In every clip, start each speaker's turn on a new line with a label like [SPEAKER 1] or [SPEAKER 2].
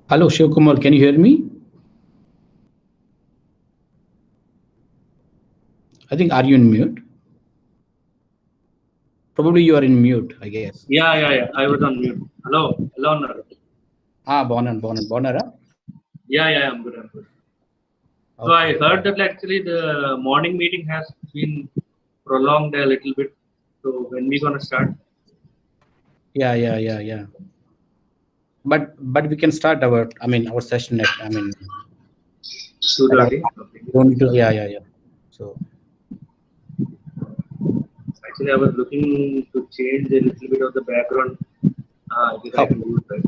[SPEAKER 1] Hello, Shiv Kumar, can you hear me? I think, are you in mute? Probably you are in mute, I guess.
[SPEAKER 2] Yeah. I was on mute. Hello, Naru.
[SPEAKER 1] Bonara.
[SPEAKER 2] Yeah, I'm good. So I heard that actually the morning meeting has been prolonged a little bit. So when we gonna start?
[SPEAKER 1] Yeah. But we can start our session at
[SPEAKER 2] 2:30. Okay.
[SPEAKER 1] you don't need to, yeah. So
[SPEAKER 2] Actually, I was looking to change a little bit of the background. I think I can do it, right?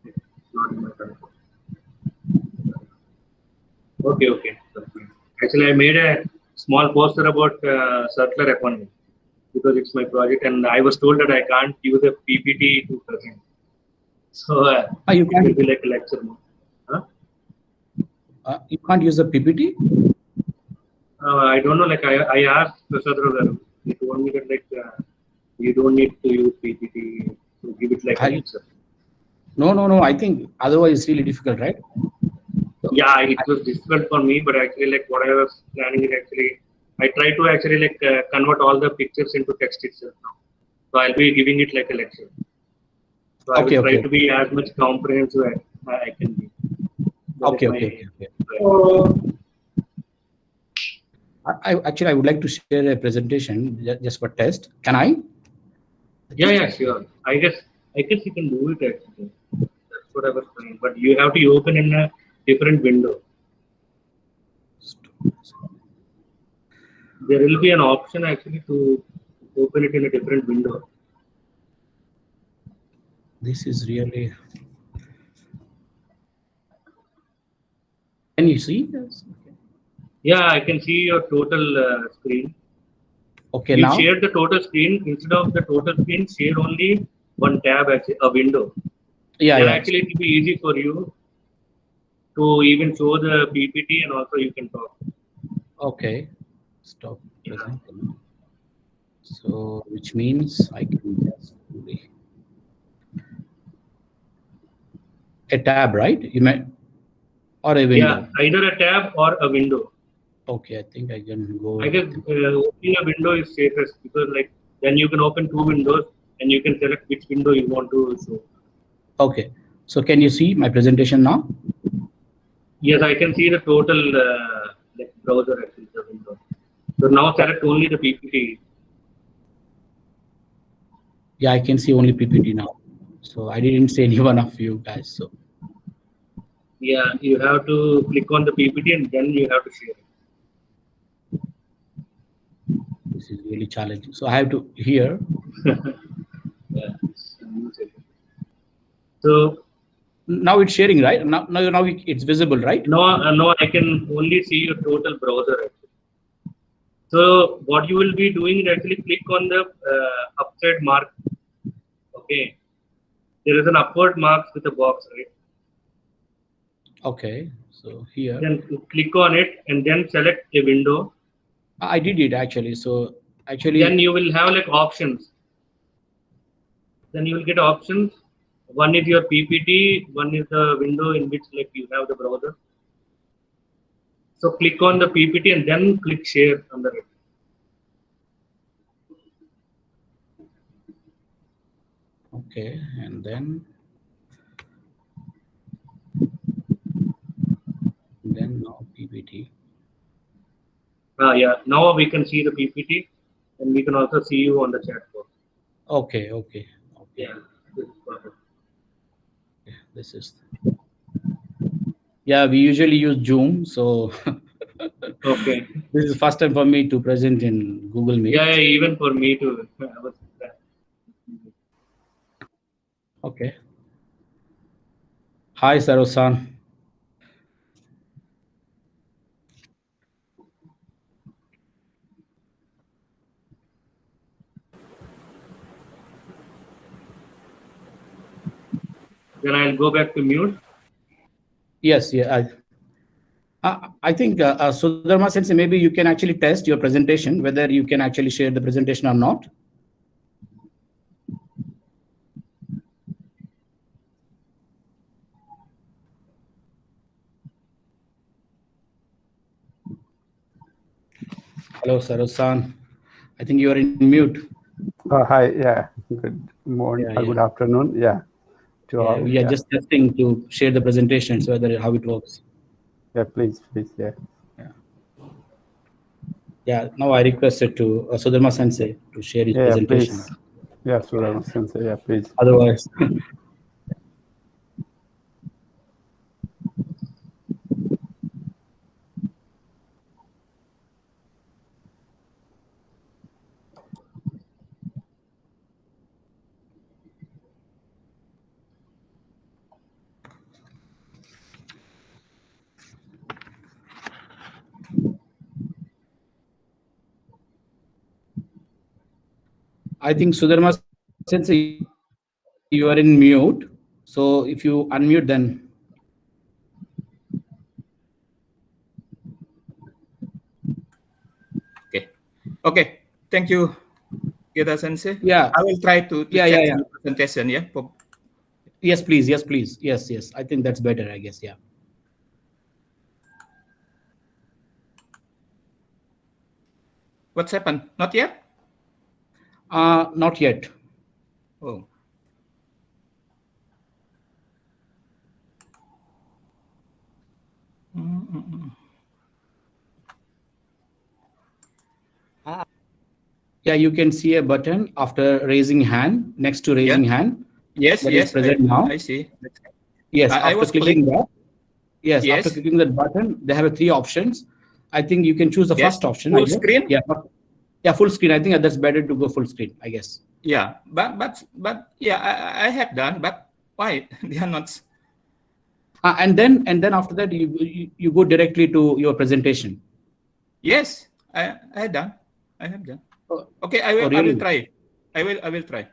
[SPEAKER 2] It's not in my control. Okay. Actually, I made a small poster about circular economy because it's my project, and I was told that I can't use a PPT to present. So
[SPEAKER 1] you
[SPEAKER 2] it will
[SPEAKER 1] can't
[SPEAKER 2] be like a lecture. Huh?
[SPEAKER 1] you can't use a PPT?
[SPEAKER 2] I don't know. Like I asked Prasad, he told me that like you don't need to use PPT to give it like a lecture.
[SPEAKER 1] No. I think otherwise it's really difficult, right? So,
[SPEAKER 2] yeah, it was difficult for me, but actually like what I was planning is actually I try to actually like convert all the pictures into text itself now. So I'll be giving it like a lecture. So I will try to be as much comprehensive as I can be.
[SPEAKER 1] Okay. I would like to share a presentation just for test. Can I?
[SPEAKER 2] Yeah, sure. I guess you can do it actually. That's what I was saying. But you have to open in a different window. There will be an option actually to open it in a different window.
[SPEAKER 1] This is really. Can you see this?
[SPEAKER 2] Yeah, I can see your total screen.
[SPEAKER 1] Okay,
[SPEAKER 2] you
[SPEAKER 1] now
[SPEAKER 2] share the total screen. Instead of the total screen, share only one tab as a window.
[SPEAKER 1] Yeah.
[SPEAKER 2] Actually it will be easy for you to even show the PPT and also you can talk.
[SPEAKER 1] Okay, stop presenting. So which means I can just a tab, right? You may or a window.
[SPEAKER 2] Yeah, either a tab or a window.
[SPEAKER 1] Okay, I think I can go.
[SPEAKER 2] I guess opening a window is safest because like then you can open two windows and you can select which window you want to show.
[SPEAKER 1] Okay, so can you see my presentation now?
[SPEAKER 2] Yes, I can see the total like browser actually the window. So now select only the PPT.
[SPEAKER 1] Yeah, I can see only PPT now. So I didn't see any one of you guys. So
[SPEAKER 2] yeah, you have to click on the PPT and then you have to share it.
[SPEAKER 1] this is really challenging. So I have to here.
[SPEAKER 2] Yeah. So
[SPEAKER 1] now it's sharing, right? Now it's visible, right?
[SPEAKER 2] No, I can only see your total browser actually. So what you will be doing is actually click on the upside mark. Okay, there is an upward mark with a box, right?
[SPEAKER 1] Okay, so here.
[SPEAKER 2] Then click on it and then select a window.
[SPEAKER 1] I did it actually. So actually.
[SPEAKER 2] Then you will have like options. Then you will get options. One is your PPT. One is the window in which like you have the browser. So click on the PPT and then click share under it.
[SPEAKER 1] Okay, and then now PPT.
[SPEAKER 2] Yeah, now we can see the PPT and we can also see you on the chat box.
[SPEAKER 1] Okay.
[SPEAKER 2] Yeah, this is perfect.
[SPEAKER 1] This is. Yeah, we usually use Zoom, so
[SPEAKER 2] Okay.
[SPEAKER 1] This is first time for me to present in Google Meet.
[SPEAKER 2] Yeah, even for me too.
[SPEAKER 1] Okay. Hi, Sarosan.
[SPEAKER 2] Then I'll go back to mute.
[SPEAKER 1] Yes, yeah. I think Sudharma Sensei, maybe you can actually test your presentation, whether you can actually share the presentation or not. Hello, Sarosan. I think you are in mute.
[SPEAKER 3] Hi, yeah, good morning,
[SPEAKER 1] Yeah,
[SPEAKER 3] good
[SPEAKER 1] yeah.
[SPEAKER 3] afternoon, yeah, to
[SPEAKER 1] Yeah,
[SPEAKER 3] all,
[SPEAKER 1] we are
[SPEAKER 3] yeah,
[SPEAKER 1] just testing to share the presentation, so whether how it works.
[SPEAKER 3] yeah, please, yeah.
[SPEAKER 1] Yeah, now I requested to Sudharma Sensei to share his
[SPEAKER 3] Yeah,
[SPEAKER 1] presentation.
[SPEAKER 3] please, yeah, Sudharma Sensei, yeah, please.
[SPEAKER 1] Otherwise, I think Sudharma Sensei, you are in mute. So if you unmute, then
[SPEAKER 4] Okay. Okay. Thank you, Gita Sensei.
[SPEAKER 1] yeah,
[SPEAKER 4] I will try to
[SPEAKER 1] yeah,
[SPEAKER 4] check
[SPEAKER 1] yeah, yeah.
[SPEAKER 4] the presentation. Yeah.
[SPEAKER 1] Yes, please. Yes, please. Yes, yes. I think that's better, I guess. Yeah.
[SPEAKER 4] What's happened? Not yet?
[SPEAKER 1] Not yet.
[SPEAKER 4] Oh.
[SPEAKER 1] Yeah, you can see a button after raising hand, next to raising hand.
[SPEAKER 4] Yes,
[SPEAKER 1] That is
[SPEAKER 4] yes,
[SPEAKER 1] present now.
[SPEAKER 4] I see.
[SPEAKER 1] Yes,
[SPEAKER 4] I
[SPEAKER 1] after
[SPEAKER 4] was
[SPEAKER 1] clicking
[SPEAKER 4] click.
[SPEAKER 1] that. Yes, after
[SPEAKER 4] Yes.
[SPEAKER 1] clicking that button, they have three options. I think you can choose the
[SPEAKER 4] Yes.
[SPEAKER 1] first option, I
[SPEAKER 4] Full
[SPEAKER 1] guess.
[SPEAKER 4] screen?
[SPEAKER 1] Yeah, yeah, full screen. I think that's better to go full screen, I guess.
[SPEAKER 4] Yeah, but yeah, I have done, but why they are not?
[SPEAKER 1] And then after that, you go directly to your presentation.
[SPEAKER 4] Yes, I have done. I have done.
[SPEAKER 1] Oh,
[SPEAKER 4] Okay,
[SPEAKER 1] oh,
[SPEAKER 4] I will
[SPEAKER 1] really?
[SPEAKER 4] try. I will try.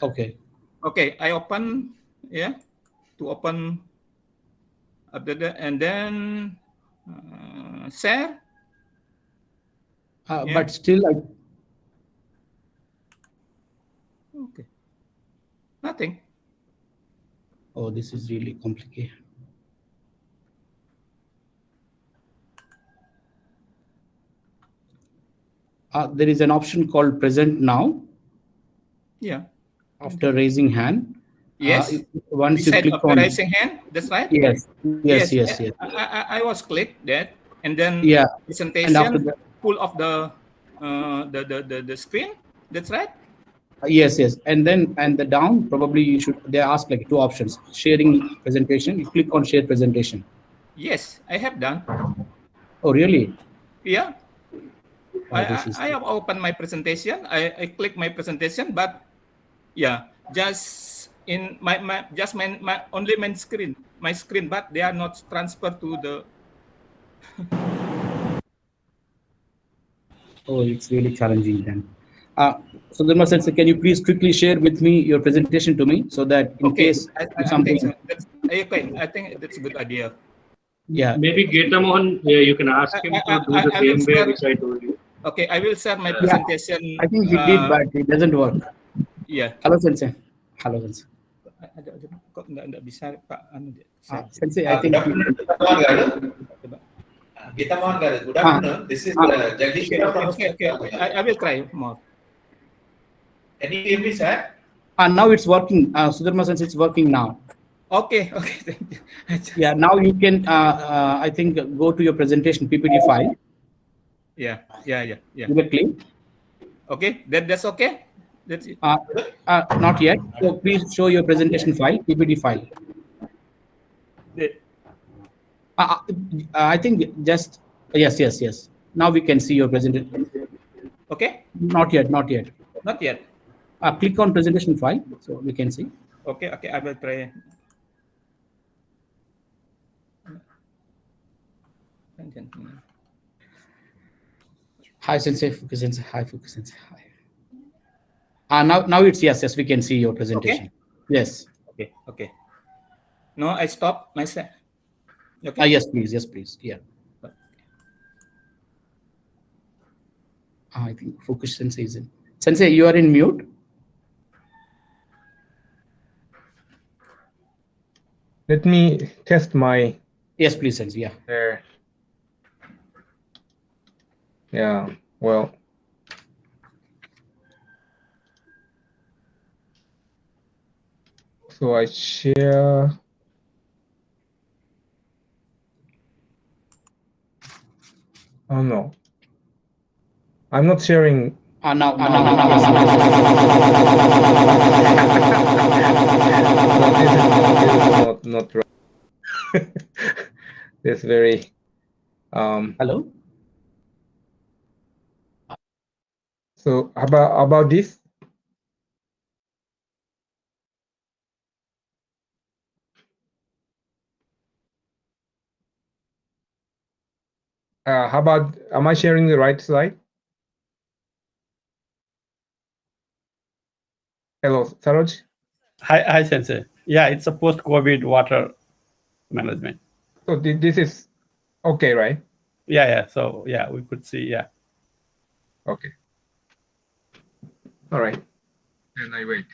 [SPEAKER 1] Okay.
[SPEAKER 4] Okay, I open, yeah, to open after that, and then share. Yeah.
[SPEAKER 1] But still,
[SPEAKER 4] Okay. Nothing.
[SPEAKER 1] oh, this is really complicated. There is an option called present now.
[SPEAKER 4] Yeah.
[SPEAKER 1] After raising hand.
[SPEAKER 4] Yes.
[SPEAKER 1] Once you
[SPEAKER 4] Beside
[SPEAKER 1] click
[SPEAKER 4] of the
[SPEAKER 1] on.
[SPEAKER 4] raising hand. That's right.
[SPEAKER 1] Yes. Yes.
[SPEAKER 4] Yes.
[SPEAKER 1] Yes. Yes.
[SPEAKER 4] I was click that, and then
[SPEAKER 1] Yeah.
[SPEAKER 4] presentation
[SPEAKER 1] And after that.
[SPEAKER 4] full of the screen. That's right.
[SPEAKER 1] Yes. Yes. And the down probably you should. They ask like two options: sharing presentation. You click on share presentation.
[SPEAKER 4] Yes, I have done.
[SPEAKER 1] Oh, really?
[SPEAKER 4] Yeah.
[SPEAKER 1] Oh, this is.
[SPEAKER 4] I have opened my presentation. I click my presentation, but yeah, just in my only my screen, but they are not transferred to the.
[SPEAKER 1] Oh, it's really challenging then. So Dharma Sensei, can you please quickly share with me your presentation to me so that in
[SPEAKER 4] Okay,
[SPEAKER 1] case
[SPEAKER 4] I
[SPEAKER 1] something.
[SPEAKER 4] think so. That's okay. I think that's a good idea.
[SPEAKER 1] Yeah.
[SPEAKER 2] Maybe Geta Mohan, you can ask him to do the
[SPEAKER 4] I will
[SPEAKER 2] same way
[SPEAKER 4] share.
[SPEAKER 2] which I told you.
[SPEAKER 4] Okay, I will share my
[SPEAKER 1] Yeah.
[SPEAKER 4] presentation.
[SPEAKER 1] I think he did, but it doesn't work.
[SPEAKER 4] Yeah.
[SPEAKER 1] Hello, Sensei. Hello, Sensei.
[SPEAKER 4] Kok nggak bisa Pak anu dia.
[SPEAKER 1] Sensei, I think.
[SPEAKER 5] Gita Mohan Garu, good afternoon. This is Jagdish from
[SPEAKER 4] Okay. I will try more.
[SPEAKER 5] Can you hear me, sir?
[SPEAKER 1] Now it's working. Sudharma Sensei, it's working now.
[SPEAKER 4] Okay. Thank you.
[SPEAKER 1] Yeah, now you can, I think, go to your presentation PPT file.
[SPEAKER 4] Yeah.
[SPEAKER 1] Directly.
[SPEAKER 4] Okay, that's okay. That's it.
[SPEAKER 1] Not yet. So please show your presentation file, PPT file. I think just yes. Now we can see your presentation.
[SPEAKER 4] Okay.
[SPEAKER 1] Not yet.
[SPEAKER 4] Not yet.
[SPEAKER 1] Click on presentation file so we can see.
[SPEAKER 4] Okay. I will try.
[SPEAKER 1] Hi, Sensei. Focus, Sensei. Hi, Focus, Sensei. Hi. Now it's yes. We can see your presentation. Yes.
[SPEAKER 4] Okay. No, I stop myself. Okay.
[SPEAKER 1] Yes, please. Yes, please. Yeah. I think Focus Sensei is in. Sensei, you are in mute.
[SPEAKER 6] Let me test my.
[SPEAKER 1] Yes, please, Sensei. Yeah.
[SPEAKER 6] There. Yeah. Well. So I share. Oh no. I'm not sharing.
[SPEAKER 1] Now.
[SPEAKER 6] This is not right. This very.
[SPEAKER 1] Hello.
[SPEAKER 6] So about this. How about, am I sharing the right slide? Hello, Saroj.
[SPEAKER 3] Hi, Sensei. Yeah, it's a post-COVID water management.
[SPEAKER 6] So this is okay, right?
[SPEAKER 3] Yeah. So yeah, we could see. Yeah.
[SPEAKER 6] Okay. All right. Then I wait.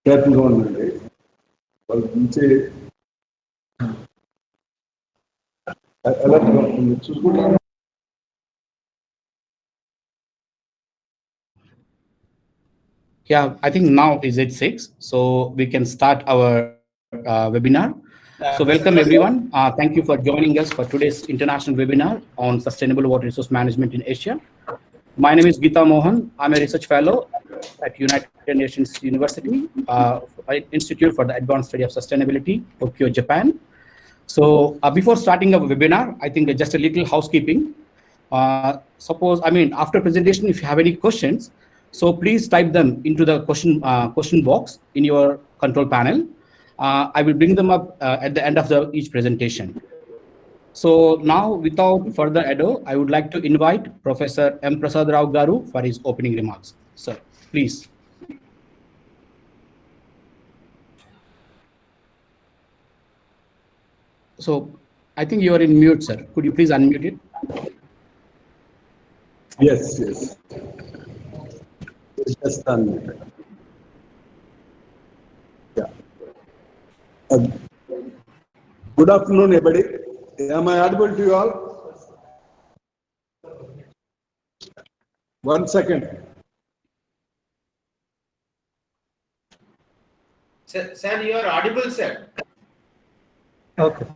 [SPEAKER 7] కేర్ఫుల్గా ఉండండి వాళ్ళు నుంచి అలర్ట్గా ఉంటుంది చూసుకుంటారు.
[SPEAKER 1] Yeah, I think now is it 6, so we can start our webinar. So welcome everyone. Thank you for joining us for today's international webinar on sustainable water resource management in Asia. My name is Geeta Mohan. I'm a research fellow at United Nations University, Institute for the Advanced Study of Sustainability, Tokyo, Japan. So before starting our webinar, I think just a little housekeeping. After presentation, if you have any questions, so please type them into the question box in your control panel. I will bring them up at the end of each presentation. So now, without further ado, I would like to invite Professor M. Prasad Rao Garu for his opening remarks. Sir, please. So I think you are in mute, sir. Could you please unmute it?
[SPEAKER 7] Yes. It's just unmuted. Yeah. Good afternoon, everybody. Am I audible to you all? 1 second.
[SPEAKER 5] Sir, you are audible, sir.
[SPEAKER 7] Okay.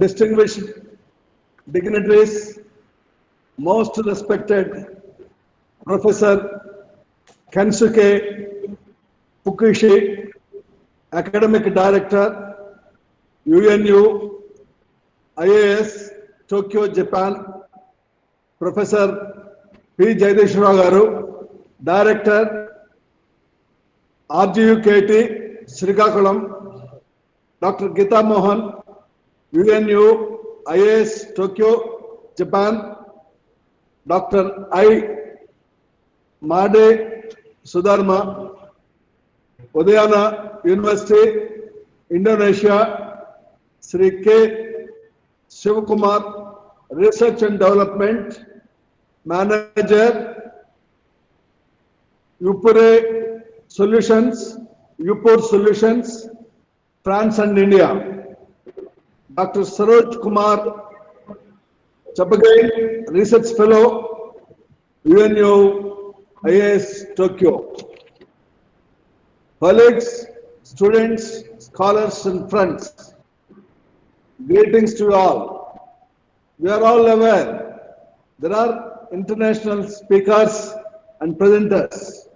[SPEAKER 7] Distinguished dignitaries, most respected Professor Kensuke Fukushi, Academic Director, UNU, IAS, Tokyo, Japan, Professor P. Jayadishwara Garu, Director, RGUKT, Srikakulam, Dr. Geeta Mohan, UNU, IAS, Tokyo, Japan, Dr. I. Made Sudharma, Udayana University, Indonesia, Sri K. Shivakumar, Research and Development Manager, Upur Solutions, France and India. Dr. Saroj Kumar Chapagai, Research Fellow, UNU, IAS, Tokyo. Colleagues, students, scholars and friends, Greetings to you all. We are all aware there are international speakers and presenters.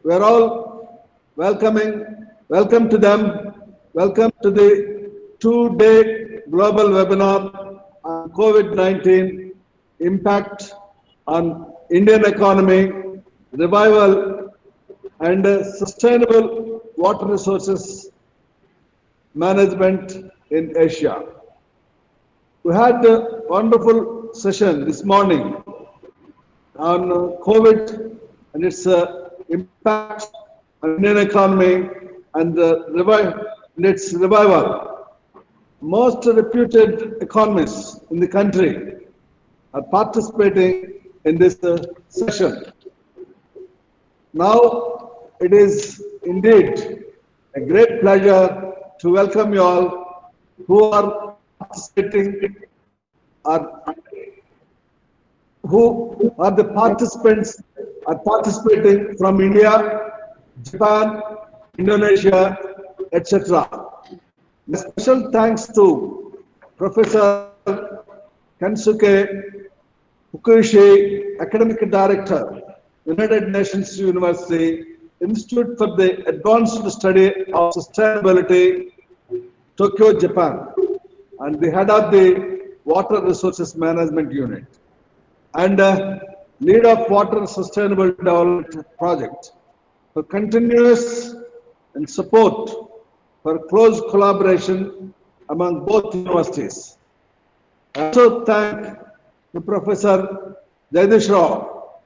[SPEAKER 7] We are all welcome to them. Welcome to the 2-day global webinar on COVID-19 impact on Indian economy, revival, and sustainable water resources management in Asia. We had a wonderful session this morning on COVID and its impact on Indian economy and its revival. Most reputed economists in the country are participating in this session. Now, it is indeed a great pleasure to welcome you all who are participating, who are the participants are participating from India, Japan, Indonesia, etc. A special thanks to Professor Kensuke Fukuishi, Academic Director, United Nations University, Institute for the Advanced Study of Sustainability, Tokyo, Japan, and the head of the Water Resources Management Unit, and lead of Water Sustainable Development Project for continuous and support for close collaboration among both universities. I also thank the Professor Jagdish Rao,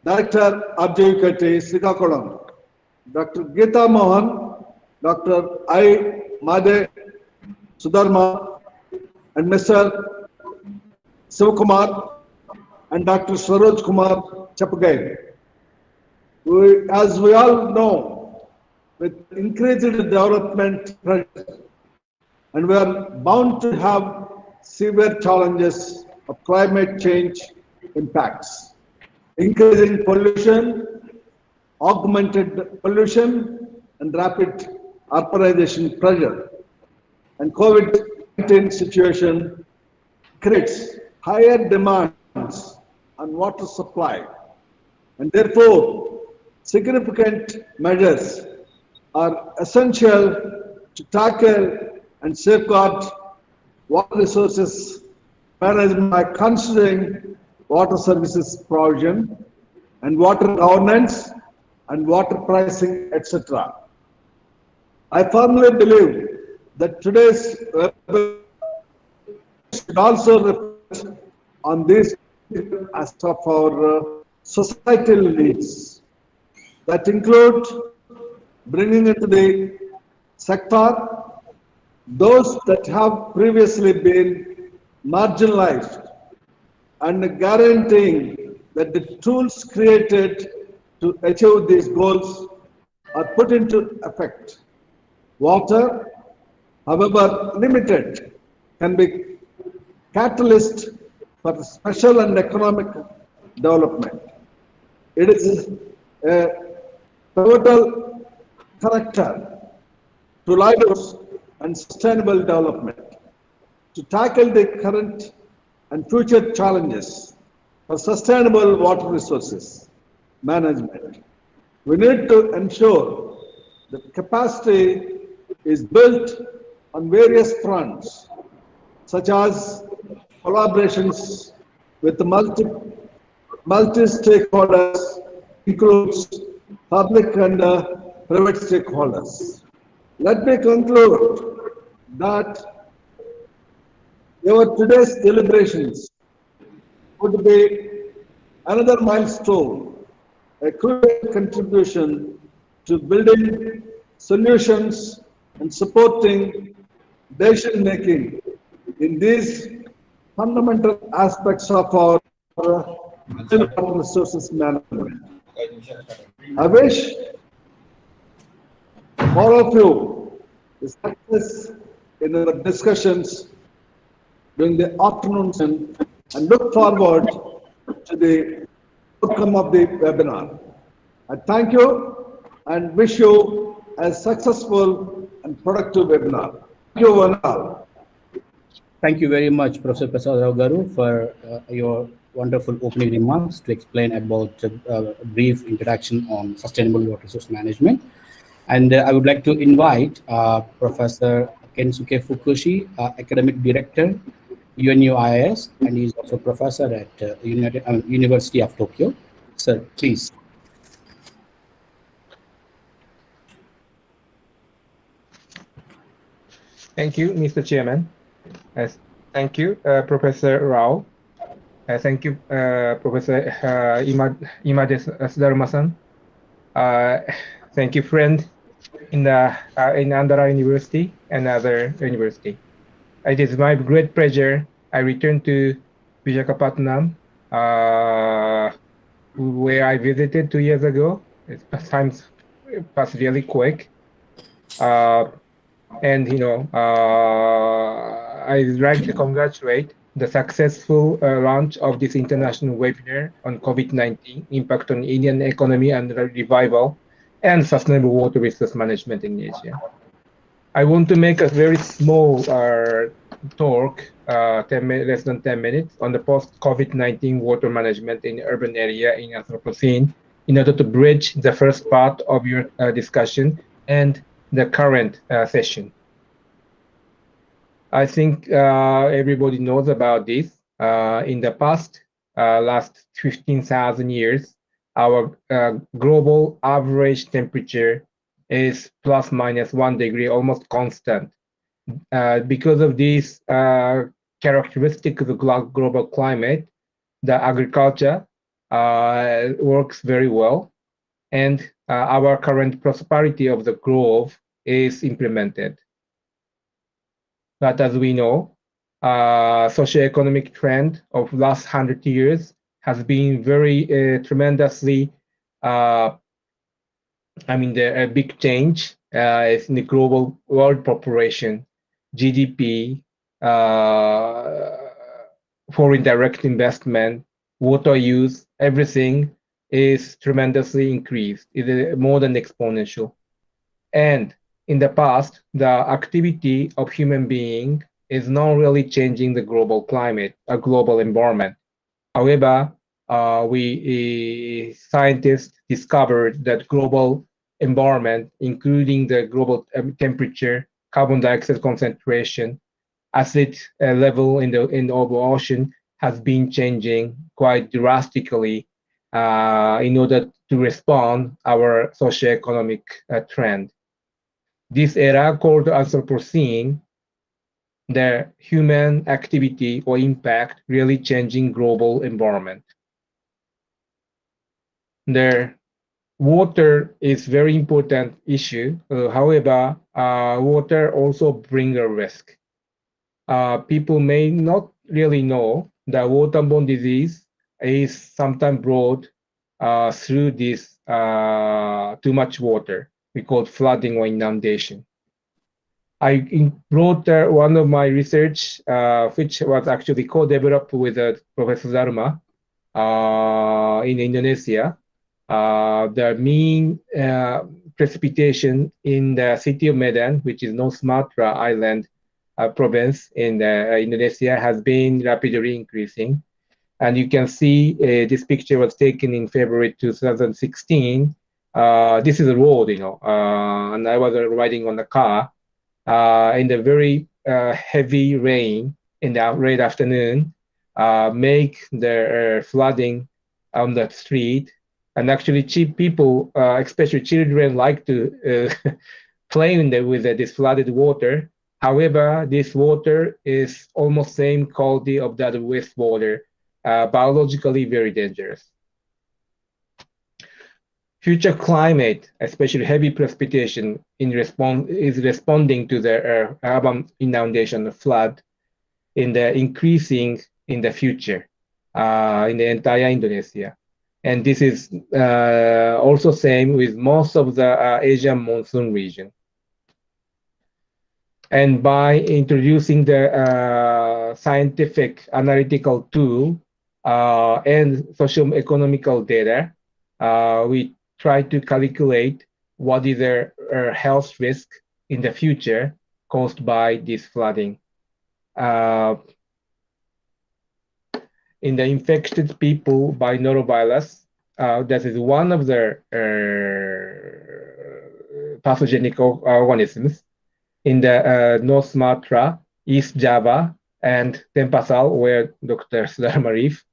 [SPEAKER 7] Director of JUKT, Srikakulam, Dr. Geeta Mohan, Dr. I. Made Sudharma, and Mr. Sivakumar, and Dr. Saroj Kumar Chapagai. As we all know, with increased development pressure, and we are bound to have severe challenges of climate change impacts, increasing pollution, augmented pollution, and rapid urbanization pressure. And COVID-19 situation creates higher demands on water supply, and therefore significant measures are essential to tackle and safeguard water resources management by considering water services provision and water governance and water pricing, etc. I firmly believe that today's webinar should also reflect on these aspects of our societal needs that include bringing into the sector those that have previously been marginalized and guaranteeing that the tools created to achieve these goals are put into effect. Water, however limited, can be catalyst for social and economic development. It is a pivotal character to livelihoods and sustainable development. To tackle the current and future challenges for sustainable water resources management, we need to ensure that capacity is built on various fronts, such as collaborations with the multi-stakeholders, includes public and private stakeholders. Let me conclude that our today's deliberations would be another milestone, a crucial contribution to building solutions and supporting decision making in these fundamental aspects of our water resources management. I wish all of you the success in our discussions during the afternoon session and look forward to the outcome of the webinar. I thank you and wish you a successful and productive webinar. Thank you, one all.
[SPEAKER 1] Thank you very much, Professor Prasad Rao Garu, for your wonderful opening remarks to explain about a brief introduction on sustainable water resource management. And I would like to invite Professor Kensuke Fukushi, Academic Director, UNUIS, and he's also professor at University of Tokyo. Sir, please.
[SPEAKER 6] Thank you, Mr. Chairman. Thank you, Professor Rao. Thank you, Professor Imade Sudaruma-san. Thank you, friend in Andhra University and other university. It is my great pleasure. I returned to Visakhapatnam, where I visited 2 years ago. Times passed really quick. And I'd like to congratulate the successful launch of this international webinar on COVID-19 impact on Indian economy and revival and sustainable water resource management in Asia. I want to make a very small talk, less than 10 minutes, on the post-COVID-19 water management in urban area in Anthropocene in order to bridge the first part of your discussion and the current session. I think everybody knows about this. In the past, last 15,000 years, our global average temperature is plus minus 1 degree, almost constant. Because of these characteristics of the global climate, the agriculture works very well, and our current prosperity of the globe is implemented. But as we know, socioeconomic trend of last 100 years has been very tremendously, a big change in the global world population, GDP, foreign direct investment, water use, everything is tremendously increased. It is more than exponential. And in the past, the activity of human being is not really changing the global climate, a global environment. However, we scientists discovered that global environment, including the global temperature, carbon dioxide concentration, acid level in the ocean has been changing quite drastically in order to respond our socioeconomic trend. This era called Anthropocene, the human activity or impact really changing global environment. The water is very important issue. However, water also bring a risk. People may not really know that waterborne disease is sometimes brought through this too much water. We call it flooding or inundation. I brought one of my research, which was actually co-developed with Professor Dharma in Indonesia. The mean precipitation in the city of Medan, which is North Sumatra Island province in Indonesia, has been rapidly increasing. And you can see this picture was taken in February 2016. This is a road, and I was riding on the car in the very heavy rain in the late afternoon, make the flooding on the street. And actually, people, especially children, like to play with this flooded water. However, this water is almost same quality of that wastewater, biologically very dangerous. Future climate, especially heavy precipitation, is responding to the urban inundation flood in the increasing in the future in the entire Indonesia. And this is also same with most of the Asian monsoon region. And by introducing the scientific analytical tool and socio-economical data, we try to calculate what is their health risk in the future caused by this flooding. in the infected people by norovirus. That is one of the pathogenic organisms in the North Sumatra, East Java, and Denpasar, where Dr. Sudharma lives,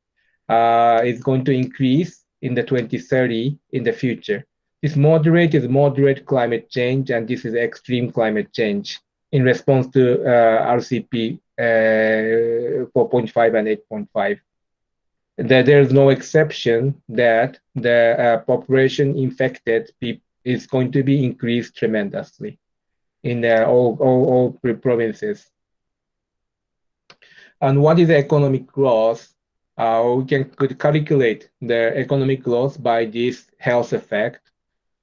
[SPEAKER 6] is going to increase in the 2030 in the future. This moderate is moderate climate change, and this is extreme climate change in response to RCP 4.5 and 8.5. There is no exception that the population infected is going to be increased tremendously in all provinces. And what is economic growth? We could calculate the economic growth by this health effect.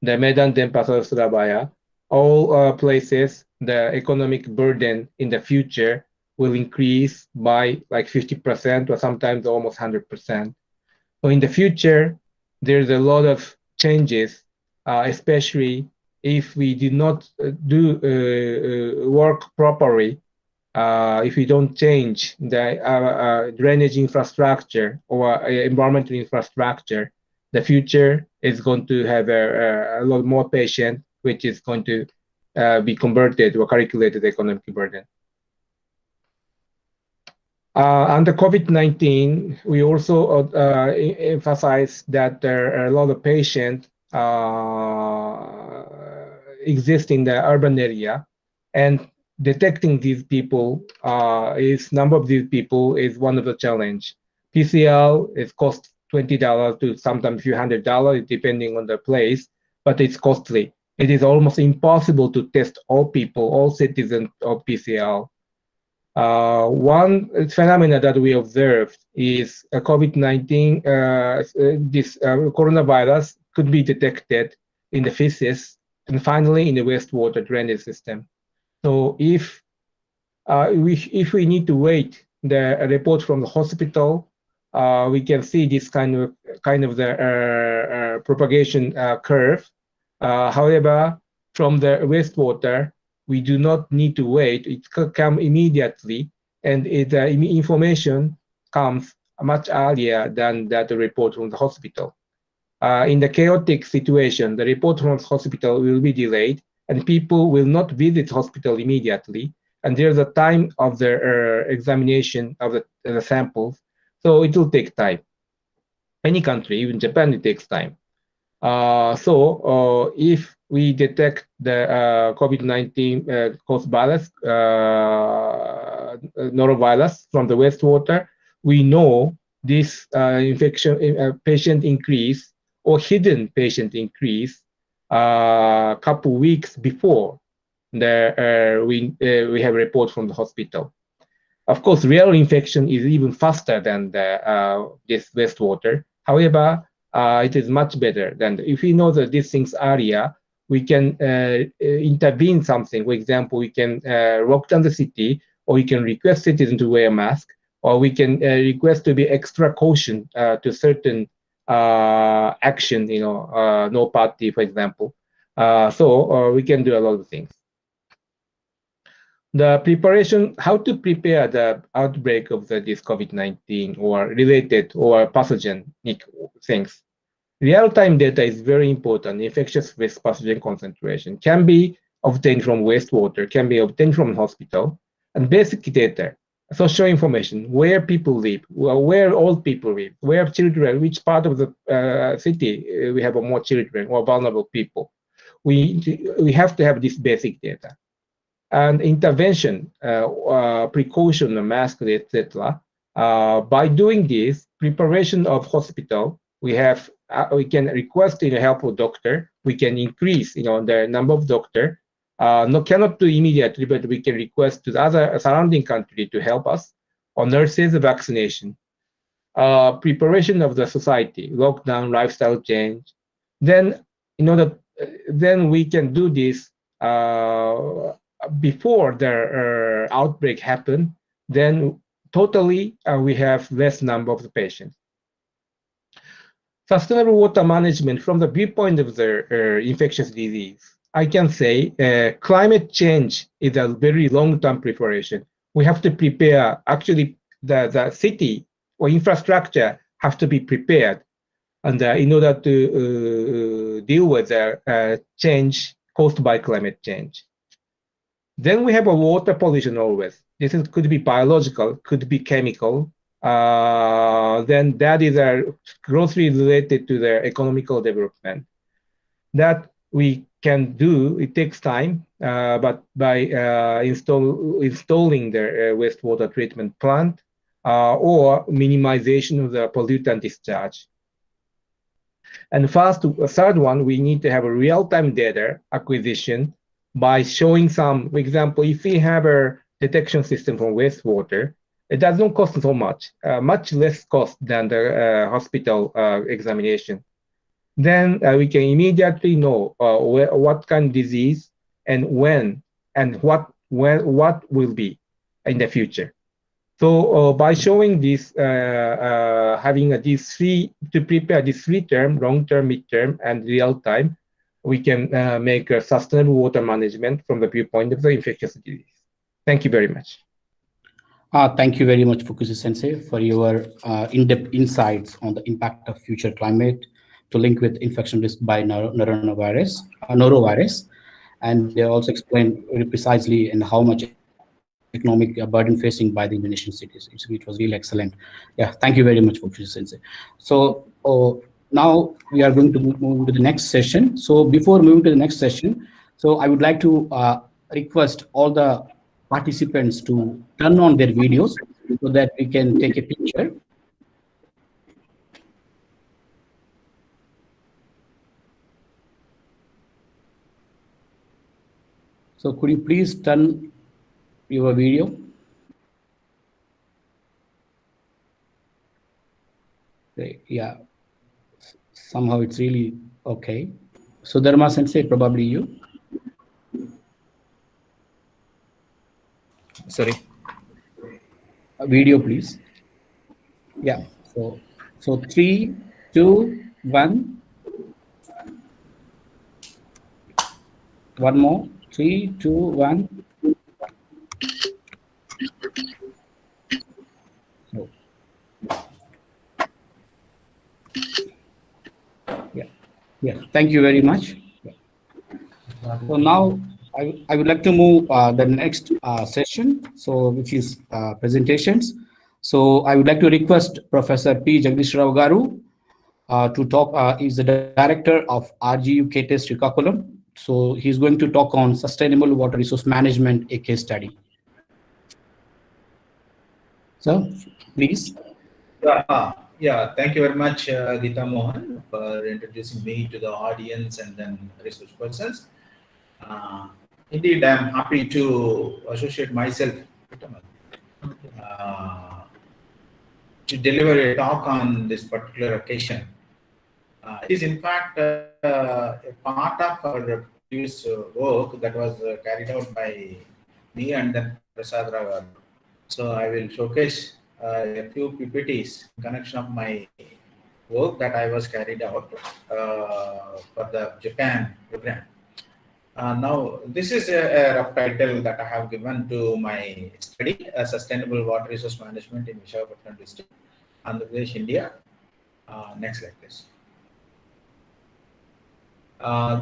[SPEAKER 6] The Medan, Denpasar, Surabaya, all places, the economic burden in the future will increase by like 50% or sometimes almost 100%. So in the future, there's a lot of changes, especially if we do not do work properly. If we don't change the drainage infrastructure or environmental infrastructure, the future is going to have a lot more patients, which is going to be converted or calculated economic burden. Under COVID-19, we also emphasize that there are a lot of patients exist in the urban area, and detecting these people number of these people is one of the challenge. PCR is cost $20 to sometimes a few $100 depending on the place, but it's costly. It is almost impossible to test all people, all citizens of PCR. One phenomena that we observed is COVID-19, this coronavirus could be detected in the feces and finally in the wastewater drainage system. So if we need to wait the report from the hospital, we can see this kind of the propagation curve. However, from the wastewater, we do not need to wait. It could come immediately, and the information comes much earlier than that report from the hospital. In the chaotic situation, the report from the hospital will be delayed, and people will not visit hospital immediately. And there's a time of the examination of the samples, so it will take time. Any country, even Japan, it takes time. So if we detect the COVID-19 caused virus, norovirus from the wastewater, we know this infection patient increase or hidden patient increase a couple weeks before we have a report from the hospital. Of course, real infection is even faster than this wastewater. However, it is much better than if we know that these things earlier, we can intervene something. For example, we can lock down the city, or we can request citizens to wear a mask, or we can request to be extra caution to certain action, no party, for example. So we can do a lot of things. The preparation, how to prepare the outbreak of this COVID-19 or related or pathogenic things. Real-time data is very important. Infectious risk pathogen concentration can be obtained from wastewater, can be obtained from hospital, and basic data, social information, where people live, where old people live, where children, which part of the city we have more children or vulnerable people. We have to have this basic data. And intervention, precaution, mask, etc. By doing this, preparation of hospital, we can request the help of doctor. We can increase, the number of doctor. Cannot do immediately, but we can request to the other surrounding country to help us. Or nurses, vaccination, preparation of the society, lockdown, lifestyle change. Then, then we can do this before the outbreak happened. Then totally we have less number of the patients. Sustainable water management from the viewpoint of the infectious disease. I can say climate change is a very long-term preparation. we have to prepare, actually the city or infrastructure have to be prepared, and in order to deal with the change caused by climate change. Then we have a water pollution always. Could be biological, could be chemical. Then that is closely related to the economical development. That we can do, it takes time, but by installing the wastewater treatment plant or minimization of the pollutant discharge. And third one, we need to have a real-time data acquisition by showing some, for example, if we have a detection system for wastewater, it does not cost so much, much less cost than the hospital examination. Then we can immediately know what kind of disease and when and what will be in the future. So by showing this, having these three, to prepare these 3 term, long-term, mid-term, and real-time, we can make a sustainable water management from the viewpoint of the infectious disease. Thank you very much.
[SPEAKER 1] Thank you very much, Fukushi Sensei, for your in-depth insights on the impact of future climate to link with infection risk by norovirus, and they also explained very precisely and how much economic burden facing by the Indonesian cities. It was really excellent. Yeah, thank you very much, Fukushi Sensei. So now we are going to move to the next session. So before moving to the next session, so I would like to request all the participants to turn on their videos so that we can take a picture. So could you please turn your video? Yeah, somehow it's really okay. So Dharma Sensei, probably you.
[SPEAKER 4] Sorry.
[SPEAKER 1] Video, please. Yeah. So 3, 2, 1. One more. 3, 2, 1. So, yeah. Thank you very much. So now I would like to move the next session, so which is presentations. So I would like to request Professor P. Jagdish Rao Garu to talk. He's the director of RGU K-Test Srikakulam. So he's going to talk on sustainable water resource management, a case study. So please.
[SPEAKER 5] Yeah, thank you very much, Gita Mohan, for introducing me to the audience and then research persons. Indeed, I'm happy to associate myself to deliver a talk on this particular occasion. It is in fact a part of our previous work that was carried out by me and then Prasad Rao. So I will showcase a few PPTs in connection of my work that I was carried out for the Japan program. Now, this is a rough title that I have given to my study, Sustainable Water Resource Management in Visakhapatnam District, Andhra Pradesh, India. Next slide, please.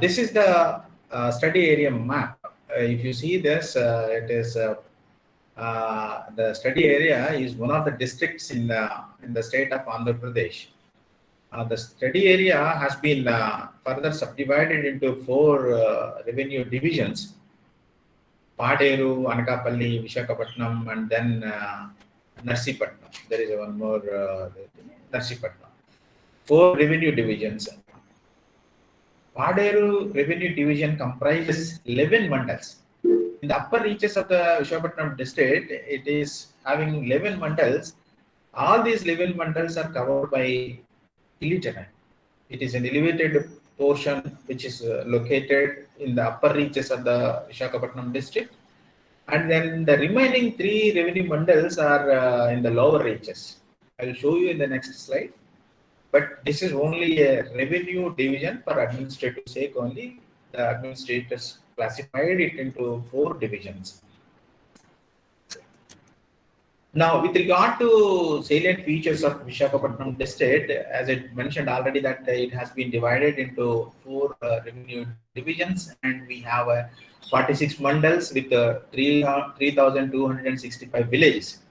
[SPEAKER 5] This is the study area map. If you see this, it is the study area is one of the districts in the state of Andhra Pradesh. The study area has been further subdivided into 4 revenue divisions: Paderu, Anakapalli, Visakhapatnam, and then Narsipatnam. There is one more Narsipatnam. 4 revenue divisions. Paderu revenue division comprises 11 mandals. In the upper reaches of the Visakhapatnam district, it is having 11 mandals. All these 11 mandals are covered by hilly terrain. It is an elevated portion which is located in the upper reaches of the Visakhapatnam district, and then the remaining 3 revenue mandals are in the lower reaches. I will show you in the next slide. But this is only a revenue division for administrative sake only. The administrators classified it into 4 divisions. Now, with regard to salient features of Visakhapatnam district, as I mentioned already, that it has been divided into 4 revenue divisions, and we have 46 mandals with 3,265 villages.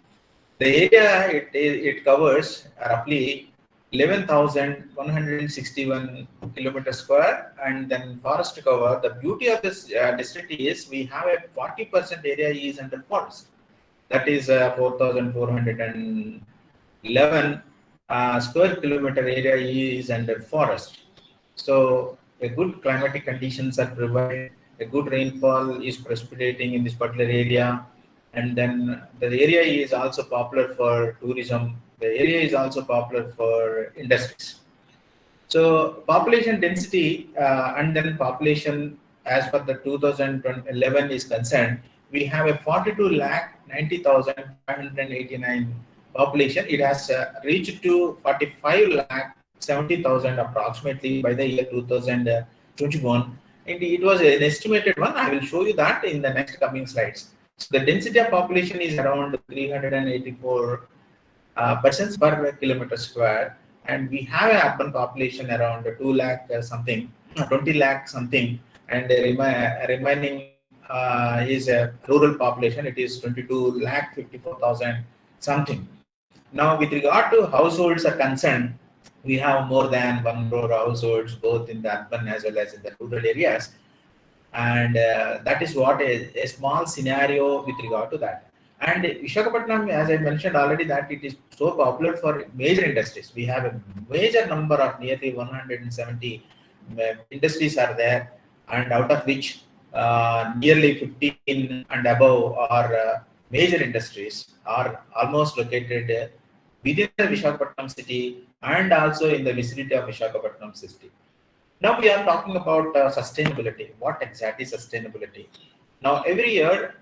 [SPEAKER 5] The area it covers roughly 11,161 kilometers square, and then forest cover. The beauty of this district is we have a 40% area is under forest. That is 4,411 square kilometer area is under forest. So a good climatic conditions are provided, a good rainfall is precipitating in this particular area, and then the area is also popular for tourism. The area is also popular for industries. So population density and then population as per the 2011 is concerned, we have a 42 lakh 90,589 population. It has reached to 45 lakh 70,000 approximately by the year 2021. And it was an estimated one. I will show you that in the next coming slides. So the density of population is around 384 persons per kilometer square, and we have an urban population around 2 lakh something, 20 lakh something, and the remaining is a rural population. It is 22 lakh 54,000 something. Now, with regard to households are concerned, we have more than 1 crore households both in the urban as well as in the rural areas, and that is what a small scenario with regard to that. And Visakhapatnam, as I mentioned already, that it is so popular for major industries. We have a major number of nearly 170 industries are there, and out of which nearly 15 and above are major industries are almost located within the Visakhapatnam city and also in the vicinity of Visakhapatnam city. Now we are talking about sustainability. What exactly sustainability? Now every year,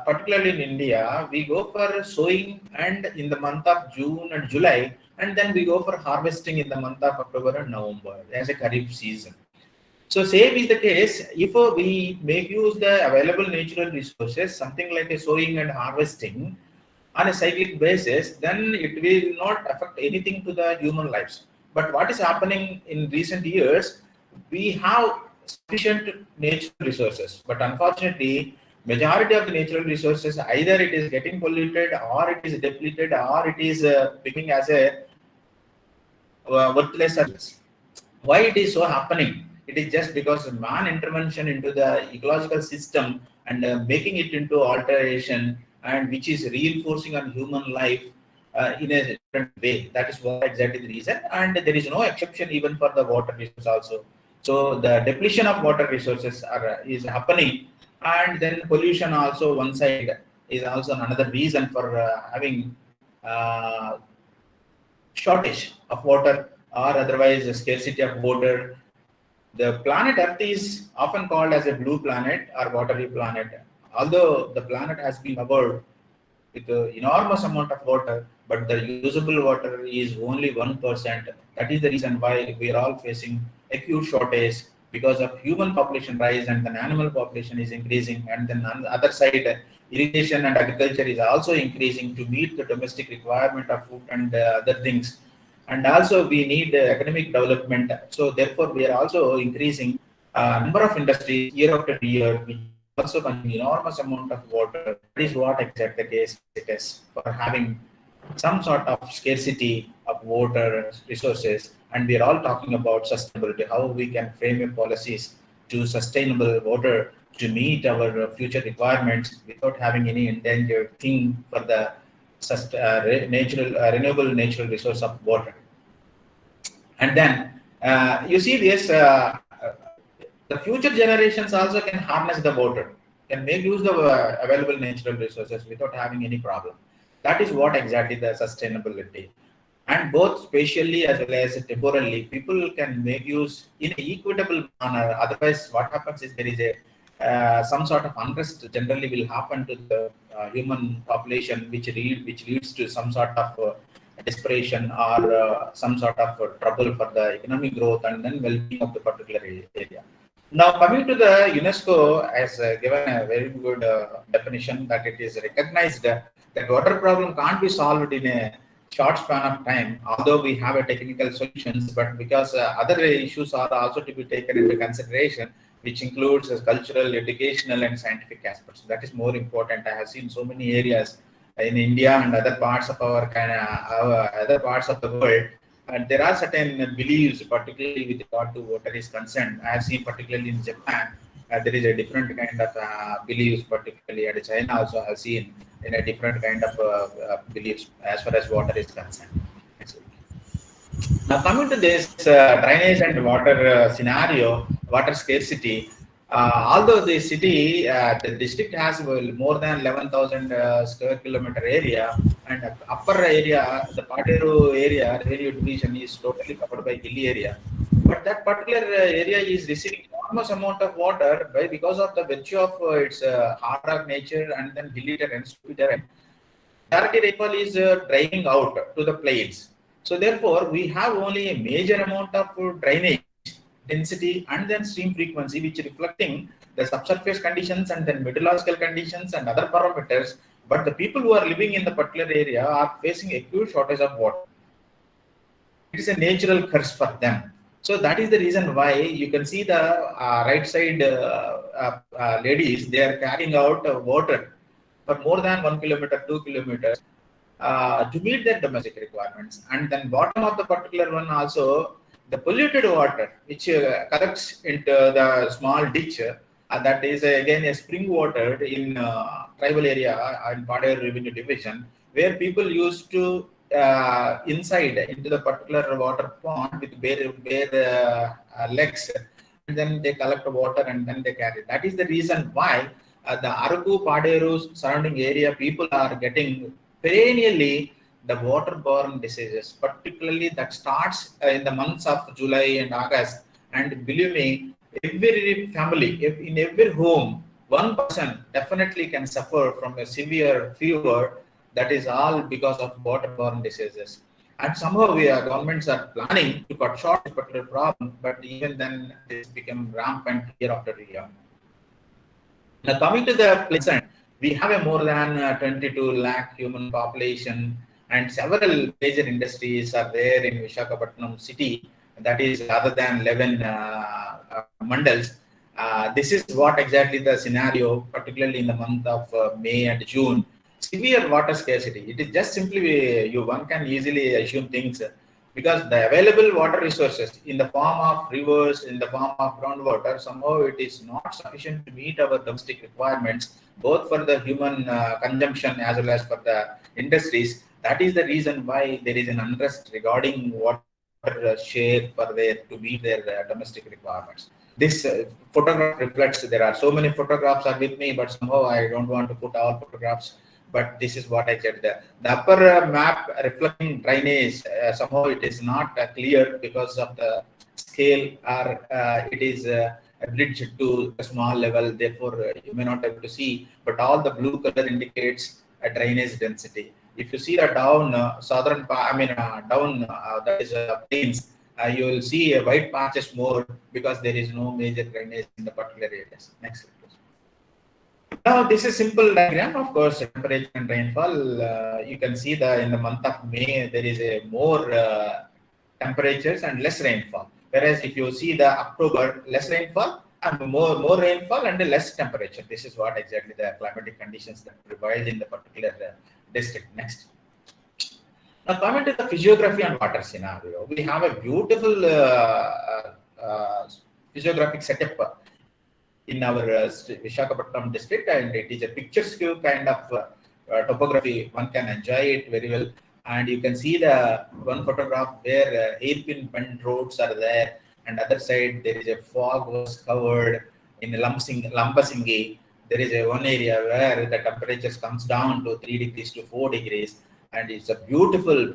[SPEAKER 5] particularly in India, we go for sowing and in the month of June and July, and then we go for harvesting in the month of October and November as a Kharif season. So same is the case if we make use the available natural resources, something like a sowing and harvesting on a cyclic basis, then it will not affect anything to the human lives. But what is happening in recent years, we have sufficient natural resources, but unfortunately, majority of the natural resources either it is getting polluted or it is depleted or it is becoming as a worthless surface. Why it is so happening? It is just because of man intervention into the ecological system and making it into alteration, and which is reinforcing on human life in a different way. That is what exactly the reason, and there is no exception even for the water resources also. So the depletion of water resources is happening, and then pollution also one side is also another reason for having shortage of water or otherwise a scarcity of water. The planet Earth is often called as a blue planet or watery planet. Although the planet has been covered with an enormous amount of water, but the usable water is only 1%. That is the reason why we are all facing acute shortage because of human population rise and then animal population is increasing, and then on the other side, irrigation and agriculture is also increasing to meet the domestic requirement of food and other things. And also we need economic development. So therefore, we are also increasing number of industries year after year, which also consume enormous amount of water. That is what exactly the case it is for having some sort of scarcity of water resources. And we are all talking about sustainability, how we can frame policies to sustainable water to meet our future requirements without having any endangered thing for the renewable natural resource of water. And then you see this, the future generations also can harness the water, can make use of available natural resources without having any problem. That is what exactly the sustainability. And both spatially as well as temporally, people can make use in an equitable manner. Otherwise, what happens is there is a some sort of unrest generally will happen to the human population, which leads to some sort of desperation or some sort of trouble for the economic growth and then well-being of the particular area. Now, coming to the UNESCO has given a very good definition that it is recognized that water problem can't be solved in a short span of time, although we have a technical solutions, but because other issues are also to be taken into consideration, which includes cultural, educational, and scientific aspects. That is more important. I have seen so many areas in India and other parts of our other parts of the world, and there are certain beliefs, particularly with regard to water is concerned. I have seen particularly in Japan, there is a different kind of beliefs, particularly at China also have seen in a different kind of beliefs as far as water is concerned. Now coming to this drainage and water scenario, water scarcity, although the city, the district has more than 11,000 square kilometer area, and upper area, the Paderu area, revenue division is totally covered by hilly area. But that particular area is receiving enormous amount of water because of the virtue of its hard rock nature and then hilly terrain, slopey terrain. Majority rainfall is draining out to the plains. So therefore, we have only a major amount of drainage density and then stream frequency, which reflecting the subsurface conditions and then meteorological conditions and other parameters. But the people who are living in the particular area are facing acute shortage of water. It is a natural curse for them. So that is the reason why you can see the right side ladies, they are carrying out water for more than 1 kilometer, 2 kilometers to meet their domestic requirements. And then bottom of the particular one also, the polluted water, which collects into the small ditch, that is again a spring water in tribal area in Paderu Revenue Division, where people used to inside into the particular water pond with bare legs, and then they collect water and then they carry. That is the reason why the Araku, Paderu surrounding area people are getting perennially the waterborne diseases, particularly that starts in the months of July and August. And believe me, every family, in every home, one person definitely can suffer from a severe fever. That is all because of waterborne diseases. And somehow governments are planning to cut short this particular problem, but even then this become rampant year after year. Now coming to the pleasant, we have a more than 22 lakh human population, and several major industries are there in Visakhapatnam city. That is other than 11 mandals. This is what exactly the scenario, particularly in the month of May and June. Severe water scarcity. It is just simply one can easily assume things because the available water resources in the form of rivers, in the form of groundwater, somehow it is not sufficient to meet our domestic requirements, both for the human consumption as well as for the industries. That is the reason why there is an unrest regarding water share for their to meet their domestic requirements. This photograph reflects, there are so many photographs are with me, but somehow I don't want to put all photographs. But this is what I said. The upper map reflecting drainage, somehow it is not clear because of the scale, or it is bridged to a small level, therefore you may not be able to see, but all the blue color indicates a drainage density. If you see the down southern part, down that is plains, you will see white patches more because there is no major drainage in the particular areas. Next slide, please. Now this is simple diagram. Of course, temperature and rainfall. You can see that in the month of May there is a more temperatures and less rainfall. Whereas if you see the October, less rainfall and more rainfall and less temperature. This is what exactly the climatic conditions that prevail in the particular district. Next. Now coming to the physiography and water scenario, we have a beautiful physiographic setup in our Visakhapatnam district, and it is a picturesque kind of topography. One can enjoy it very well, and you can see the one photograph where hairpin bend roads are there, and other side there is a fog was covered in Lambasingi. There is a one area where the temperatures comes down to 3 degrees to 4 degrees, and it's a beautiful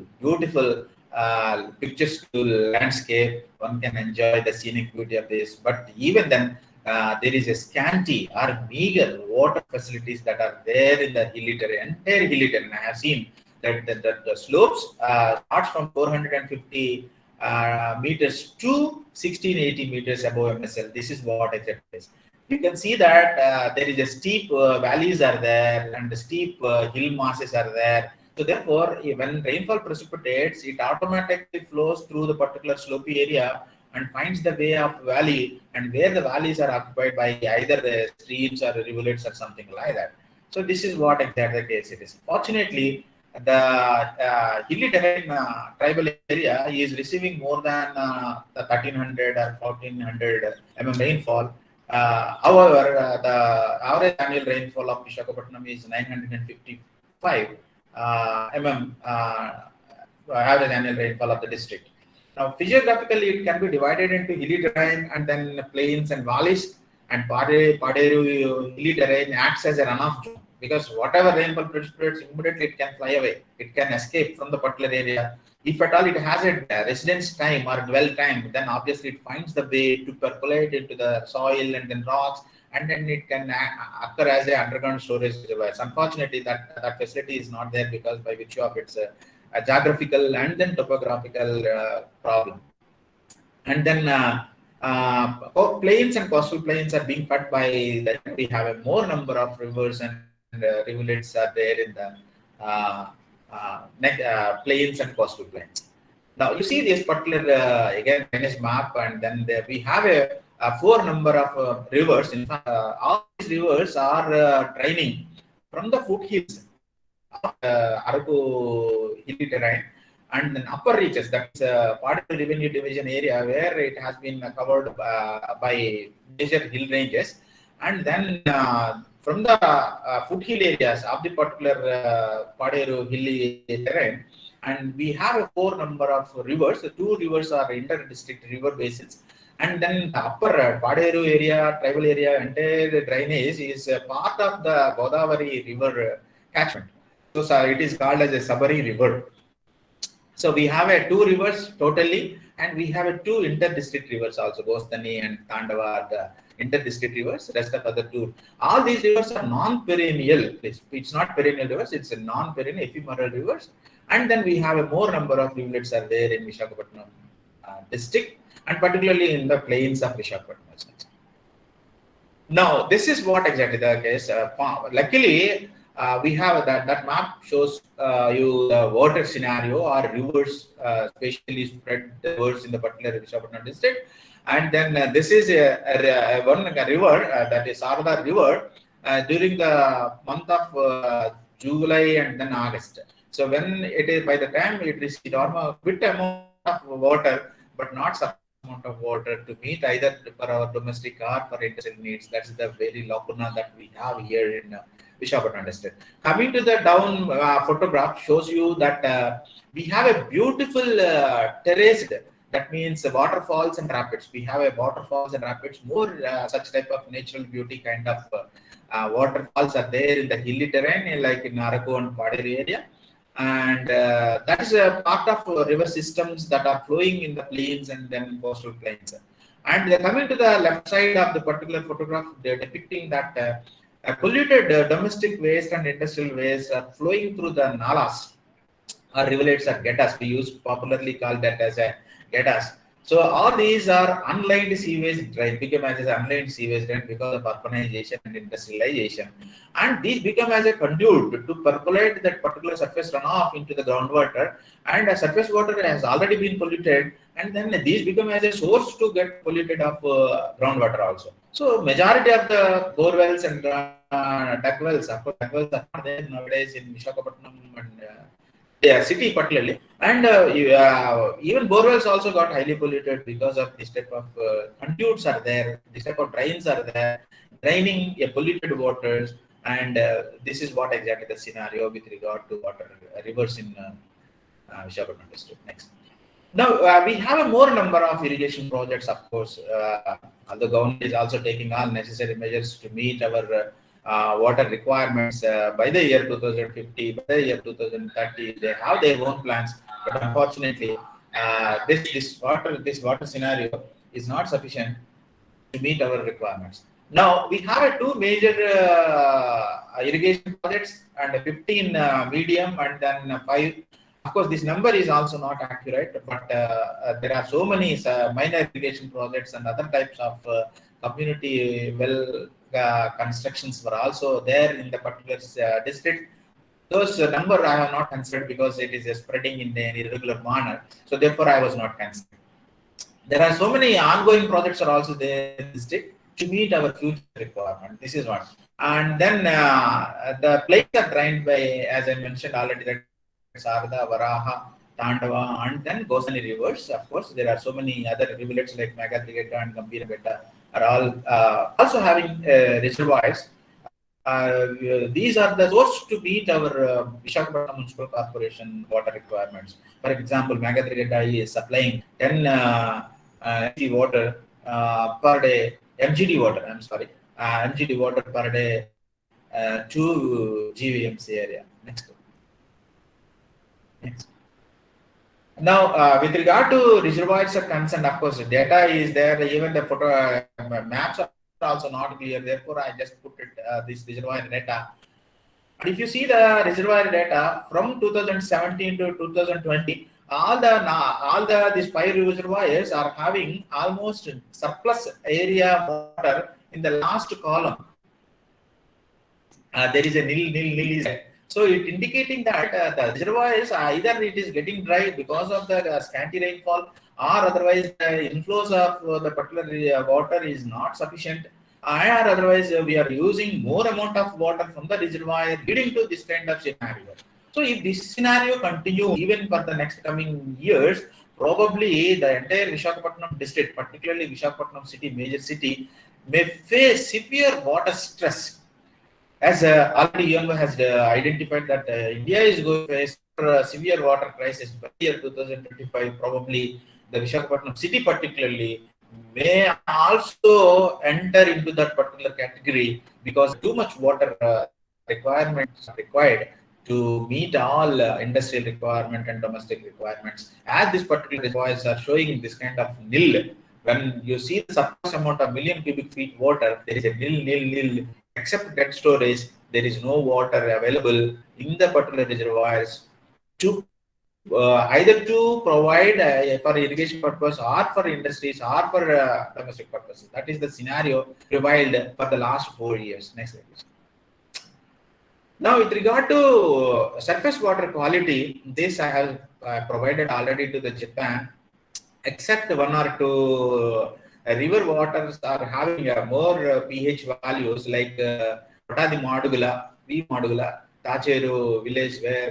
[SPEAKER 5] picturesque landscape. One can enjoy the scenic beauty of this, but even then there is a scanty or meager water facilities that are there in the hilly terrain, entire hilly terrain. I have seen that the slopes starts from 450 meters to 1680 meters above MSL. This is what exactly is. You can see that there is a steep valleys are there and the steep hill masses are there. So therefore, when rainfall precipitates, it automatically flows through the particular slopey area and finds the way of valley, and where the valleys are occupied by either the streams or rivulets or something like that. So this is what exactly the case it is. Fortunately, the hilly terrain tribal area is receiving more than the 1300 or 1400 rainfall. However, the average annual rainfall of Visakhapatnam is 955 average annual rainfall of the district. Now, physiographically, it can be divided into hilly terrain and then plains and valleys. And Paderu hilly terrain acts as a runoff zone, because whatever rainfall precipitates, immediately it can fly away. It can escape from the particular area. If at all it has a residence time or dwell time, then obviously it finds the way to percolate into the soil and then rocks, and then it can occur as a underground storage reservoirs. Unfortunately, that facility is not there because by virtue of its a geographical and then topographical problem. And then plains and coastal plains are being cut by that. We have a more number of rivers and rivulets are there in the plains and coastal plains. Now you see this particular again drainage map, and then we have a 4 number of rivers. In fact, all these rivers are draining from the foothills of Araku hilly terrain and then upper reaches, that's part of the revenue division area where it has been covered by major hill ranges, and then from the foothill areas of the particular Paderu hilly terrain, and we have a 4 number of rivers. The 2 rivers are inter-district river basins, and then the upper Paderu area, tribal area, entire drainage is part of the Godavari river catchment. So it is called as a Sabari river. So we have 2 rivers totally, and we have 2 inter-district rivers also. Gostani and Tandava are the inter-district rivers. Rest of other 2. All these rivers are non-perennial. It's not perennial rivers. It's a non-perennial ephemeral rivers. And then we have a more number of rivulets are there in Visakhapatnam district, and particularly in the plains of Visakhapatnam. Now this is what exactly the case. Luckily, we have that map shows you the water scenario or rivers, spatially spread rivers in the particular Visakhapatnam district, and then this is one river that is Sarda River during the month of July and then August. So when it is, by the time it received almost bit amount of water, but not such amount of water to meet either for our domestic or for industrial needs. That's the very lacuna that we have here in Visakhapatnam district. Coming to the down photograph shows you that we have a beautiful terraced, that means waterfalls and rapids. We have a waterfalls and rapids, more such type of natural beauty kind of waterfalls are there in the hilly terrain like in Araku and Paderu area. And that is a part of river systems that are flowing in the plains and then coastal plains. And coming to the left side of the particular photograph, they're depicting that polluted domestic waste and industrial waste are flowing through the nalas or rivulets or gettas. We used popularly call that as a gettas. So all these are unlined sewage drain, become as an unlined sewage drain because of urbanization and industrialization. And these become as a conduit to percolate that particular surface runoff into the groundwater, and surface water has already been polluted, and then these become as a source to get polluted of groundwater also. So majority of the bore wells and duck wells, of course, duck wells are not there nowadays in Visakhapatnam and city particularly, and even bore wells also got highly polluted because of this type of conduits are there, this type of drains are there, draining polluted waters, and this is what exactly the scenario with regard to water rivers in Visakhapatnam district. Next. Now we have a more number of irrigation projects, of course. The government is also taking all necessary measures to meet our water requirements by the year 2050, by the year 2030. They have their own plans, but unfortunately, this water scenario is not sufficient to meet our requirements. Now we have 2 major irrigation projects and 15 medium and then 5 Of course, this number is also not accurate, but there are so many minor irrigation projects and other types of community well constructions were also there in the particular district. Those number I have not considered because it is spreading in an irregular manner. So therefore, I was not considered. There are so many ongoing projects are also there in the district to meet our future requirement. This is one. And then the plains are drained by, as I mentioned already, that Sarda, Varaha, Tandava, and then Gosani rivers. Of course, there are so many other rivulets like Magatrigeta and Gambhirageta are all also having reservoirs. These are the source to meet our Visakhapatnam Municipal Corporation water requirements. For example, Magatrigeta is supplying 10 MGD water per day, MGD water, I'm sorry, MGD water per day to GVMC area. Next. Next. Now, with regard to reservoirs are concerned, of course, data is there, even the photo maps are also not clear. Therefore, I just put it this reservoir data. And if you see the reservoir data from 2017 to 2020, these 5 reservoirs are having almost surplus area water in the last column. There is a nil. So it indicating that the reservoirs either it is getting dry because of the scanty rainfall, or otherwise the inflows of the particular water is not sufficient, or otherwise we are using more amount of water from the reservoir, leading to this kind of scenario. So if this scenario continue even for the next coming years, probably the entire Visakhapatnam district, particularly Visakhapatnam city, major city, may face severe water stress. As already Yongo has identified that India is going to face a severe water crisis by year 2025. Probably the Visakhapatnam city particularly may also enter into that particular category because too much water requirements are required to meet all industrial requirement and domestic requirements. As this particular reservoirs are showing this kind of nil, when you see the surplus amount of million cubic feet water, there is a nil. Except dead storage, there is no water available in the particular reservoirs to either to provide for irrigation purpose or for industries or for domestic purposes. That is the scenario prevailed for the last 4 years. Next slide, please. Now, with regard to surface water quality, this I have provided already to the Japan. Except 1 or 2 river waters are having more pH values like Kotadi Madugula, V Madugula, Tacheru village where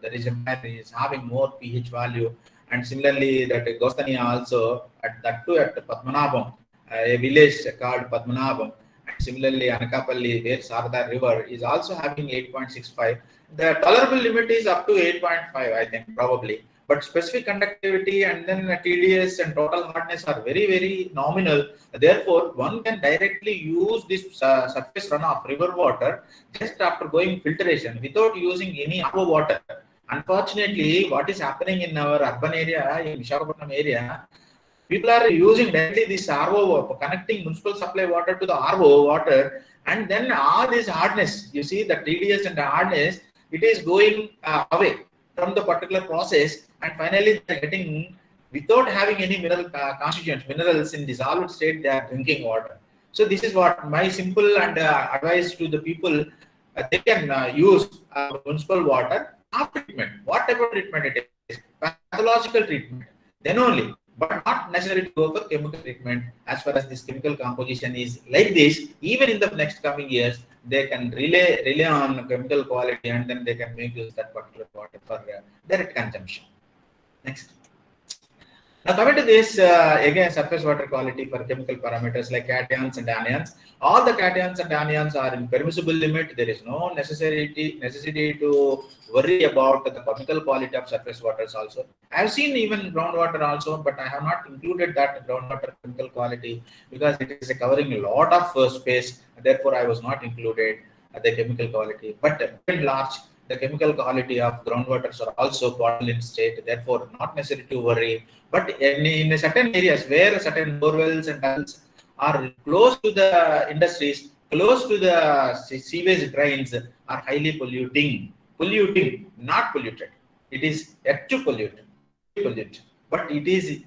[SPEAKER 5] the reservoir is having more pH value, and similarly that Gostani also at Padmanabham, a village called Padmanabham, and similarly Anakapalli where Sarda river is also having 8.65. The tolerable limit is up to 8.5, I think probably. But specific conductivity and then TDS and total hardness are very nominal. Therefore, one can directly use this surface runoff river water just after going filtration without using any RO water. Unfortunately, what is happening in our urban area, in Visakhapatnam area, people are using directly this RO, connecting municipal supply water to the RO water, and then all this hardness, you see the TDS and the hardness, it is going away from the particular process, and finally they are getting, without having any mineral constituents, minerals in dissolved state, they are drinking water. So this is what my simple and advice to the people, they can use municipal water after treatment, whatever treatment it is, pathological treatment, then only, but not necessary to go for chemical treatment. As far as this chemical composition is like this, even in the next coming years, they can rely on chemical quality, and then they can make use that particular water for direct consumption. Next. Now coming to this, again, surface water quality for chemical parameters like cations and anions. All the cations and anions are in permissible limit. There is no necessity to worry about the chemical quality of surface waters also. I have seen even groundwater also, but I have not included that groundwater chemical quality because it is covering a lot of space. Therefore, I was not included the chemical quality. But in large, the chemical quality of groundwaters are also quadrillion state, therefore not necessary to worry. But in certain areas where certain borewells and wells are close to the industries, close to the sewage drains, are highly polluting, not polluted. it is yet to pollute, but it is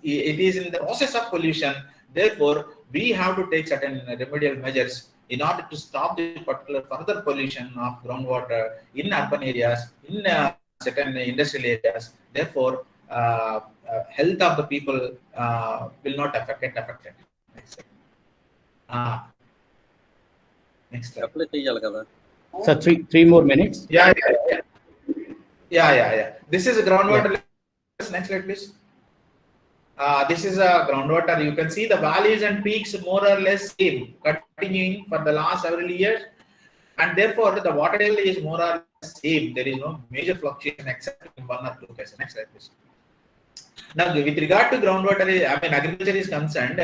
[SPEAKER 5] in the process of pollution. Therefore, we have to take certain remedial measures in order to stop the particular further pollution of groundwater in urban areas, in certain industrial areas. Therefore, health of the people will not get affected. Next slide. Next slide.
[SPEAKER 1] So three more minutes.
[SPEAKER 5] Yeah. This is a groundwater. Yeah. Next slide, please. This is a groundwater. You can see the valleys and peaks more or less same, continuing for the last several years, and therefore the water table is more or less same. There is no major fluctuation except in one or two cases. Next slide, please. Now, with regard to groundwater, agriculture is concerned,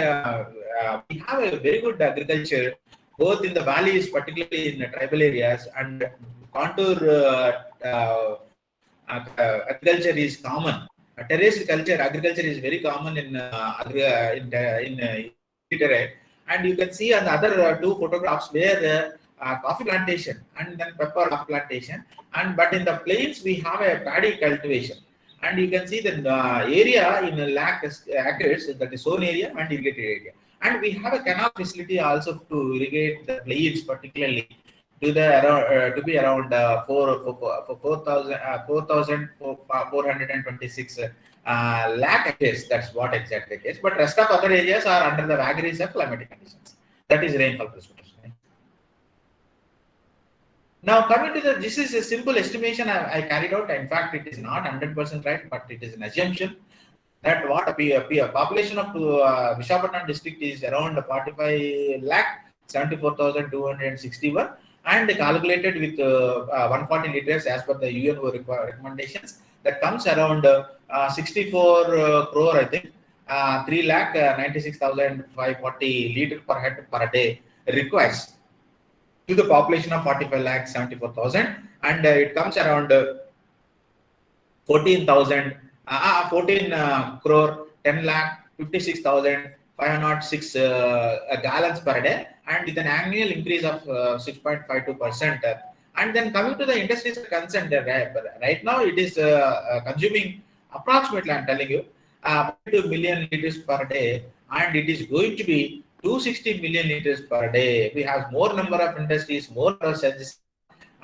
[SPEAKER 5] we have a very good agriculture, both in the valleys, particularly in the tribal areas, and contour agriculture is common. Terrace agriculture is very common in terrain, and you can see on the other two photographs where coffee plantation and then pepper plantation, but in the plains we have a paddy cultivation. And you can see the area in a lakh acres, that is zone area and irrigated area. And we have a canal facility also to irrigate the plains, particularly to be around 4,426 lakh acres. That's what exactly it is. But rest of other areas are under the vagaries of climatic conditions. That is rainfall precipitation. Now, coming to this is a simple estimation I carried out. In fact, it is not 100% right, but it is an assumption that what a population of Visakhapatnam district is around 45 lakh 74,261, and calculated with 140 liters as per the UNO recommendations. That comes around 64 crore, I think, 3 lakh 96,540 liters per head per day requires to the population of 45 lakh 74,000, and it comes around 14 crore 10 lakh 56,506 gallons per day, and with an annual increase of 6.52%. And then coming to the industries concerned, right now it is consuming approximately, I'm telling you, 2 million liters per day, and it is going to be 260 million liters per day. We have more number of industries, more services,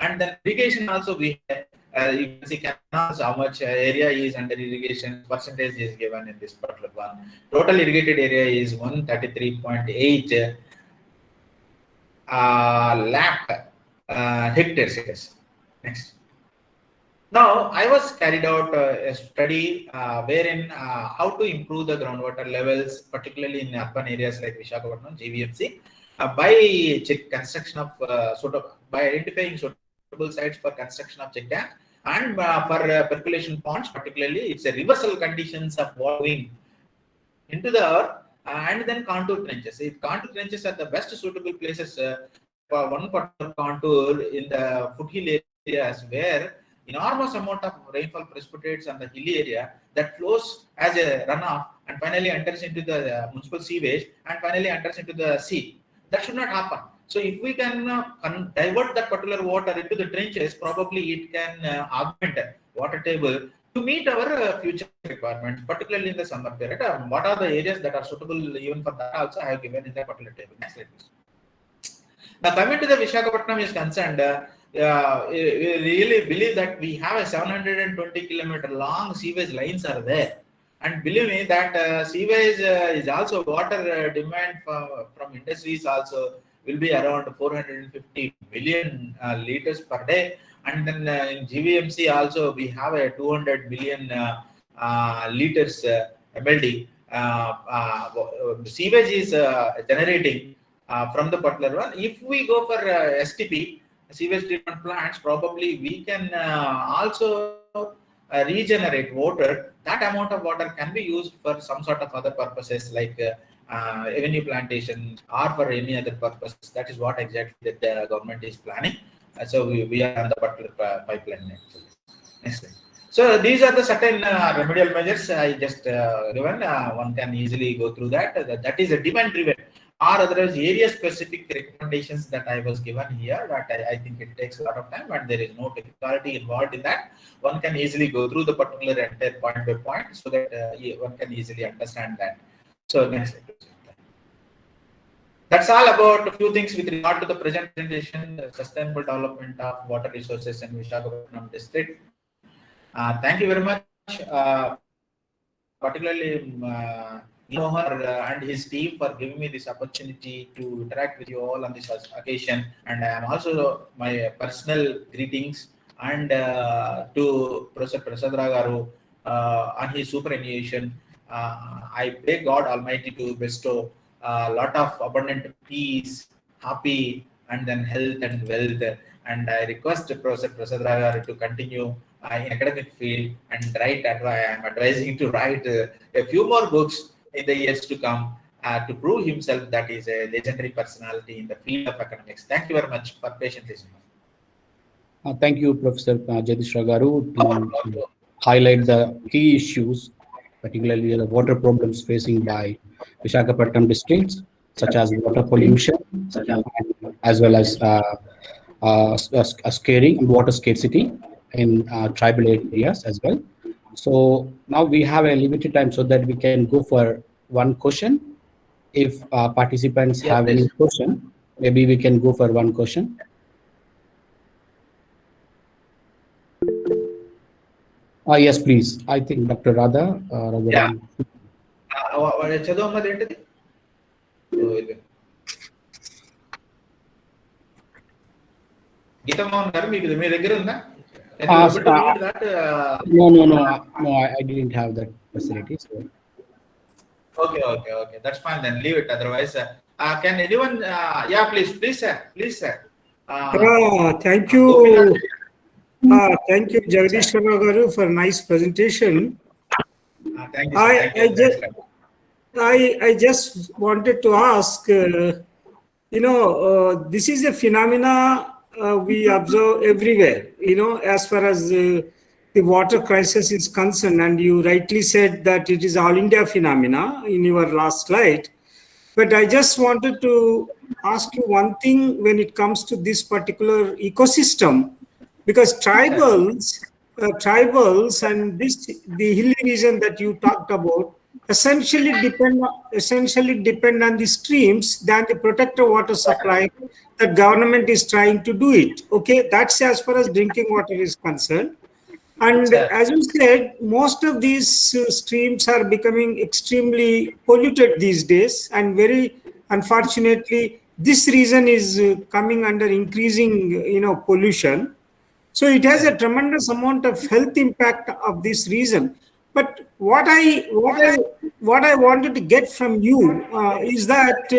[SPEAKER 5] and then irrigation also we have. You can see canals, how much area is under irrigation, percentage is given in this particular one. Total irrigated area is 133.8 lakh hectares. Next. Now, I was carried out a study wherein how to improve the groundwater levels, particularly in urban areas like Visakhapatnam, GVMC, by construction of by identifying suitable sites for construction of check dams and for percolation ponds. Particularly, it's a reversal conditions of watering into the earth, and then contour trenches. Contour trenches are the best suitable places for one particular contour in the foothill areas where enormous amount of rainfall precipitates on the hilly area that flows as a runoff and finally enters into the municipal sewage and finally enters into the sea. That should not happen. So if we can divert that particular water into the trenches, probably it can augment water table to meet our future requirements, particularly in the summer period. What are the areas that are suitable even for that also I have given in that particular table. Next slide, please. Now coming to the Visakhapatnam is concerned, we really believe that we have a 720 kilometer long sewage lines are there, and believe me that sewage is also water demand from industries also will be around 450 million liters per day, and then in GVMC also we have a 200 million liters MLD. Sewage is generating from the particular one. If we go for STP, sewage treatment plants, probably we can also regenerate water. That amount of water can be used for some sort of other purposes like avenue plantation or for any other purposes. That is what exactly that the government is planning. So we are on the particular pipeline. Next slide. So these are the certain remedial measures I just given. One can easily go through that. That is a demand driven. otherwise area specific recommendations that I was given here, that I think it takes a lot of time and there is no technicality involved in that. One can easily go through the particular entire point by point so that one can easily understand that. So next slide. That's all about a few things with regard to the presentation, the sustainable development of water resources in Visakhapatnam district. Thank you very much, particularly Mohan and his team for giving me this opportunity to interact with you all on this occasion. And I am also my personal greetings and to Professor Prasadra Garu on his superannuation. I pray God Almighty to bestow a lot of abundant peace, happy, and then health and wealth. And I request Professor Prasadra Garu to continue in academic field and write. I am advising to write a few more books in the years to come to prove himself that he is a legendary personality in the field of academics. Thank you very much for patiently listening.
[SPEAKER 1] Thank you, Professor Jadishra Garu, to highlight the key issues, particularly the water problems facing by Visakhapatnam districts, such as water pollution, as well as water scarcity in tribal areas as well. So now we have a limited time so that we can go for one question. If participants have any question, maybe we can go for one question. Yes, please. I think Dr. Radha.
[SPEAKER 5] Yeah.
[SPEAKER 1] No, I didn't have that facility. So.
[SPEAKER 5] Okay. That's fine. Then leave it. Otherwise, can anyone? Yeah, please, sir.
[SPEAKER 8] Thank you. Thank you, Jagdish Garu, for a nice presentation.
[SPEAKER 5] Thank you.
[SPEAKER 8] I just wanted to ask, this is a phenomena we observe everywhere, as far as the water crisis is concerned. And you rightly said that it is all India phenomena in your last slide. But I just wanted to ask you one thing when it comes to this particular ecosystem, because tribals and the hilly region that you talked about essentially depend on the streams than the protected water supply that government is trying to do it. Okay, that's as far as drinking water is concerned. And as you said, most of these streams are becoming extremely polluted these days, and very unfortunately, this region is coming under increasing, pollution. So it has a tremendous amount of health impact of this region. But what I wanted to get from you is that,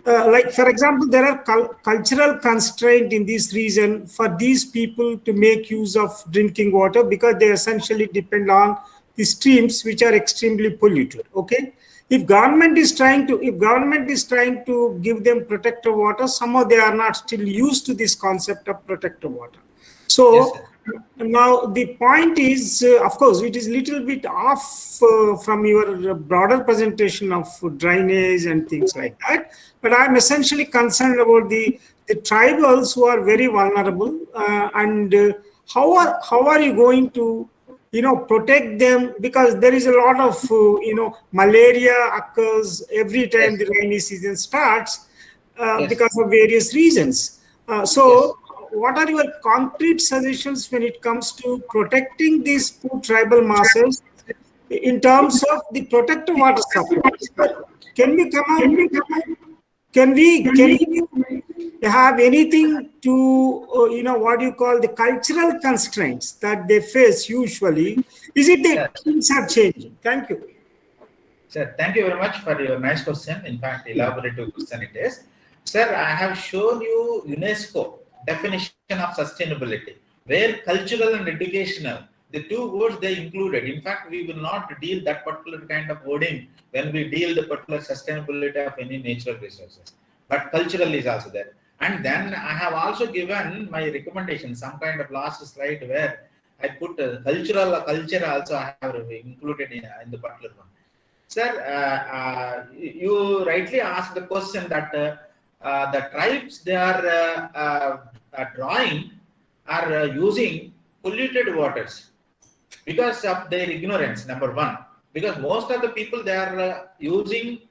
[SPEAKER 8] like for example, there are cultural constraints in this region for these people to make use of drinking water because they essentially depend on the streams which are extremely polluted. Okay, if government is trying to give them protected water, somehow they are not still used to this concept of protected water. So now the point is, of course, it is little bit off from your broader presentation of drainage and things like that. But I'm essentially concerned about the tribals who are very vulnerable, and how are you going to protect them, because there is a lot of malaria occurs every time the rainy season starts because of various reasons. What are your concrete suggestions when it comes to protecting these poor tribal masses in terms of the protected water supply? Can we come out? Can we have anything to what you call the cultural constraints that they face usually? Is it that things are changing? Thank you.
[SPEAKER 5] Sir, thank you very much for your nice question. In fact, elaborative question it is. Sir, I have shown you UNESCO definition of sustainability, where cultural and educational, the two words they included. In fact, we will not deal that particular kind of wording when we deal the particular sustainability of any natural resources. But cultural is also there. And then I have also given my recommendation, some kind of last slide where I put culture also I have included in the particular one. Sir, you rightly asked the question that the tribes they are drawing are using polluted waters because of their ignorance, number one. Because most of the people they are using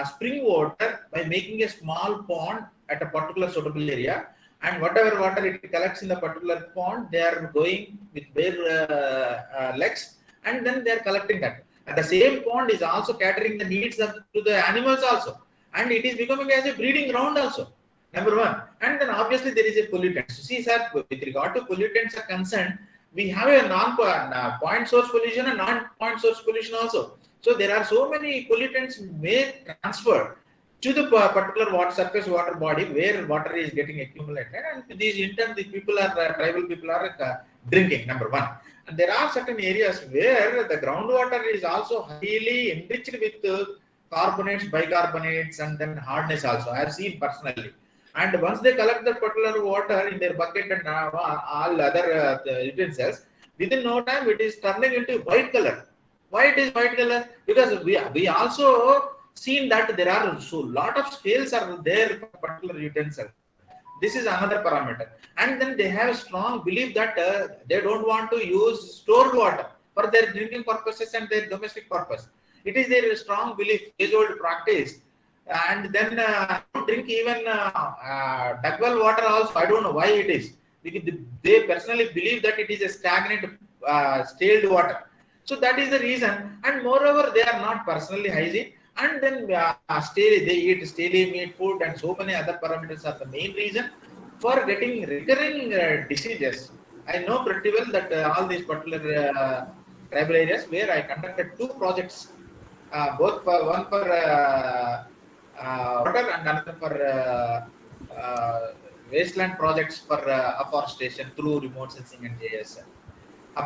[SPEAKER 5] spring water by making a small pond at a particular suitable area, and whatever water it collects in the particular pond, they are going with bare legs, and then they are collecting that. And the same pond is also catering the needs of to the animals also, and it is becoming as a breeding ground also. Number one, and then obviously there is a pollutant. So see, sir, with regard to pollutants are concerned, we have a non-point source pollution and non-point source pollution also. So there are so many pollutants may transfer to the particular water surface water body where water is getting accumulated, and these in turn the people are tribal people are drinking. Number one, and there are certain areas where the groundwater is also highly enriched with carbonates, bicarbonates, and then hardness also. I have seen personally. And once they collect that particular water in their bucket and all other utensils, within no time it is turning into white color. Why it is white color? Because we also seen that there are so lot of scales are there for particular utensil. This is another parameter. And then they have a strong belief that they don't want to use stored water for their drinking purposes and their domestic purpose. It is their strong belief, age-old practice. And then don't drink even duck well water also. I don't know why it is. Because they personally believe that it is a stagnant, stale water. So that is the reason. And moreover, they are not personally hygiene. And then they eat stale meat food, and so many other parameters are the main reason for getting recurring diseases. I know pretty well that all these particular tribal areas where I conducted 2 projects, both for one for water and another for wasteland projects for afforestation through remote sensing and GIS.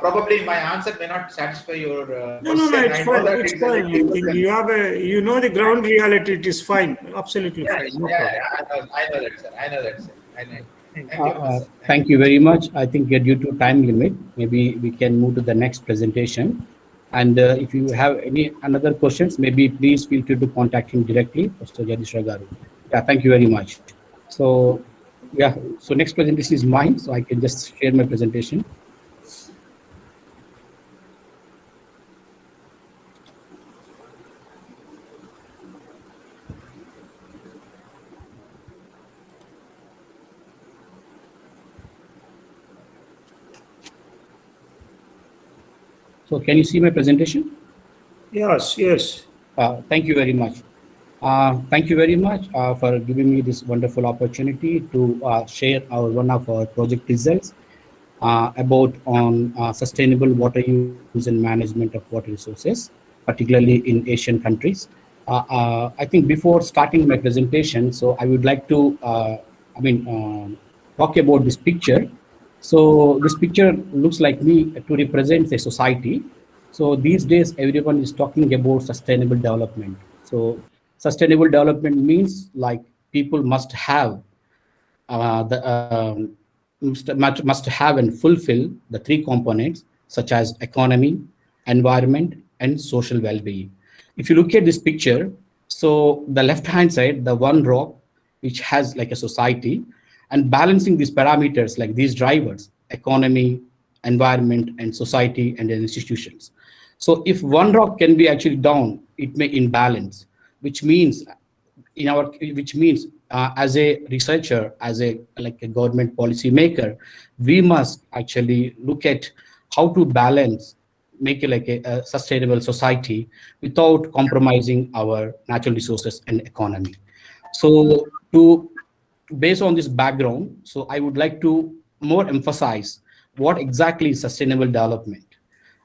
[SPEAKER 5] Probably my answer may not satisfy your
[SPEAKER 8] No,
[SPEAKER 5] question.
[SPEAKER 8] it's fine. It's fine. You have you know the ground reality. It is fine. Absolutely fine. No problem.
[SPEAKER 5] I know that, sir. I know that, sir. I know. Thank you, sir.
[SPEAKER 1] Thank you very much. I think due to time limit, maybe we can move to the next presentation. And if you have any another questions, maybe please feel free to contact him directly, Mr. Jadishra Garu. Yeah, thank you very much. So, yeah, so next presentation is mine, so I can just share my presentation. So can you see my presentation?
[SPEAKER 8] Yes, yes.
[SPEAKER 1] Thank you very much. Thank you very much for giving me this wonderful opportunity to share one of our project results about on sustainable water use and management of water resources, particularly in Asian countries. I think before starting my presentation, so I would like to, talk about this picture. So this picture looks like me to represent a society. So these days, everyone is talking about sustainable development. So sustainable development means like people must have must have and fulfill the 3 components such as economy, environment, and social well-being. If you look at this picture, so the left-hand side, the one rock which has like a society, and balancing these parameters like these drivers, economy, environment, and society and institutions. So if one rock can be actually down, it may imbalance, which means as a researcher, as a government policy maker, we must actually look at how to balance, make it like a sustainable society without compromising our natural resources and economy. So based on this background, so I would like to more emphasize what exactly is sustainable development.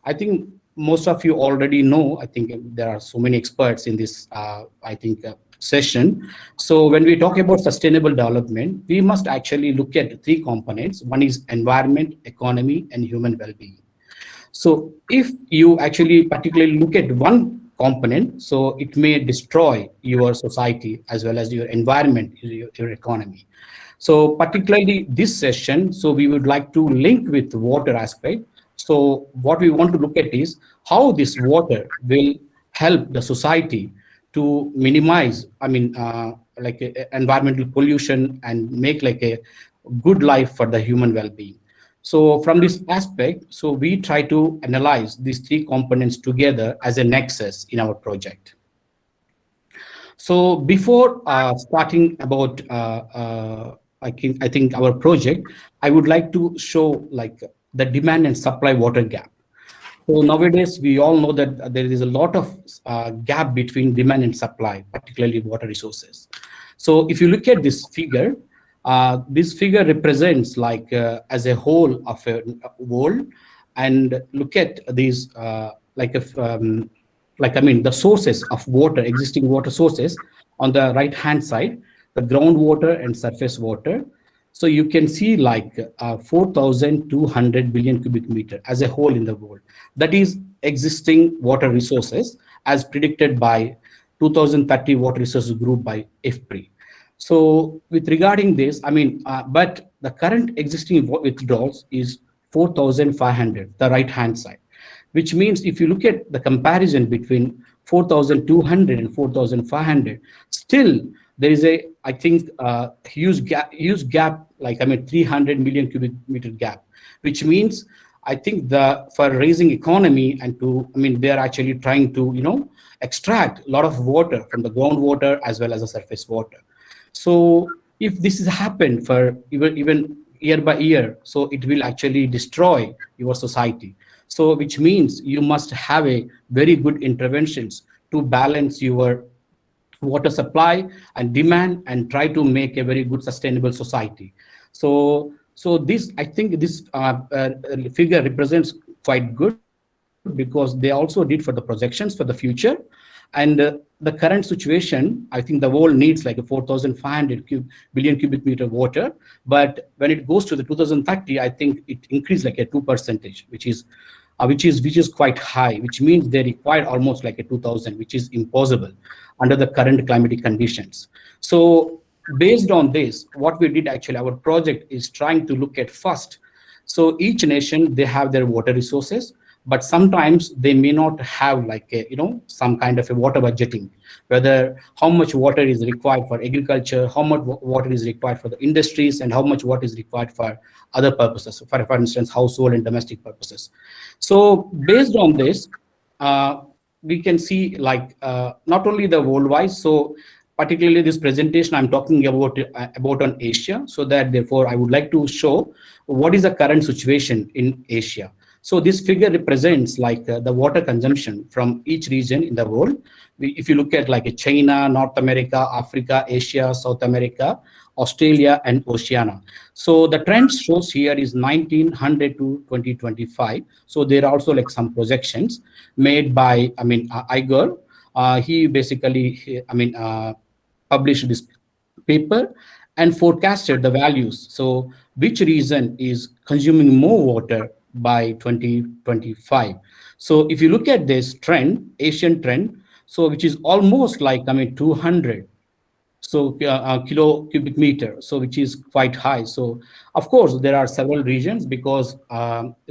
[SPEAKER 1] I think most of you already know. I think there are so many experts in this session. So when we talk about sustainable development, we must actually look at 3 components. One is environment, economy, and human well-being. So if you actually particularly look at one component, so it may destroy your society as well as your environment, your economy. So particularly this session, so we would like to link with water aspect. So what we want to look at is how this water will help the society to minimize, environmental pollution and make like a good life for the human well-being. So from this aspect, so we try to analyze these three components together as a nexus in our project. So before starting about I think our project, I would like to show like the demand and supply water gap. So nowadays, we all know that there is a lot of gap between demand and supply, particularly water resources. So if you look at this figure represents like as a whole of a world, and look at these the sources of water, existing water sources on the right hand side, the groundwater and surface water. So you can see like 4,200 billion cubic meter as a whole in the world. That is existing water resources as predicted by 2030 Water Resources Group by IFPRI. So with regarding this, but the current existing withdrawals is 4,500, the right hand side, which means if you look at the comparison between 4,200 and 4,500, still there is a, I think, huge gap, 300 million cubic meter gap, which means I think for raising economy and they are actually trying to, extract a lot of water from the groundwater as well as the surface water. So if this has happened for even year by year, so it will actually destroy your society. So which means you must have a very good interventions to balance your water supply and demand and try to make a very good sustainable society. So this, I think this figure represents quite good, because they also did for the projections for the future. And the current situation, I think the world needs like a 4,500 billion cubic meter water. But when it goes to the 2030, I think it increased like a 2%, which is quite high, which means they require almost like a 2,000, which is impossible under the current climatic conditions. So based on this, what we did actually, our project is trying to look at first. So each nation, they have their water resources, but sometimes they may not have like a, some kind of a water budgeting, whether how much water is required for agriculture, how much water is required for the industries, and how much water is required for other purposes, for instance, household and domestic purposes. So based on this, we can see like not only the worldwide, so particularly this presentation I'm talking about on Asia, so that therefore I would like to show what is the current situation in Asia. So this figure represents like the water consumption from each region in the world. If you look at like China, North America, Africa, Asia, South America, Australia, and Oceania. So the trend shows here is 1900 to 2025. So there are also like some projections made by, Igor. He basically, published this paper and forecasted the values. So which region is consuming more water by 2025. So if you look at this trend, Asian trend, so which is almost like 200 kilo cubic meter, so which is quite high. So of course there are several regions, because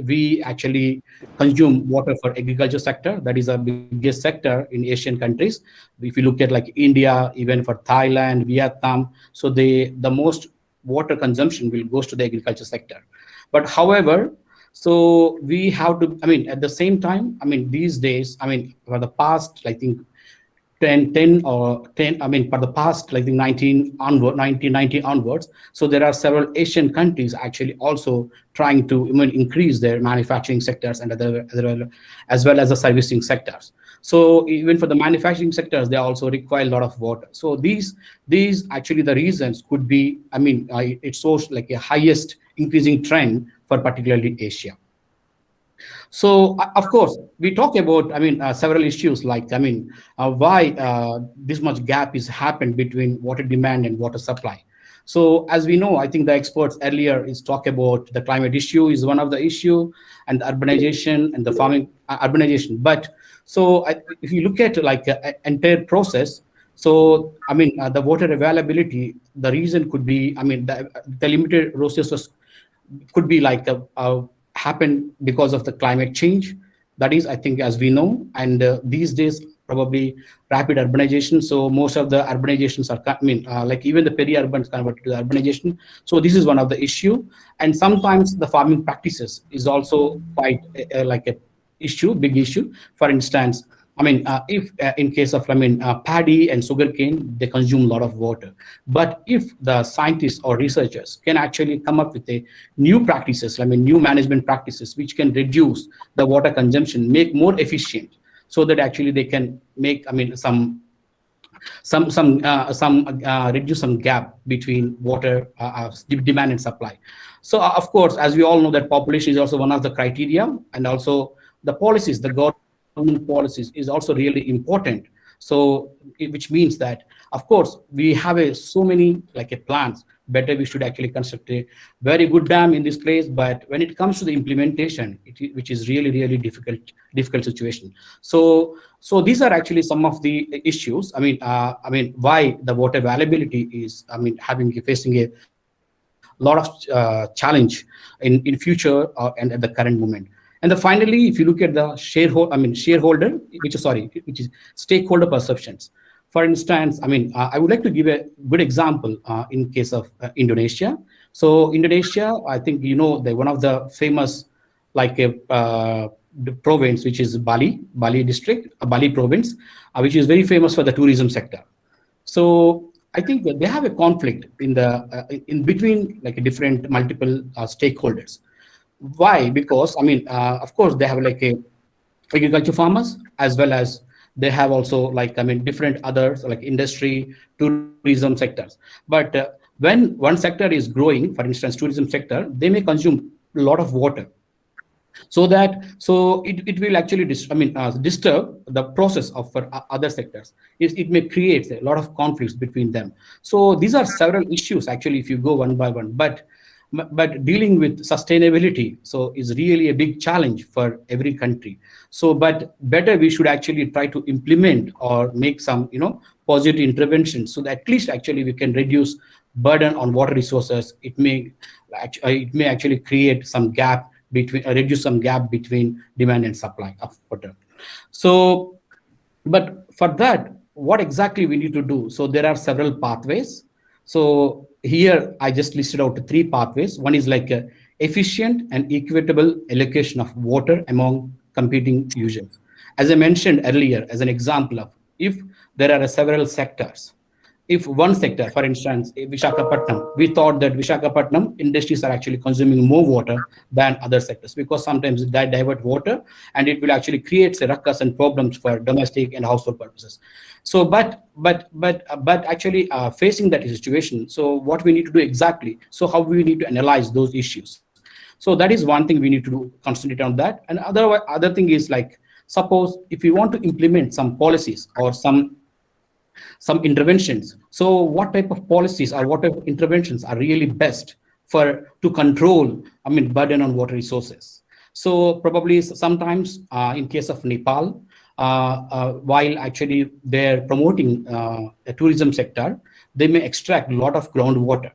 [SPEAKER 1] we actually consume water for agriculture sector. That is our biggest sector in Asian countries. If you look at like India, even for Thailand, Vietnam, so the most water consumption will goes to the agriculture sector. But however, so we have to, at the same time, these days, for the past, I think, for the past, like the 1990 onwards, so there are several Asian countries actually also trying to increase their manufacturing sectors and as well as the servicing sectors. So even for the manufacturing sectors, they also require a lot of water. So these actually the reasons could be, it shows like a highest increasing trend for particularly Asia. So of course we talk about several issues like why this much gap is happened between water demand and water supply. So as we know, I think the experts earlier is talk about the climate issue is one of the issue, and the urbanization and the farming urbanization. But so if you look at like an entire process, so the water availability, the reason could be the limited resources could be like happen because of the climate change. That is, I think, as we know, and these days probably rapid urbanization. So most of the urbanizations are, like even the peri-urbans converted to the urbanization. So this is one of the issue. And sometimes the farming practices is also quite like a issue, big issue. For instance, if in case of paddy and sugarcane, they consume a lot of water. But if the scientists or researchers can actually come up with a new practices, new management practices, which can reduce the water consumption, make more efficient, so that actually they can make, reduce some gap between water demand and supply. So of course, as we all know, that population is also one of the criteria, and also the policies, the government policies is also really important. So which means that, of course, we have so many plans. Better we should actually construct a very good dam in this place, but when it comes to the implementation, which is really difficult situation. So these are actually some of the issues. Why the water availability is facing a lot of challenge in future and at the current moment. And finally, if you look at the which is stakeholder perceptions. For instance, I would like to give a good example in case of Indonesia. So Indonesia, I think they're one of the famous the province, which is Bali district, Bali province, which is very famous for the tourism sector. So I think that they have a conflict in between different multiple stakeholders. Why? Because of course, they have a agriculture farmers, as well as they have also different others like industry, tourism sectors. But when one sector is growing, for instance tourism sector, they may consume a lot of water, so it will actually disturb the process of for other sectors. It may create a lot of conflicts between them. So these are several issues actually, if you go one by one. But dealing with sustainability so is really a big challenge for every country. So but better we should actually try to implement or make some positive interventions, so that at least actually we can reduce burden on water resources. It may actually create some gap between reduce some gap between demand and supply of water. So but for that, what exactly we need to do? So there are several pathways. So here I just listed out 3 pathways. One is like a efficient and equitable allocation of water among competing users. As I mentioned earlier, as an example of, if there are several sectors, if one sector, for instance, Visakhapatnam, we thought that Visakhapatnam industries are actually consuming more water than other sectors, because sometimes they divert water and it will actually create a ruckus and problems for domestic and household purposes. So, but actually facing that situation, so what we need to do exactly? So how we need to analyze those issues? So that is one thing we need to do, concentrate on that. And other thing is like, suppose if we want to implement some policies or some interventions. So what type of policies or what type of interventions are really best to control, burden on water resources? So probably sometimes in case of Nepal, while actually they're promoting a tourism sector, they may extract a lot of groundwater.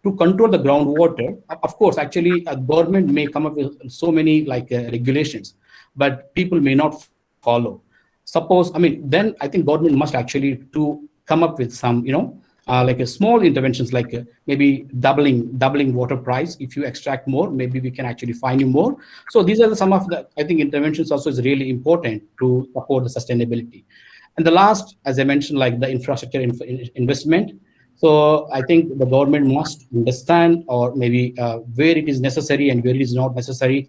[SPEAKER 1] To control the groundwater, of course, actually a government may come up with so many regulations, but people may not follow. Suppose, then I think government must actually to come up with some, like a small interventions, like maybe doubling water price. If you extract more, maybe we can actually fine you more. So these are some of the, I think, interventions also is really important to support the sustainability. And the last, as I mentioned, like the infrastructure investment. So I think the government must understand, or maybe where it is necessary and where it is not necessary.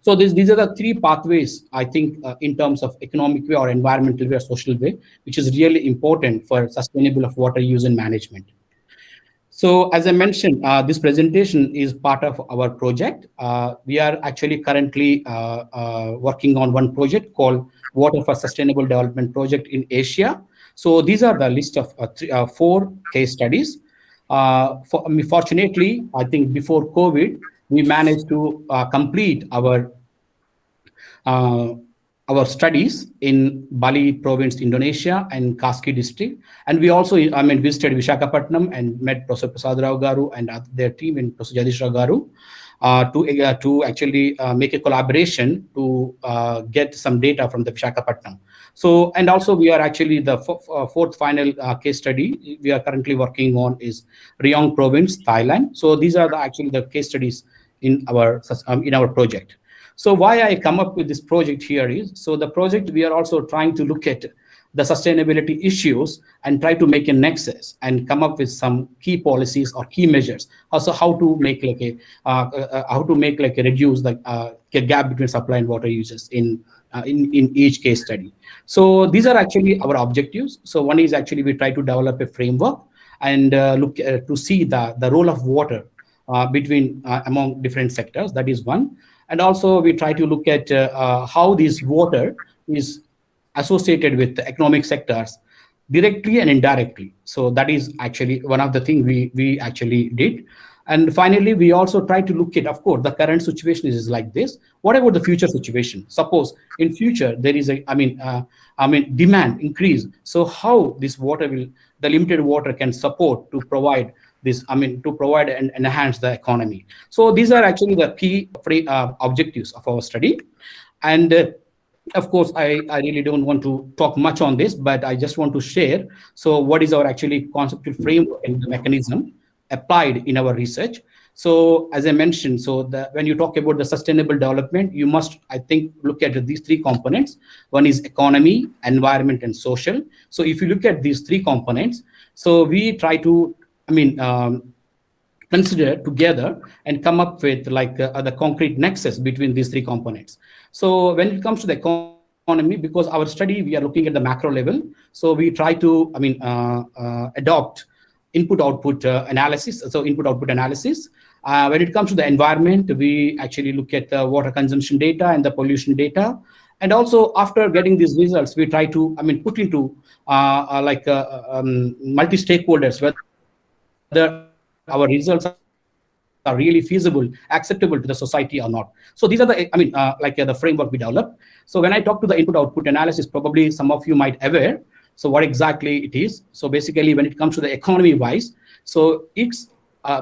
[SPEAKER 1] So these are the 3 pathways, I think, in terms of economic way or environmental way or social way, which is really important for sustainable of water use and management. So as I mentioned, this presentation is part of our project. We are actually currently working on one project called Water for Sustainable Development Project in Asia. So these are the list of 4 case studies. Fortunately, I think before COVID, we managed to complete our our studies in Bali province, Indonesia, and Kaski district. And we also, visited Vishakhapatnam and met Professor Prasad Rao Garu and their team in Professor Jadish Rao Garu to actually make a collaboration to get some data from the Vishakhapatnam. So, and also we are actually the fourth final case study we are currently working on is Rayong province, Thailand. So these are actually the case studies in our project. So why I come up with this project here is, so the project we are also trying to look at the sustainability issues and try to make a nexus and come up with some key policies or key measures. Also, how to make like a reduce the gap between supply and water uses in each case study. So these are actually our objectives. So one is actually we try to develop a framework and look to see the role of water between among different sectors. That is one. And also we try to look at how this water is associated with the economic sectors directly and indirectly. So that is actually one of the things we actually did. And finally, we also try to look at, of course, the current situation is like this. What about the future situation? Suppose in future there is demand increase. So how this water the limited water can support to provide this, to provide and enhance the economy. So these are actually the key objectives of our study. And of course, I really don't want to talk much on this, but I just want to share. So what is our actually conceptual framework and the mechanism applied in our research? So as I mentioned, so when you talk about the sustainable development, you must, I think, look at these three components. One is economy, environment, and social. So if you look at these three components, so we try to, consider together and come up with like the concrete nexus between these three components. So when it comes to the economy, because our study, we are looking at the macro level. So we try to, adopt input-output analysis. So input-output analysis. When it comes to the environment, we actually look at the water consumption data and the pollution data. And also after getting these results, we try to, put into multi-stakeholders, whether our results are really feasible, acceptable to the society or not. So these are the, the framework we developed. So when I talk to the input-output analysis, probably some of you might aware. So what exactly it is? So basically, when it comes to the economy-wise, so it's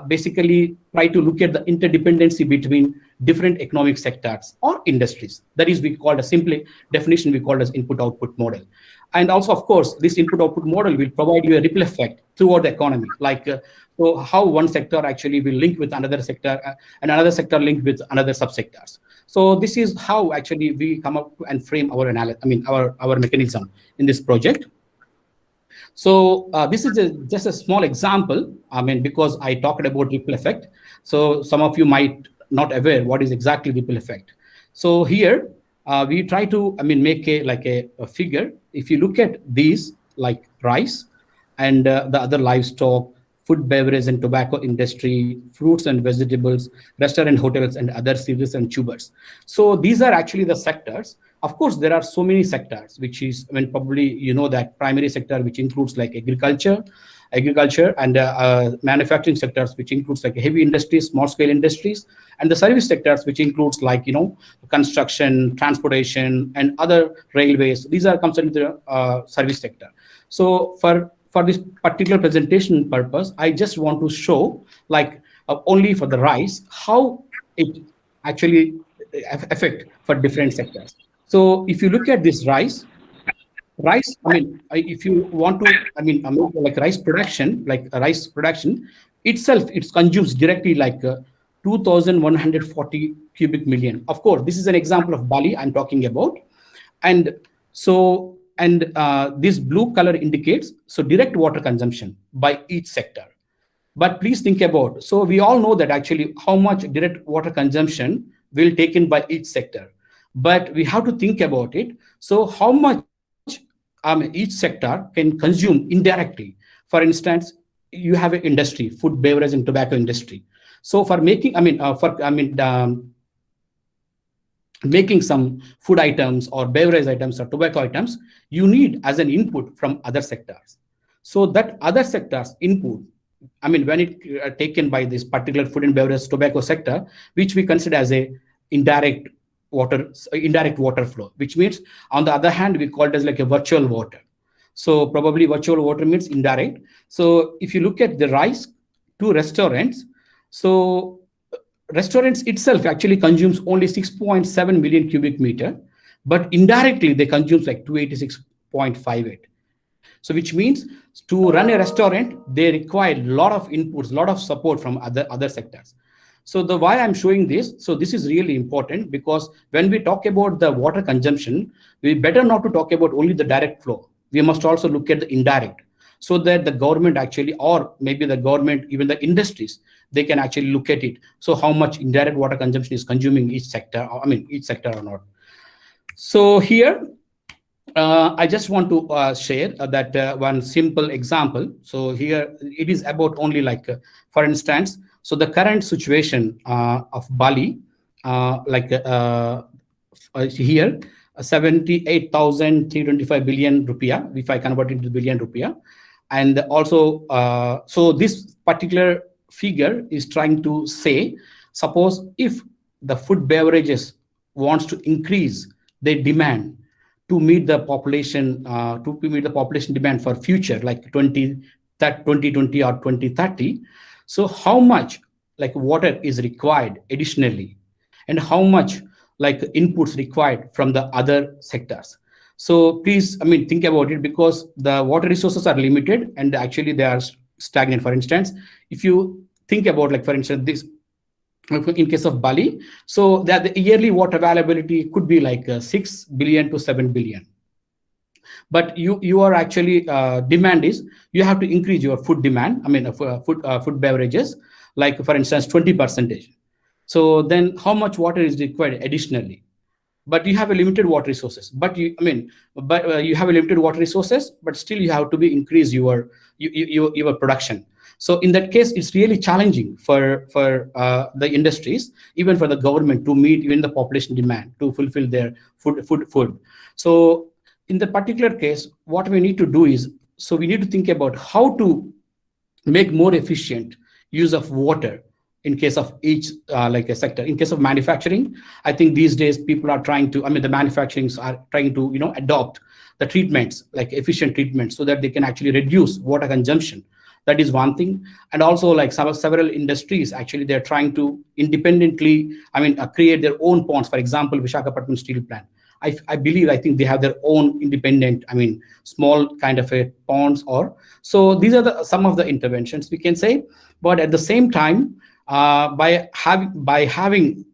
[SPEAKER 1] basically try to look at the interdependency between different economic sectors or industries. That is, we call a simply definition we call as input-output model. And also, of course, this input-output model will provide you a ripple effect throughout the economy, like so how one sector actually will link with another sector and another sector link with another subsectors. So this is how actually we come up and frame our our mechanism in this project. So this is just a small example, because I talked about ripple effect. So some of you might not aware what is exactly ripple effect. So here we try to, make a figure. If you look at these, like rice and the other livestock, food, beverage, and tobacco industry, fruits and vegetables, restaurant, hotels, and other cereals and tubers. So these are actually the sectors. Of course, there are so many sectors, which is, probably you know that primary sector, which includes like agriculture, and manufacturing sectors, which includes like heavy industries, small scale industries, and the service sectors, which includes like, construction, transportation, and other railways. These are considered the service sector. So for this particular presentation purpose, I just want to show like only for the rice, how it actually affect for different sectors. So if you look at this rice, if you want to, like rice production itself, it consumes directly like 2,140 cubic million. Of course, this is an example of Bali I'm talking about. And so, this blue color indicates, so direct water consumption by each sector. But please think about, so we all know that actually how much direct water consumption will taken by each sector. But we have to think about it. So how much each sector can consume indirectly. For instance, you have an industry, food, beverage, and tobacco industry. So for making, making some food items or beverage items or tobacco items, you need as an input from other sectors. So that other sectors input, when it taken by this particular food and beverage tobacco sector, which we consider as a indirect indirect water flow, which means on the other hand, we call it as like a virtual water. So probably virtual water means indirect. So if you look at the rise to restaurants, so restaurants itself actually consumes only 6.7 million cubic meter, but indirectly they consume like 286.58. So which means to run a restaurant, they require a lot of inputs, a lot of support from other sectors. So the why I'm showing this, so this is really important because when we talk about the water consumption, we better not to talk about only the direct flow. We must also look at the indirect, so that the government actually, or maybe the government, even the industries, they can actually look at it. So how much indirect water consumption is consuming each sector, each sector or not. So here, I just want to share that one simple example. So here it is about only like, for instance, so the current situation of Bali, here, 78,325 billion rupiah, if I convert it into billion rupiah. And also, so this particular figure is trying to say, suppose if the food beverages wants to increase their demand to meet the population demand for future, like 2020 or 2030. So how much like water is required additionally, and how much like inputs required from the other sectors. So please, think about it, because the water resources are limited and actually they are stagnant. For instance, if you think about, like, for instance, this, in case of Bali, so that the yearly water availability could be like 6 billion to 7 billion. But you are actually demand is, you have to increase your food demand, food beverages, like for instance 20%. So then how much water is required additionally? But you have a limited water resources, but you have a limited water resources, but still you have to increase your production. So in that case, it's really challenging for the industries, even for the government, to meet even the population demand, to fulfill their food. So in the particular case, what we need to do is, so we need to think about how to make more efficient use of water in case of each like a sector. In case of manufacturing, I think these days people are trying to, the manufacturings are trying to adopt the treatments, like efficient treatments, so that they can actually reduce water consumption. That is one thing. And also, like several industries, actually they're trying to independently create their own ponds. For example, Visakhapatnam steel plant, I think they have their own independent, small kind of a ponds. Or so these are some of the interventions we can say. But at the same time, by having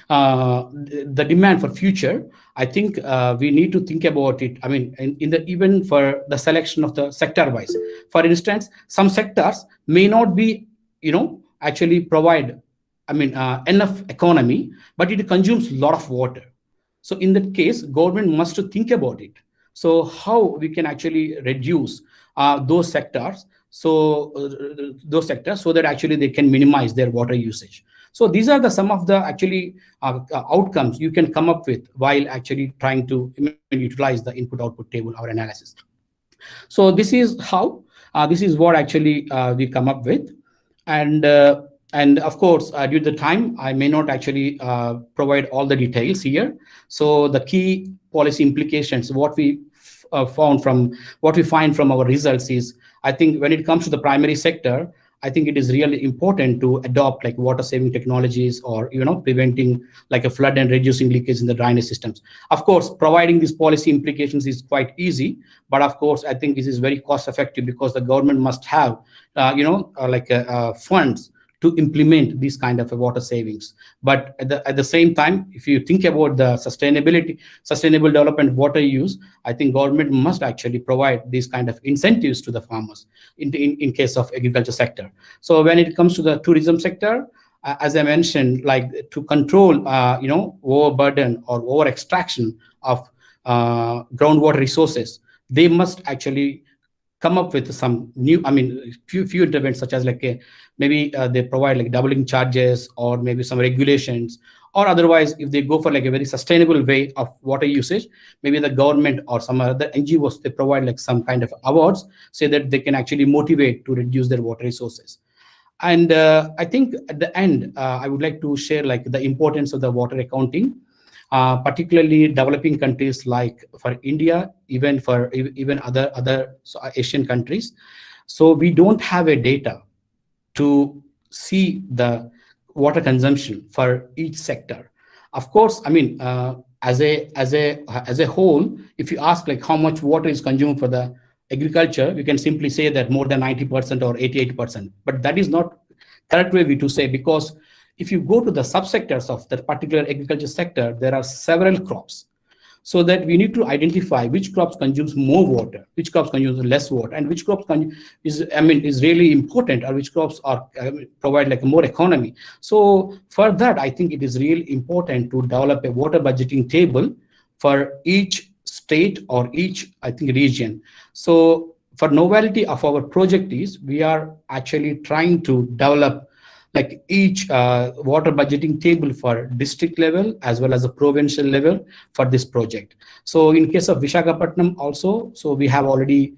[SPEAKER 1] the demand for future, I think we need to think about it. Even for the selection of the sector wise. For instance, some sectors may not be, actually provide, enough economy, but it consumes a lot of water. So in that case, government must think about it. So how we can actually reduce those sectors, so that actually they can minimize their water usage. So these are some of the actually outcomes you can come up with while actually trying to utilize the input-output table or analysis. So this is how this is what actually we come up with. And of course, due to the time, I may not actually provide all the details here. So the key policy implications, what we find from our results is, I think when it comes to the primary sector, I think it is really important to adopt like water saving technologies, or preventing like a flood and reducing leakage in the drainage systems. Of course, providing these policy implications is quite easy, but of course I think this is very cost effective, because the government must have funds to implement these kind of water savings. But at the same time, if you think about the sustainable development water use, I think government must actually provide these kind of incentives to the farmers in case of agriculture sector. So when it comes to the tourism sector, as I mentioned, like to control overburden or over extraction of groundwater resources, they must actually come up with some new, few interventions, such as like maybe they provide like doubling charges, or maybe some regulations, or otherwise if they go for like a very sustainable way of water usage, maybe the government or some other NGOs, they provide like some kind of awards, so that they can actually motivate to reduce their water resources. And I think at the end, I would like to share like the importance of the water accounting. particularly developing countries like for India, even for even other Asian countries. So we don't have a data to see the water consumption for each sector. Of course, I mean, as a whole, if you ask like how much water is consumed for the agriculture, we can simply say that more than 90% or 88%. But that is not correct way to say, because if you go to the subsectors of that particular agriculture sector, there are several crops. So that we need to identify which crops consumes more water, which crops consumes less water, and which crops is really important, or which crops are provide like more economy. So for that, I think it is really important to develop a water budgeting table for each state or each, I think, region. So for novelty of our project is we are actually trying to develop like each water budgeting table for district level as well as a provincial level for this project. So in case of Visakhapatnam also, so we have already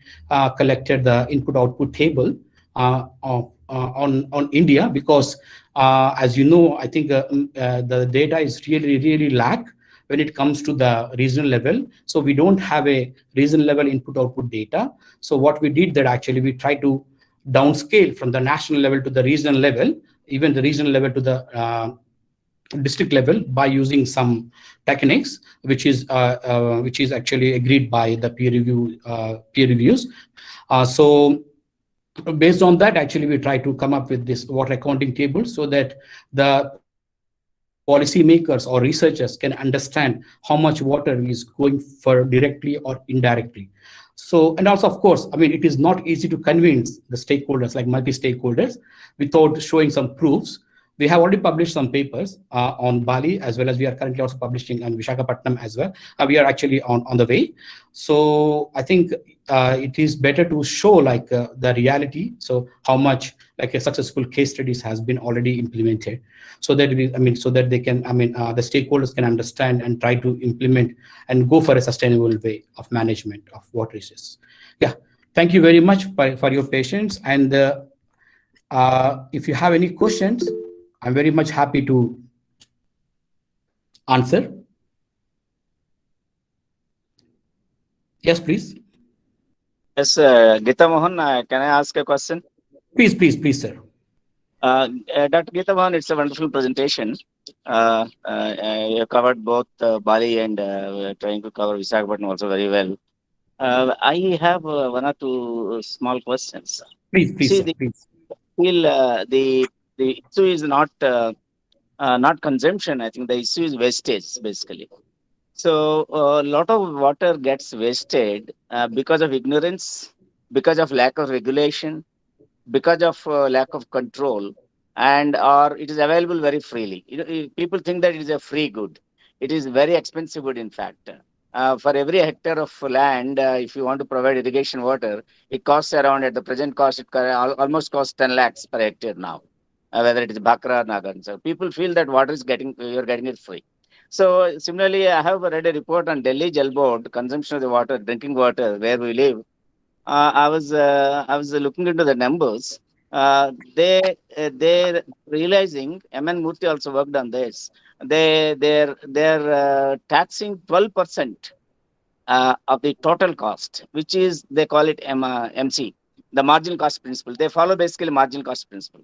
[SPEAKER 1] collected the input output table on India, because as you know, I think the data is really lack when it comes to the regional level. So we don't have a regional level input output data. So what we did that actually we try to downscale from the national level to the regional level, even the regional level to the district level, by using some techniques which is actually agreed by the peer reviews. So based on that, actually we try to come up with this water accounting table so that the policymakers or researchers can understand how much water is going for directly or indirectly. So, and also, of course, I mean, it is not easy to convince the stakeholders, like multi-stakeholders, without showing some proofs. We have already published some papers on Bali, as well as we are currently also publishing on Visakhapatnam as well. We are actually on the way. So I think it is better to show like the reality. So how much like a successful case studies has been already implemented, so that so that they can, the stakeholders can understand and try to implement and go for a sustainable way of management of water resources. Yeah, thank you very much for your patience. And if you have any questions, I'm very much happy to answer. Yes, please.
[SPEAKER 9] Yes, Gita Mohan, can I ask a question?
[SPEAKER 1] Please, sir.
[SPEAKER 9] Dr. Gita Mohan, it's a wonderful presentation. You covered both Bali and trying to cover Visakhapatnam also very well. I have one or two small questions.
[SPEAKER 1] Please,
[SPEAKER 9] See,
[SPEAKER 1] sir, please.
[SPEAKER 9] The issue is not consumption. I think the issue is wastage, basically. So a lot of water gets wasted because of ignorance, because of lack of regulation, because of lack of control, and or it is available very freely. People think that it is a free good. It is very expensive good, in fact. For every hectare of land, if you want to provide irrigation water, it costs around, at the present cost, it almost costs 10 lakhs per hectare now, whether it is Bakra or Nagan. So people feel that water is you're getting it free. So similarly, I have read a report on Delhi Jal Board, consumption of the water, drinking water, where we live. I was looking into the numbers. They're realizing, MN Murthy also worked on this. They're taxing 12% of the total cost, which is, they call it MC, the marginal cost principle. They follow basically marginal cost principle,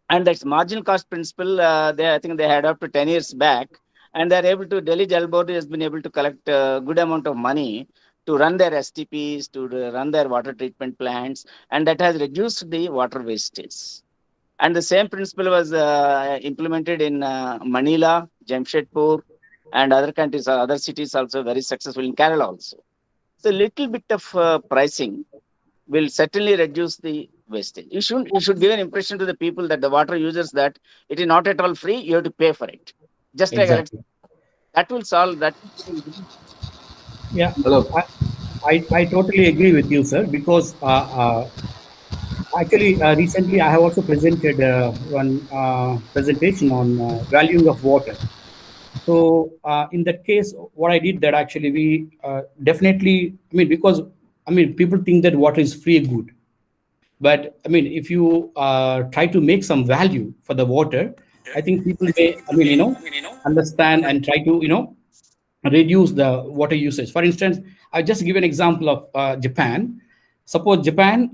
[SPEAKER 9] and that's marginal cost principle. I think they had up to 10 years back, and they're able to. Delhi Jal Board has been able to collect a good amount of money to run their STPs, to run their water treatment plants, and that has reduced the water wastage. And the same principle was implemented in Manila, Jamshedpur, and other countries, other cities also very successful, in Kerala also. So a little bit of pricing will certainly reduce the wastage. You should give an impression to the people, that the water users, that it is not at all free, you have to pay for it. Just
[SPEAKER 1] Exactly.
[SPEAKER 9] like that will solve that.
[SPEAKER 1] Yeah.
[SPEAKER 7] Hello.
[SPEAKER 1] I totally agree with you, sir, because actually recently I have also presented one presentation on valuing of water. So in that case, what I did that actually we definitely, because people think that water is free good, but if you try to make some value for the water, I think people may understand and try to reduce the water usage. For instance, I just give an example of Japan. Suppose Japan,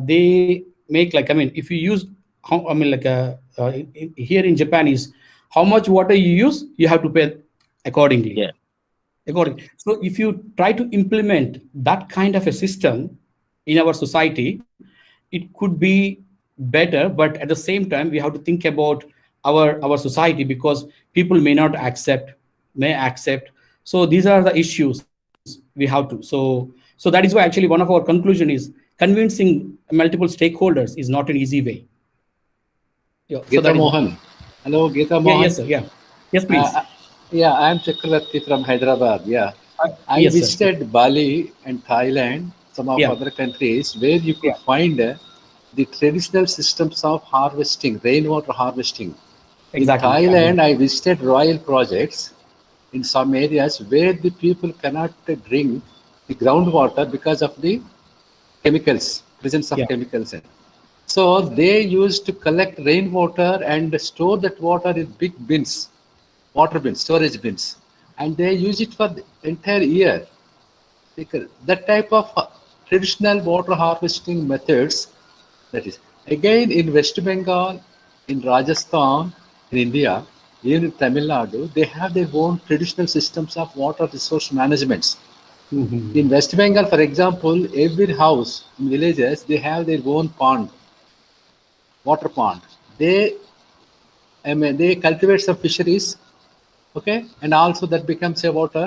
[SPEAKER 1] they make like, if you use, here in Japan is how much water you use, you have to pay accordingly.
[SPEAKER 9] Yeah.
[SPEAKER 1] So if you try to implement that kind of a system in our society, it could be better, but at the same time, we have to think about our society, because people may accept. So these are the issues we have to. So that is why actually one of our conclusion is convincing multiple stakeholders is not an easy way. Yeah, so that
[SPEAKER 10] Geeta
[SPEAKER 1] is
[SPEAKER 10] Mohan. Hello, Geeta
[SPEAKER 1] yeah,
[SPEAKER 10] Mohan.
[SPEAKER 1] yes, sir. Yeah, yes, please.
[SPEAKER 10] Yeah, I'm Chakravarti from Hyderabad. Yeah. I
[SPEAKER 1] Yes, sir.
[SPEAKER 10] visited Bali and Thailand, some of
[SPEAKER 1] Yeah.
[SPEAKER 10] other countries where you could
[SPEAKER 1] Yeah.
[SPEAKER 10] find the traditional systems of harvesting, rainwater harvesting. In
[SPEAKER 1] Exactly. Yeah, yeah.
[SPEAKER 10] Thailand, I visited royal projects in some areas where the people cannot drink the groundwater because of the chemicals, presence of
[SPEAKER 1] Yeah.
[SPEAKER 10] chemicals in. So they used to collect rainwater and store that water in big bins, water bins, storage bins, and they use it for the entire year. Because that type of traditional water harvesting methods, that is, again in West Bengal, in Rajasthan, in India, even in Tamil Nadu, they have their own traditional systems of water resource management.
[SPEAKER 1] Mhm.
[SPEAKER 10] In West Bengal, for example, every house in villages, they have their own pond, water pond. They cultivate some fisheries, okay, and also that becomes a water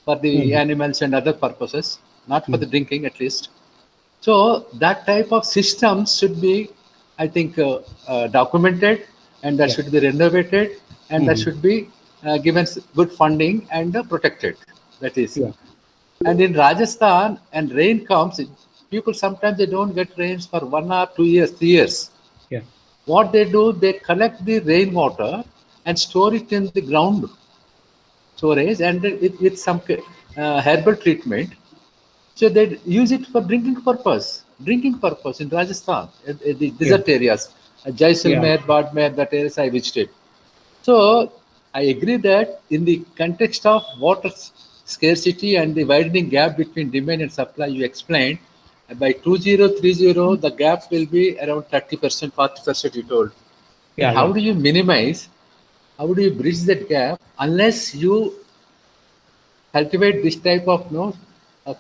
[SPEAKER 10] for the
[SPEAKER 1] Mhm.
[SPEAKER 10] animals and other purposes, not for the
[SPEAKER 1] Mhm.
[SPEAKER 10] drinking at least. So that type of systems should be, I think, documented, and that
[SPEAKER 1] Yeah.
[SPEAKER 10] should be renovated, and that
[SPEAKER 1] Mhm.
[SPEAKER 10] should be given good funding and protected. That is,
[SPEAKER 1] Yeah.
[SPEAKER 10] and in Rajasthan, and rain comes, people sometimes they don't get rains for 1 or 2 years, 3 years.
[SPEAKER 1] Yeah.
[SPEAKER 10] What they do, they collect the rainwater and store it in the ground storage, and with some herbal treatment. So they use it for drinking purpose in Rajasthan, the
[SPEAKER 1] Yeah.
[SPEAKER 10] desert areas,
[SPEAKER 1] Yeah.
[SPEAKER 10] Jaisalmer, Badmer, that areas I visited. So I agree that in the context of water scarcity and the widening gap between demand and supply, you explained by 2030 the gap will be around 30%, 40%. You told. Then
[SPEAKER 1] Yeah.
[SPEAKER 10] how
[SPEAKER 1] Yeah.
[SPEAKER 10] do you minimize? How do you bridge that gap unless you cultivate this type of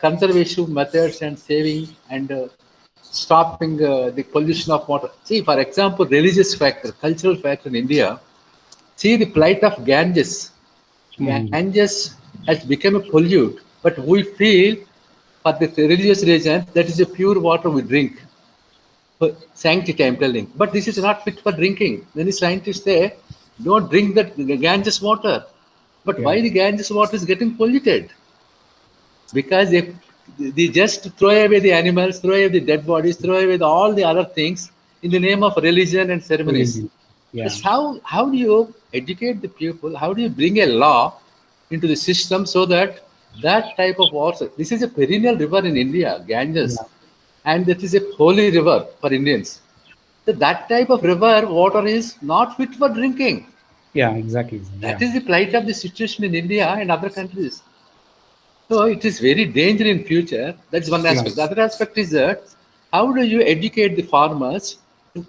[SPEAKER 10] conservation methods and saving and stopping the pollution of water? See, for example, religious factor, cultural factor in India. See the plight of Ganges.
[SPEAKER 1] Mhm.
[SPEAKER 10] Ganges has become a pollute, but we feel for the religious reasons that is a pure water we drink. For sanctity, I'm telling. But this is not fit for drinking. Many scientists say, don't drink that Ganges water. But
[SPEAKER 1] Yeah.
[SPEAKER 10] why the Ganges water is getting polluted? Because they just throw away the animals, throw away the dead bodies, throw away all the other things in the name of religion and ceremonies.
[SPEAKER 1] Religion. Yeah.
[SPEAKER 10] That's how do you educate the people? How do you bring a law into the system so that that type of water? This is a perennial river in India, Ganges,
[SPEAKER 1] Yeah.
[SPEAKER 10] and it is a holy river for Indians. So that type of river water is not fit for drinking.
[SPEAKER 1] Yeah. Exactly.
[SPEAKER 10] That
[SPEAKER 1] Yeah.
[SPEAKER 10] is the plight of the situation in India and other countries. So it is very dangerous in future. That's one
[SPEAKER 1] Yeah.
[SPEAKER 10] aspect. The other aspect is that how do you educate the farmers to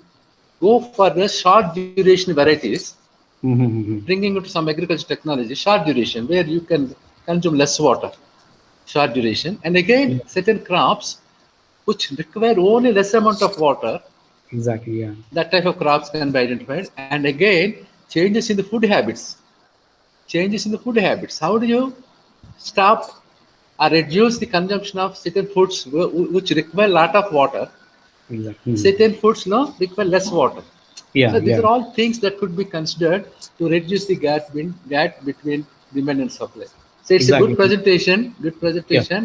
[SPEAKER 10] go for the short duration varieties,
[SPEAKER 1] Mhm.
[SPEAKER 10] bringing into some agriculture technology, short duration, where you can consume less water, short duration, and again
[SPEAKER 1] Yeah.
[SPEAKER 10] certain crops which require only less amount of water.
[SPEAKER 1] Exactly. Yeah.
[SPEAKER 10] That type of crops can be identified, and again changes in the food habits. Changes in the food habits. How do you stop or reduce the consumption of certain foods which require a lot of water?
[SPEAKER 1] Exactly. Mhm.
[SPEAKER 10] Certain foods no require less water.
[SPEAKER 1] Yeah.
[SPEAKER 10] So these
[SPEAKER 1] Yeah.
[SPEAKER 10] are all things that could be considered to reduce the gap between demand and supply. So it's a good
[SPEAKER 1] Exactly.
[SPEAKER 10] presentation. Good
[SPEAKER 1] Yeah.
[SPEAKER 10] presentation.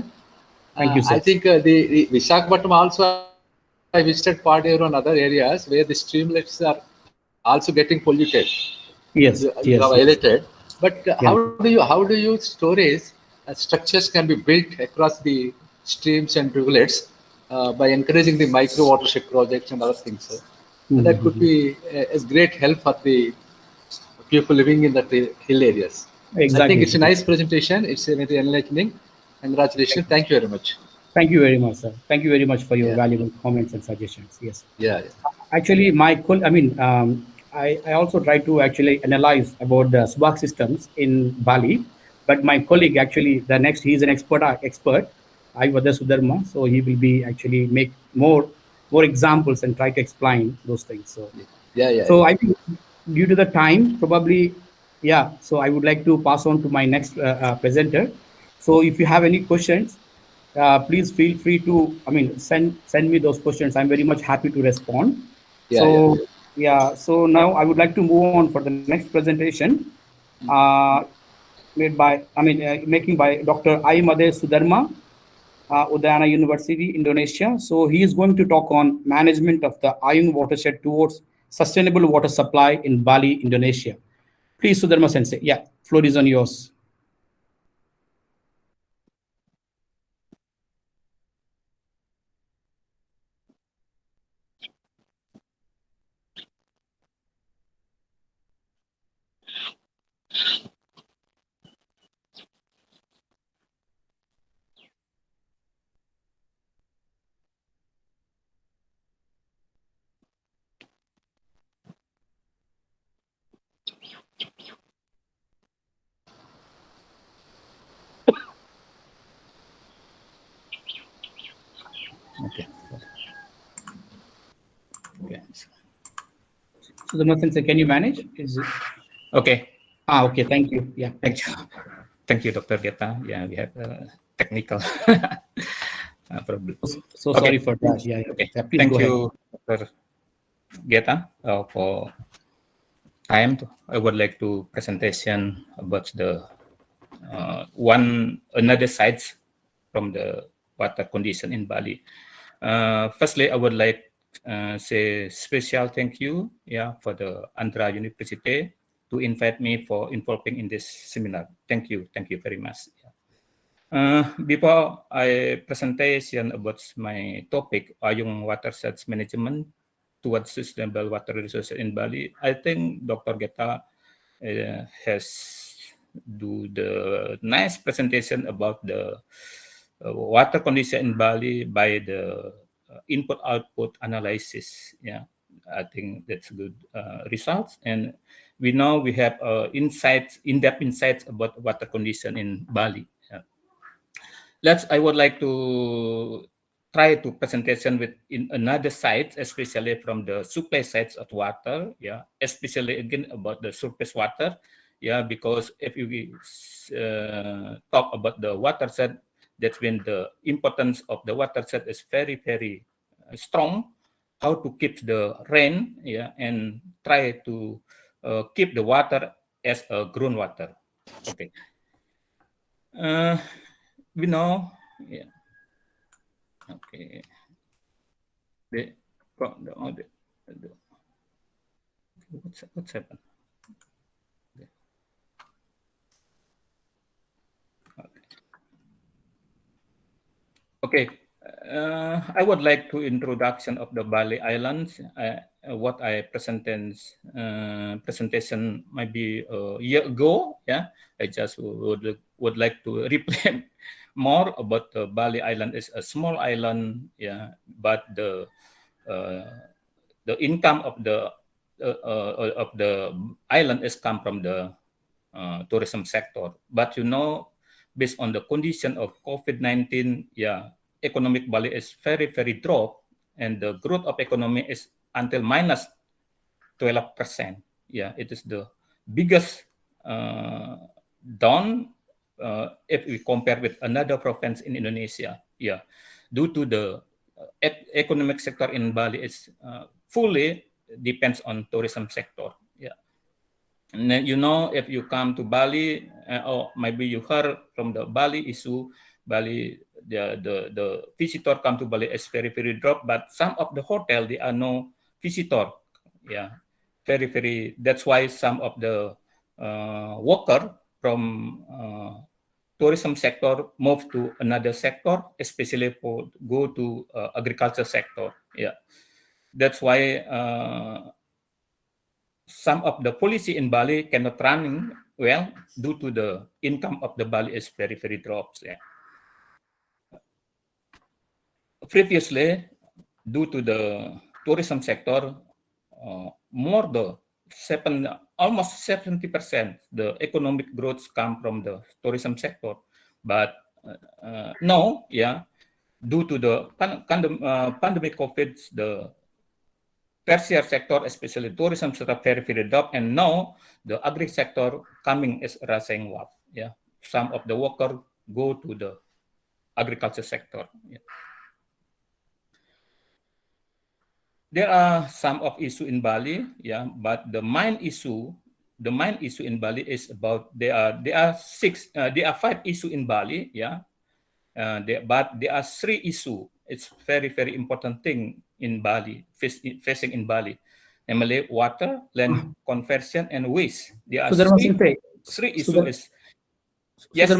[SPEAKER 1] Thank you,
[SPEAKER 10] I
[SPEAKER 1] sir.
[SPEAKER 10] think the Visakhapatnam also I visited Paderu and other areas where the streamlets are also getting polluted. You
[SPEAKER 1] Yes.
[SPEAKER 10] have
[SPEAKER 1] Yes. Yes.
[SPEAKER 10] highlighted. But
[SPEAKER 1] Yeah.
[SPEAKER 10] how do you storage structures can be built across the streams and rivulets by encouraging the micro watershed projects and other things. So that could
[SPEAKER 1] Mhm.
[SPEAKER 10] be a great help for the people living in the hill areas. I think it's a
[SPEAKER 1] Exactly.
[SPEAKER 10] nice presentation. It's a very enlightening. Congratulations. Thank you very much.
[SPEAKER 1] Thank you very much, sir. Thank you very much for your
[SPEAKER 10] Yeah,
[SPEAKER 1] valuable comments and suggestions. Yes.
[SPEAKER 10] yeah, yeah.
[SPEAKER 1] Actually, I also try to actually analyze about the SWAG systems in Bali, but my colleague actually, he's an expert, Ayvada Sudharma, so he will be actually make more examples and try to explain those things. So,
[SPEAKER 10] Yeah, yeah,
[SPEAKER 1] so
[SPEAKER 10] yeah.
[SPEAKER 1] I think due to the time, probably, yeah. So I would like to pass on to my next presenter. So if you have any questions, please feel free to, send me those questions. I'm very much happy to respond.
[SPEAKER 10] Yeah, yeah,
[SPEAKER 1] So
[SPEAKER 10] yeah.
[SPEAKER 1] yeah. So now I would like to move on for the next presentation, uh, making by Dr. I. Made Sudharma, Udayana University, Indonesia. So he is going to talk on management of the Ayung watershed towards sustainable water supply in Bali, Indonesia. Please, Sudharma Sensei. Yeah, floor is on yours. Okay. Okay. Sudharma Sensei, can you manage? Is it?
[SPEAKER 4] Okay.
[SPEAKER 1] Okay. Thank you. Yeah.
[SPEAKER 4] Thank you. Thank you, Dr. Geta. Yeah, we have technical problem.
[SPEAKER 1] So
[SPEAKER 4] Okay.
[SPEAKER 1] sorry for that. Yeah.
[SPEAKER 4] Okay.
[SPEAKER 1] Yeah, please
[SPEAKER 4] Thank
[SPEAKER 1] go ahead.
[SPEAKER 4] you, Dr. Geta, for time. I would like to presentation about the another sides from the water condition in Bali. Firstly, I would like say special thank you, for the Andhra University to invite me for involving in this seminar. Thank you very much. Before I presentation about my topic, Ayung watersheds management towards sustainable water resources in Bali, I think Dr. Geta has do the nice presentation about the water condition in Bali by the input-output analysis. Yeah, I think that's good results. And we know we have in-depth insights about water condition in Bali. I would like to try to presentation with in another side, especially from the supply sides of water. Yeah, especially again about the surface water. Yeah, because if you talk about the water set, that's when the importance of the water set is very, very strong. How to keep the rain, and try to keep the water as a groundwater. Okay. We know, yeah. Okay. The, what's happened? Okay. I would like to introduction of the Bali Islands. What I presentation maybe a year ago. Yeah, I just would like to replay more about the Bali Island. Is a small island. Yeah, but the income of the island is come from the tourism sector. But based on the condition of COVID-19, economic Bali is very, very drop, and the growth of economy is until minus 12%. Yeah, it is the biggest down if we compare with another province in Indonesia. Yeah, due to the economic sector in Bali is fully depends on tourism sector. Yeah. And then, if you come to Bali, or maybe you heard from the Bali issue, Bali, the visitor come to Bali is very, very drop, but some of the hotel, they are no visitor. Yeah, very, very, that's why some of the worker from tourism sector move to another sector, especially for go to agriculture sector. Yeah, that's why some of the policy in Bali cannot running Well, due to the income of the Bali is very drops. Yeah. Previously, due to the tourism sector, more the almost 70% the economic growth come from the tourism sector. But now, yeah, due to the pandemic COVID, the tertiary sector, especially tourism sector, very drop, and now the agri sector coming is rising up. Yeah, some of the worker go to the agriculture sector. Yeah. There are some of issue in Bali, yeah, but the main issue in Bali is about there are five issue in Bali, yeah, but there are three issue. It's very important thing in Bali, facing in Bali, namely water, land conversion, and waste. There are three issues. Yes.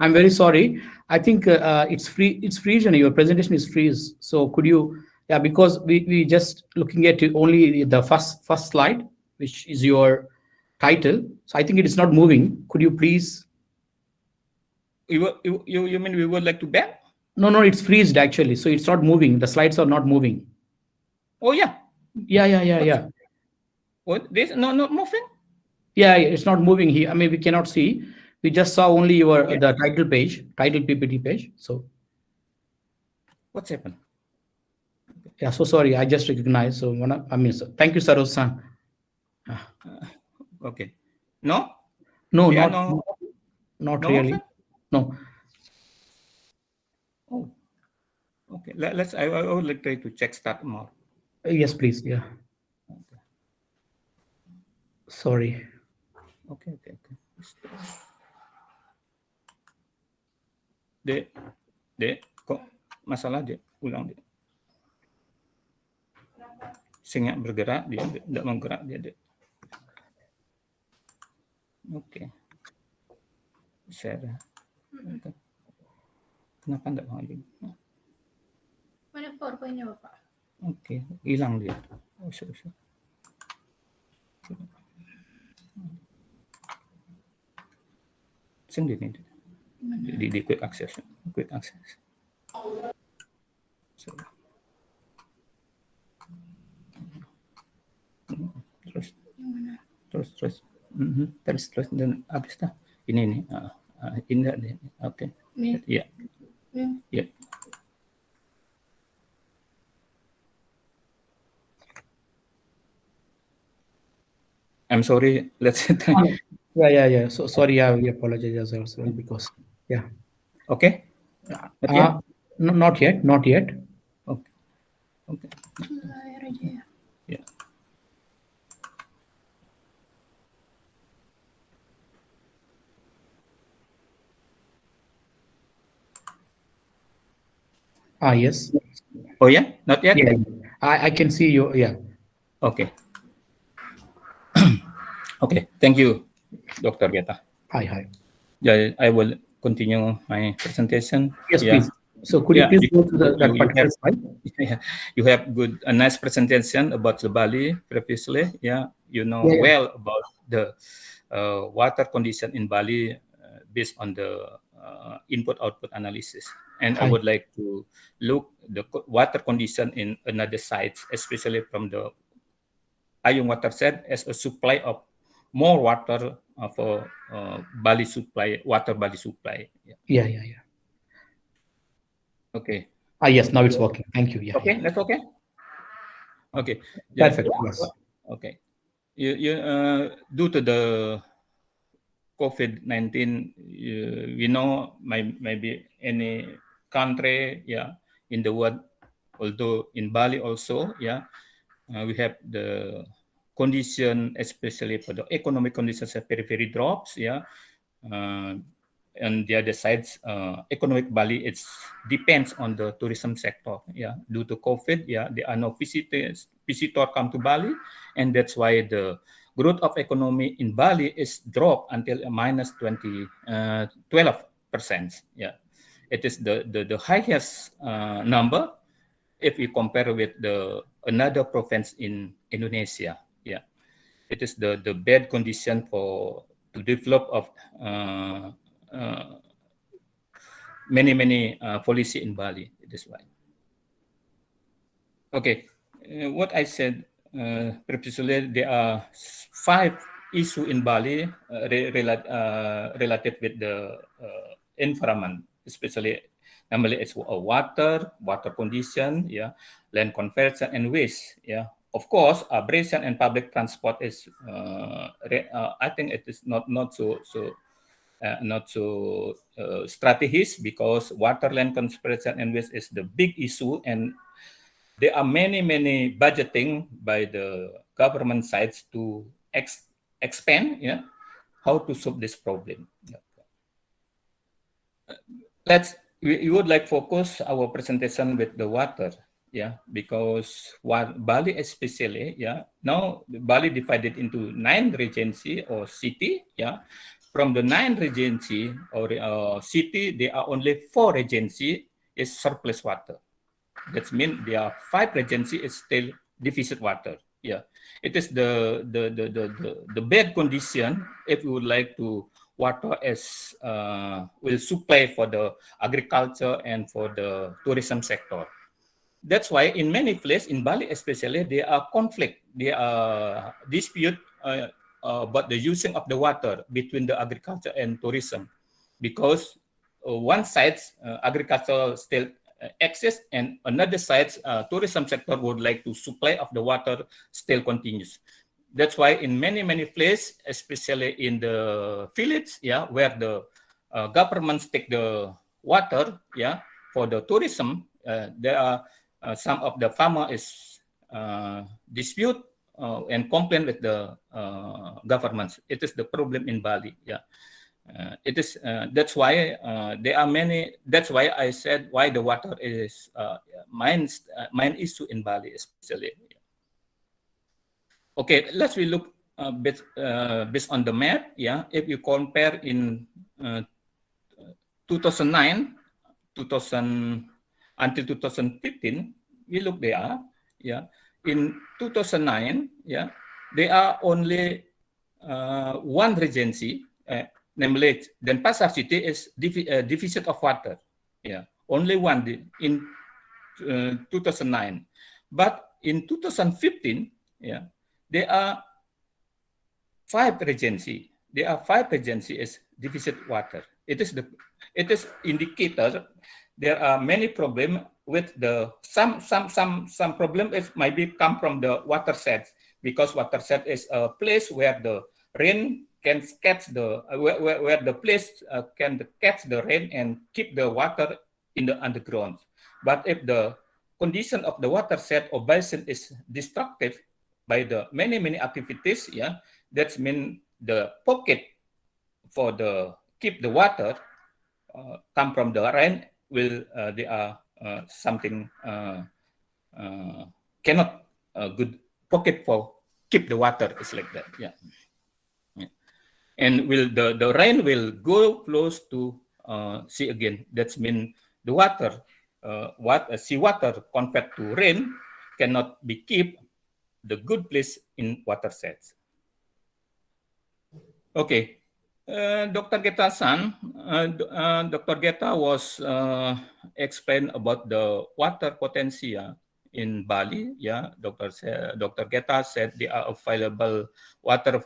[SPEAKER 1] I'm very sorry. I think it's free. It's freeze, and your presentation is freeze. So could you? Yeah, because we just looking at only the first slide, which is your title. So I think it is not moving. Could you please?
[SPEAKER 4] You mean we would like to back?
[SPEAKER 1] No, it's freezed actually. So it's not moving. The slides are not moving.
[SPEAKER 4] Oh yeah.
[SPEAKER 1] Yeah.
[SPEAKER 4] What? This not moving?
[SPEAKER 1] Yeah, it's not moving here. I mean, we cannot see. We just saw only your the title PPT page. So
[SPEAKER 4] what's happened?
[SPEAKER 1] Yeah, so sorry. I just recognized. So thank you, Sarosan.
[SPEAKER 4] Okay. No,
[SPEAKER 1] not really.
[SPEAKER 4] Often?
[SPEAKER 1] No.
[SPEAKER 4] Oh. Okay. Let's. I would like to check start more.
[SPEAKER 1] Yes, please. Yeah.
[SPEAKER 4] Okay.
[SPEAKER 1] Sorry.
[SPEAKER 4] Okay. Dek, kok masalah dek? Ulang dek. Singa bergerak, dia tidak menggerak, dia dek. Oke. Share. Kenapa enggak mau ini?
[SPEAKER 11] Mana PowerPoint-nya, Bapak?
[SPEAKER 4] Oke, hilang dia. Oh, Sendiri di quick access. So. Terus dan habis dah. Ini indah deh. Oke. Iya. I'm sorry. Let's try.
[SPEAKER 1] Yeah. So sorry. We apologize as well because
[SPEAKER 4] Okay.
[SPEAKER 1] Not yet.
[SPEAKER 4] Okay. Yeah.
[SPEAKER 1] Yes.
[SPEAKER 4] Oh yeah, not yet.
[SPEAKER 1] Yeah. I can see you. Yeah.
[SPEAKER 4] Okay. Okay. Thank you, Dr. Geta.
[SPEAKER 1] Hi.
[SPEAKER 4] Yeah, I will continue my presentation.
[SPEAKER 1] Yes, please. So could you please go to that particular slide?
[SPEAKER 4] Yeah, you have a nice presentation about the Bali previously. Yeah, you know well about the water condition in Bali based on the input-output analysis. And I would like to look the water condition in another sites, especially from the Ayung watershed as a supply of more water for Bali supply.
[SPEAKER 1] Yeah.
[SPEAKER 4] Okay.
[SPEAKER 1] Yes, now it's working. Thank you. Yeah.
[SPEAKER 4] Okay, that's okay. Okay.
[SPEAKER 1] Perfect. Yes.
[SPEAKER 4] Okay. You due to the COVID-19, we know maybe any country, in the world, although in Bali also, we have the condition, especially for the economic conditions, are very drops, and the other sides, economic Bali, it depends on the tourism sector. Due to COVID, there are no visitor come to Bali, and that's why the growth of economy in Bali is dropped until minus 12%. It is the highest number if you compare with the another province in Indonesia. It is the bad condition for to develop of many policy in Bali. This why. Okay, what I said previously, there are 5 issues in Bali related with the environment, especially namely it's water condition, yeah, land conversion and waste, yeah. Of course, abrasion and public transport is, I think it is not so strategies, because water, land conversion and waste is the big issue, and there are many budgeting by the government sides to expand, yeah, how to solve this problem. Yeah. We would like focus our presentation with the water, yeah, because Bali especially, yeah, now Bali divided into 9 regency or city, yeah. From the 9 regency or city, there are only 4 regency is surplus water. That means there are 5 regency is still deficit water. Yeah, it is the bad condition if we would like to water as will supply for the agriculture and for the tourism sector. That's why in many places in Bali especially, there are conflict, there are dispute about the using of the water between the agriculture and tourism, because one side agriculture still exists, and another side tourism sector would like to supply of the water still continues. That's why in many places, especially in the village, yeah, where the governments take the water, yeah, for the tourism, there are some of the farmer is dispute and complain with the governments. It is the problem in Bali, yeah. It is that's why there are many. That's why I said why the water is main issue in Bali especially. Okay, let's we look based on the map. Yeah, if you compare in 2009, 2000 until 2015, we look there. Yeah, in 2009, yeah, there are only 1 regency. Namely, Denpasar city is deficit of water. Yeah, only 1 in 2009. But in 2015, yeah, there are 5 regency. There are 5 regency is deficit water. It is indicator there are many problem with the some problem is maybe come from the water sets, because water set is a place where the rain can catch the where the place can catch the rain and keep the water in the underground. But if the condition of the water set or basin is destructive by the many activities, yeah, that means the pocket for the keep the water come from the rain will they are something cannot good pocket for keep the water is like that, yeah. And will the rain will go close to sea again. That means the water, sea water convert to rain cannot be keep the good place in water sets. Okay, Dr. Geta-san, Dr. Geta was explained about the water potential in Bali. Yeah, Dr. Geta said there are available water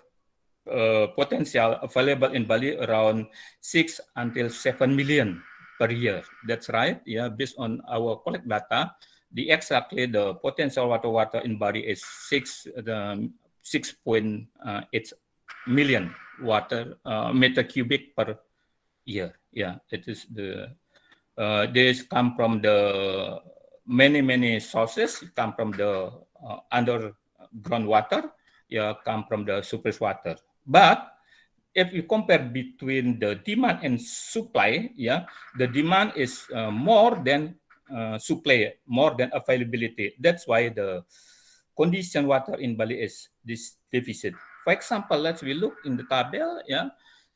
[SPEAKER 4] potential available in Bali around 6 until 7 million per year. That's right. Yeah, based on our collect data, the potential water in Bali is 6.8 million water meter cubic per year. Yeah, it is this come from the many sources. It come from the underground water. Yeah, come from the surface water. But if you compare between the demand and supply, yeah, the demand is more than supply, more than availability. That's why the condition water in Bali is this deficit. For example, let's we look in the table. Yeah,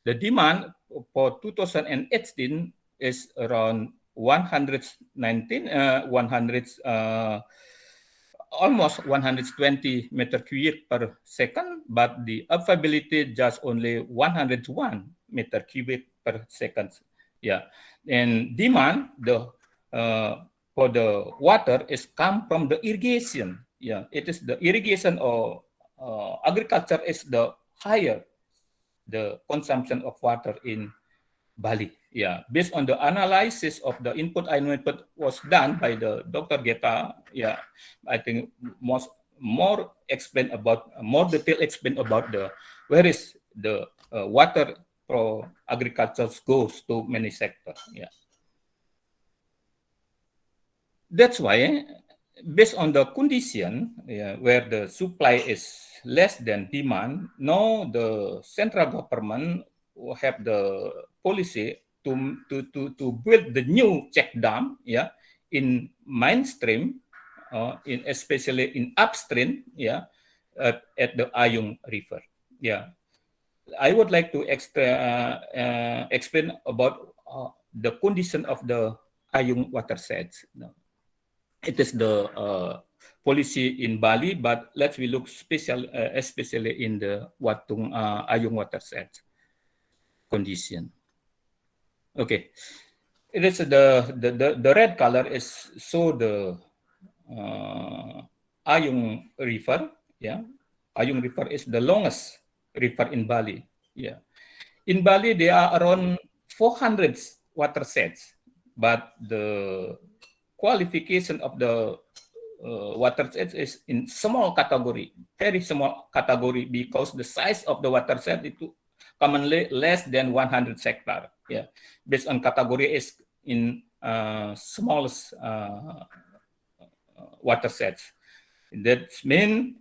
[SPEAKER 4] the demand for 2018 is around 119, almost 120 meter cubic per second, but the availability just only 101 meter cubic per second. Yeah, and demand for the water is come from the irrigation. Yeah, it is the irrigation or agriculture is the higher the consumption of water in Bali. Yeah, based on the analysis of the input output was done by the Dr. Geta. Yeah, I think more explain about more detail explain about the where is the water for agriculture goes to many sectors. Yeah, that's why based on the condition where the supply is less than demand, now the central government will have the policy to build the new check dam in mainstream, in especially in upstream at the Ayung River. I would like to explain about the condition of the Ayung watersheds. It is the policy in Bali, but let's we look especially in the Ayung watershed condition. Okay, it is the red color is so the Ayung River. Yeah, Ayung River is the longest river in Bali. Yeah, in Bali there are around 400 watersheds, but the qualification of the watershed is in small category, very small category, because the size of the watershed is commonly less than 100 hectare. Yeah, based on category is in smallest watersheds. That means,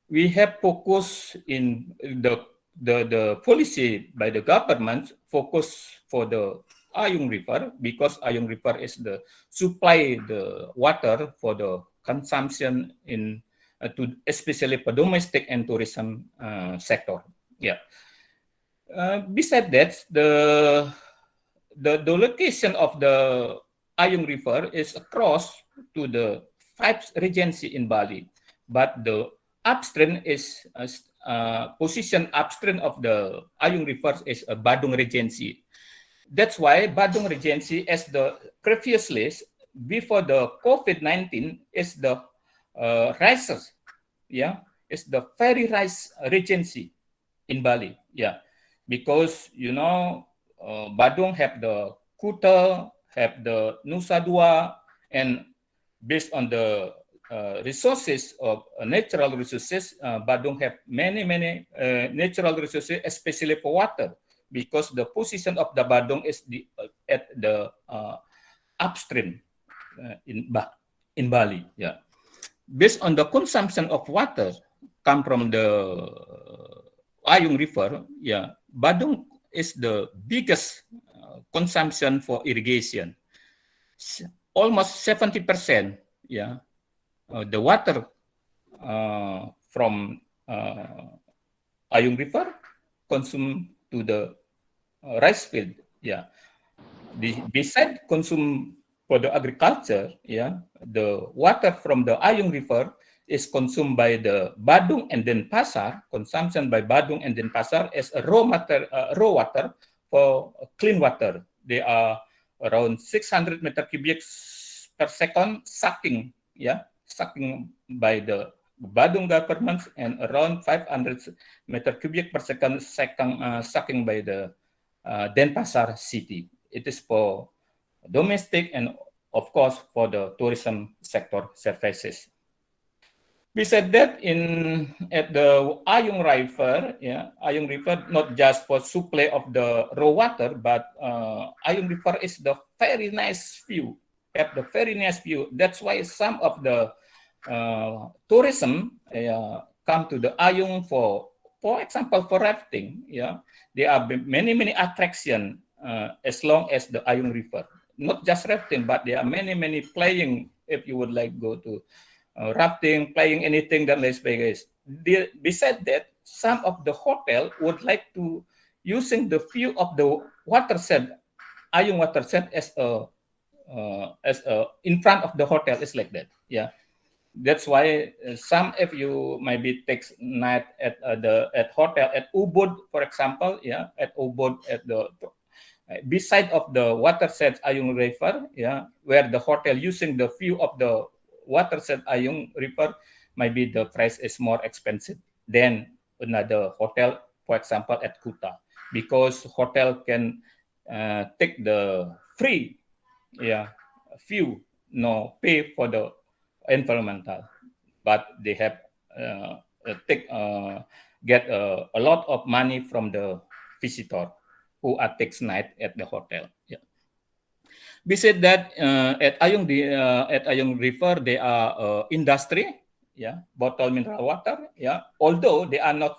[SPEAKER 4] we have focus in the policy by the government focus for the Ayung River, because Ayung River is the supply the water for the consumption in especially for domestic and tourism sector. Yeah. Besides that, the location of the Ayung River is across to the 5 regency in Bali, but the upstream is position upstream of the Ayung River is a Badung Regency. That's why Badung Regency, as the previously before the COVID-19, is the rises, is the very rise regency in Bali, because Badung have the Kuta, have the Nusa Dua, and based on the resources of natural resources, Badung have many natural resources, especially for water, because the position of the Badung is at the upstream in Bali. Yeah, based on the consumption of water come from the Ayung River. Yeah, Badung is the biggest consumption for irrigation. Almost 70%. Yeah, the water from Ayung River consumed to the rice field. Yeah, beside consume for the agriculture, the water from the Ayung River is consumed by the Badung and Denpasar. Consumption by Badung and Denpasar is a raw water for clean water. They are around 600 meter cubic per second sucking by the Badung government, and around 500 meter cubic per second sucking by the Denpasar city. It is for domestic and of course for the tourism sector services. Besides that, at the Ayung River, Ayung River not just for supply of the raw water, but Ayung River is the very nice view. Have the very nice view. That's why some of the tourism come to the Ayung for example, for rafting. There are many attractions as long as the Ayung River. Not just rafting, but there are many playing. If you would like go to rafting, playing anything that Las Vegas. Besides that, some of the hotel would like to using the view of the watershed, Ayung watershed as a in front of the hotel is like that. Yeah, That's why some of you maybe takes night at at hotel at Ubud, for example, yeah, at Ubud at the beside of the watershed Ayung River, yeah, where the hotel using the view of the watershed Ayung River, maybe the price is more expensive than another hotel, for example, at Kuta, because hotel can take the free, yeah, view, no pay for the environmental, but they have take get a lot of money from the visitor who are takes night at the hotel. Yeah. Besides that, at Ayung River, they are industry, yeah, bottled mineral water, yeah. Although they are not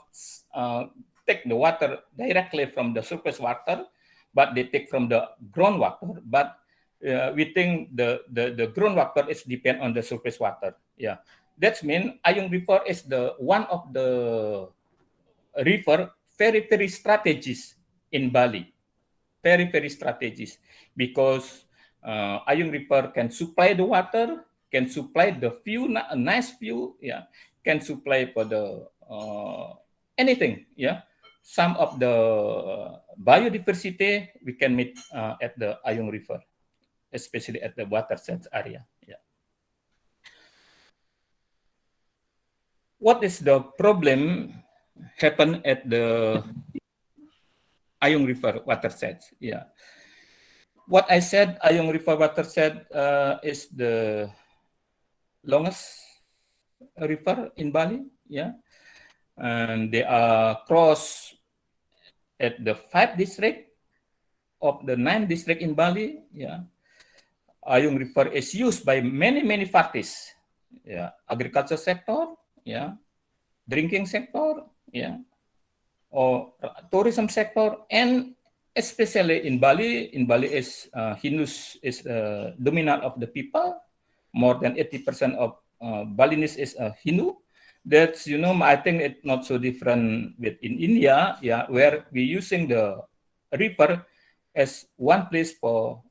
[SPEAKER 4] take the water directly from the surface water, but they take from the groundwater. But we think the groundwater is depend on the surface water. Yeah, that means Ayung River is the one of the river very strategies in Bali, very strategies, because Ayung River can supply the water, can supply the view, a nice view, yeah, can supply for the anything, yeah. Some of the biodiversity we can meet at the Ayung River, especially at the watershed area. Yeah. What is the problem happen at the Ayung River watershed? Yeah. What I said, Ayung River watershed is the longest river in Bali. Yeah. And they are cross at the 5 district of the 9 district in Bali. Yeah. Ayung River is used by many parties. Yeah. Agriculture sector. Yeah. Drinking sector. Yeah. Or tourism sector, and especially in Bali is Hindus is dominant of the people. More than 80% of Balinese is Hindu. That's, you know, I think it's not so different with in India, yeah, where we using the river as one place for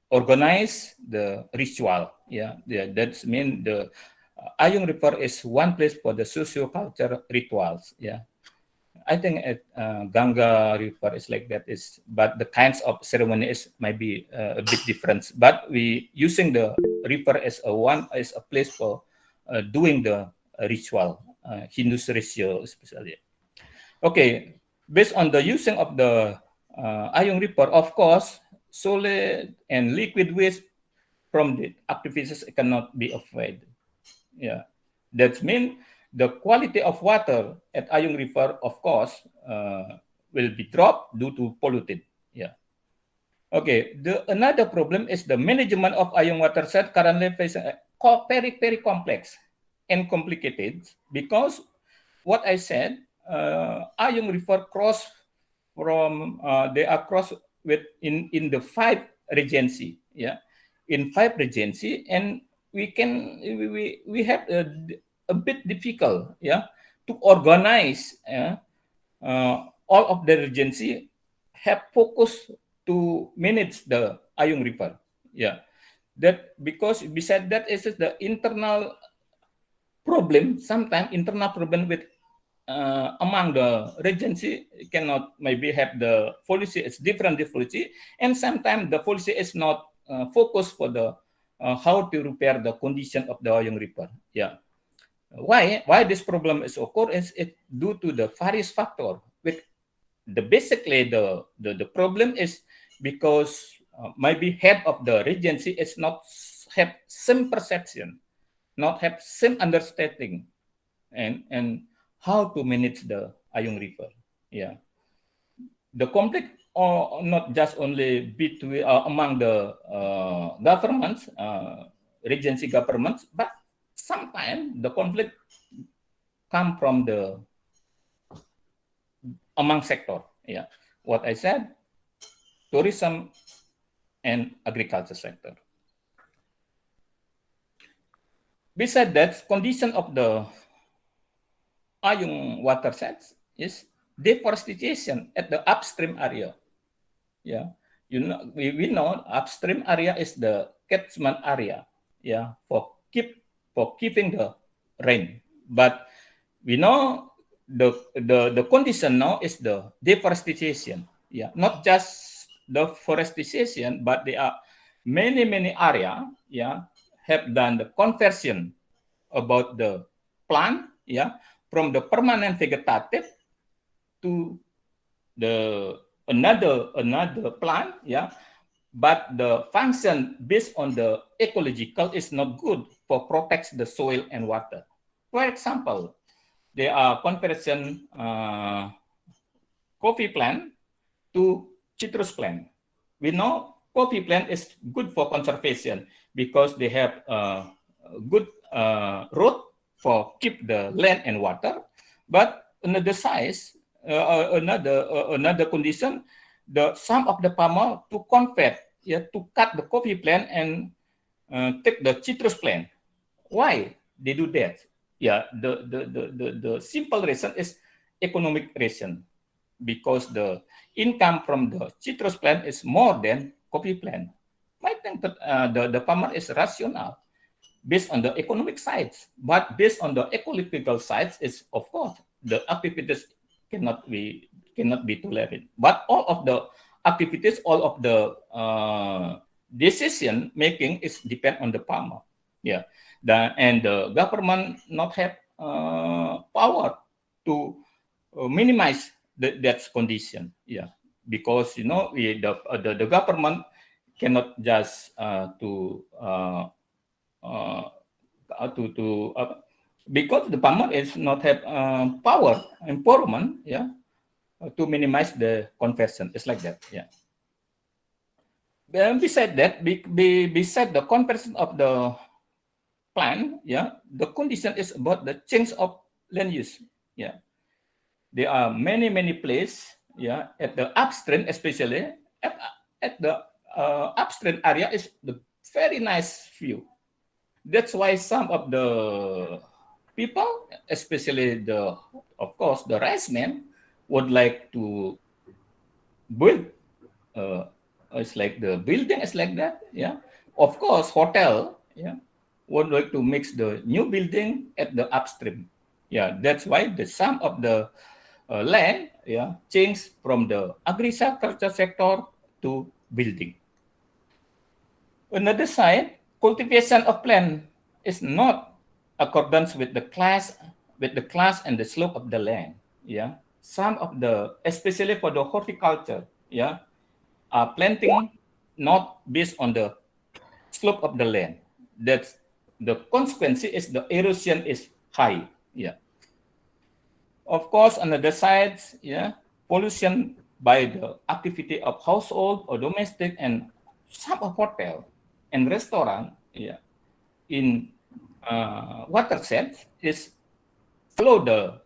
[SPEAKER 4] organize the ritual. Yeah, that's mean the Ayung River is one place for the socio-culture rituals. Yeah. I think at Ganga River is like that. But the kinds of ceremony is maybe a bit different. But we using the river as a place for doing the ritual, Hindu's ritual especially. Okay, based on the using of the Ayung River, of course, solid and liquid waste from the activities cannot be avoided. Yeah, that means the quality of water at Ayung River, of course, will be dropped due to polluted. Yeah. Okay. Another problem is the management of Ayung watershed currently facing very complex and complicated, because what I said, Ayung River cross from they are cross with in the 5 regency. Yeah, in 5 regency, and we have a bit difficult, yeah, to organize. All of the regency have focused to manage the Ayung River. Yeah, that because beside that is the internal problem. Sometimes internal problem with among the regency cannot maybe have the policy is different the policy, and sometimes the policy is not focused for the how to repair the condition of the Ayung River. Yeah. Why this problem is occur is it due to the various factor. With basically the problem is because maybe head of the regency is not have same perception, not have same understanding, and how to manage the Ayung River. Yeah, the conflict or not just only between among the governments, regency governments, but sometimes the conflict come from the among sector. Yeah, what I said, tourism and agriculture sector. Besides that, condition of the Ayung watersheds is deforestation at the upstream area. Yeah, you know, we know upstream area is the catchment area. Yeah, for keep for keeping the rain. But we know the condition now is the deforestation. Yeah, not just the forestation, but there are many area, yeah, have done the conversion about the plant, yeah, from the permanent vegetative to the another plant, yeah, but the function based on the ecological is not good for protects the soil and water. For example, there are conversion coffee plant to citrus plant. We know coffee plant is good for conservation because they have good root for keep the land and water. But another size, another condition, the some of the farmer to convert, yeah, to cut the coffee plant and take the citrus plant. Why they do that? Yeah, the simple reason is economic reason, because the income from the citrus plant is more than coffee plant. I think that the farmer is rational based on the economic sides, but based on the ecological sides is, of course, the activities cannot be tolerated. But all of the activities, all of the decision making is depend on the farmer. Yeah, and the government not have power to minimize that condition. Yeah, because the government cannot just because the farmer is not have power empowerment, yeah, to minimize the conversion. It's like that. Yeah. Beside that, beside the conversion of the plant, yeah, the condition is about the change of land use. Yeah, there are many places, yeah, at the upstream, especially at the upstream area is the very nice view. That's why some of the people, especially of course, the rice men, would like to build. It's like the building is like that. Yeah. Of course, hotel. Yeah. Would like to mix the new building at the upstream. Yeah. That's why some of the land, yeah, change from the agriculture sector to building. Another side, cultivation of plant is not accordance with the class and the slope of the land. Yeah, some of the, especially for the horticulture, yeah, are planting not based on the slope of the land. That's the consequence is the erosion is high. Yeah. Of course, on the other side, yeah, pollution by the activity of household or domestic and some of hotel and restaurant, yeah, in watershed is flow the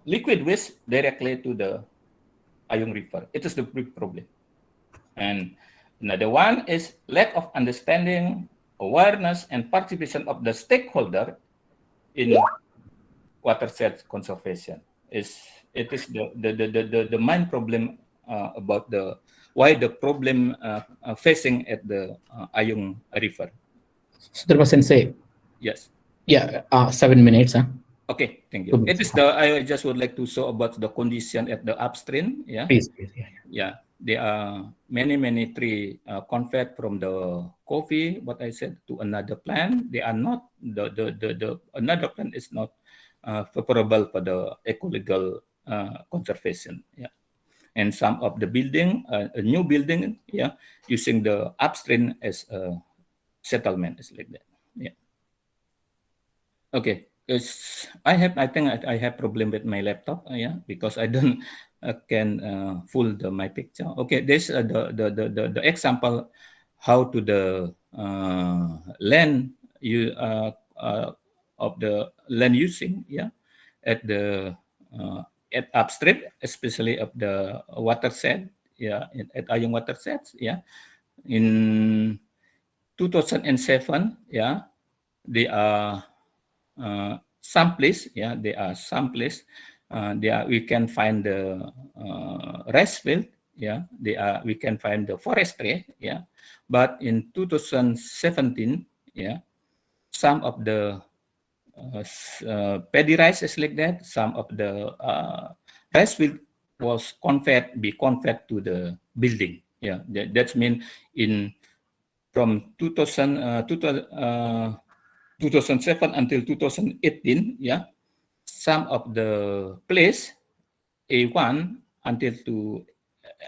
[SPEAKER 4] liquid waste directly to the Ayung River. It is the big problem. And another one is lack of understanding, awareness, and participation of the stakeholder in watershed conservation. It is the main problem about why the problem facing at the Ayung River.
[SPEAKER 1] Sudarma Sensei.
[SPEAKER 4] Yes.
[SPEAKER 1] Yeah, 7 minutes. Huh?
[SPEAKER 4] Okay, thank you. It is I just would like to show about the condition at the upstream. Yeah.
[SPEAKER 1] Please.
[SPEAKER 4] Yeah. There are many tree convert from the coffee, what I said, to another plant. They are not the another plant is not favorable for the ecological conservation. Yeah. And some of the building, a new building, yeah, using the upstream as a settlement is like that. Yeah. Okay. I think I have problem with my laptop. Yeah, because I don't can full my picture. Okay, this the example how to the land you of the land using. Yeah, at the at upstream, especially of the watershed. Yeah, at Ayung watersheds. Yeah, in 2007. Yeah, they are. Some place, yeah, there are some place. We can find the rice field, yeah. We can find the forestry, yeah. But in 2017, yeah, some of the paddy rice is like that. Some of the rice will be converted to the building. Yeah, that's mean in from 2007 until 2018. Yeah, some of the place A1 until to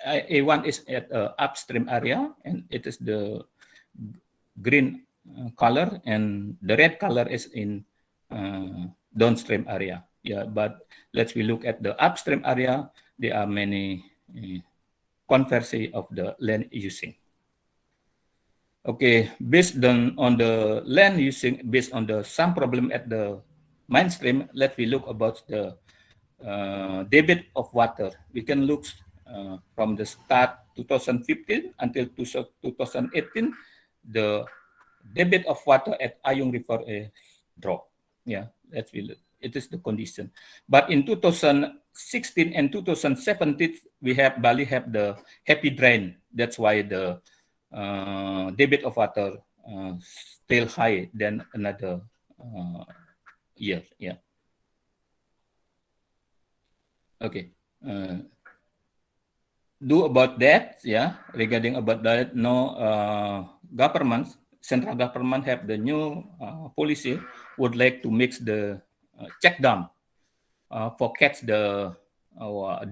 [SPEAKER 4] A1 is at upstream area, and it is the green color, and the red color is in downstream area. Yeah, but let's we look at the upstream area. There are many conversion of the land using. Okay, based on the land using, based on the some problem at the mainstream, let we look about the debit of water. We can look from the start 2015 until 2018, the debit of water at Ayung River drop. Yeah, that's really, it is the condition. But in 2016 and 2017, Bali have the happy drain. That's why the debit of water still high than another year. Yeah. Okay. Do about that, yeah, regarding about that, no governments, central government have the new policy, would like to mix the check dam for catch the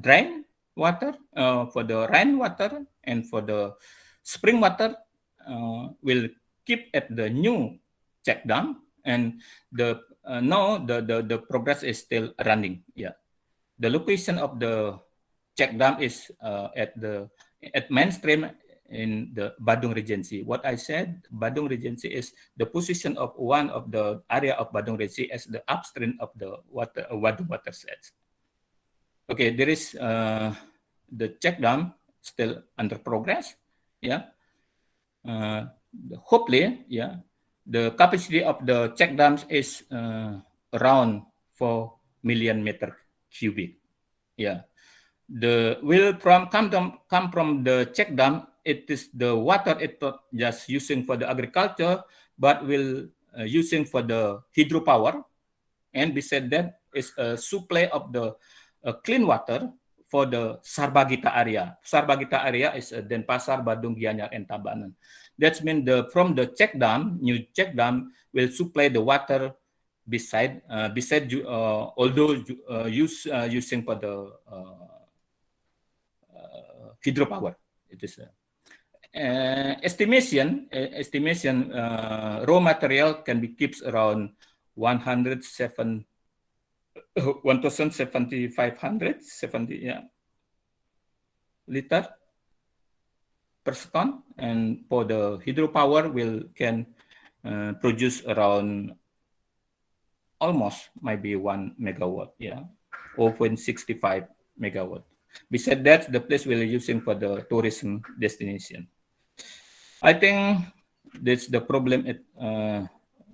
[SPEAKER 4] drain water, for the rain water, and for the spring water will keep at the new check dam, and the now the progress is still running. Yeah. The location of the check dam is at mainstream in the Badung Regency. What I said, Badung Regency is the position of one of the area of Badung Regency as the upstream of the Badung water sets. Okay, there is the check dam still under progress. Yeah. Hopefully, yeah, the capacity of the check dams is around 4 million meter cubic. Yeah, the will come from the check dam. It is the water it not just using for the agriculture, but will using for the hydropower, and beside that is a supply of the clean water for the Sarbagita area. Sarbagita area is Denpasar, Badung, Gianyar, and Tabanan. That's mean from the check dam, new check dam will supply the water beside although using for the hydropower. It is estimation raw material can be keeps around 1,770 liter per second, and for the hydropower can produce around almost maybe 1 megawatt, 0.65 megawatt. Besides that, the place will using for the tourism destination. I think that's the problem at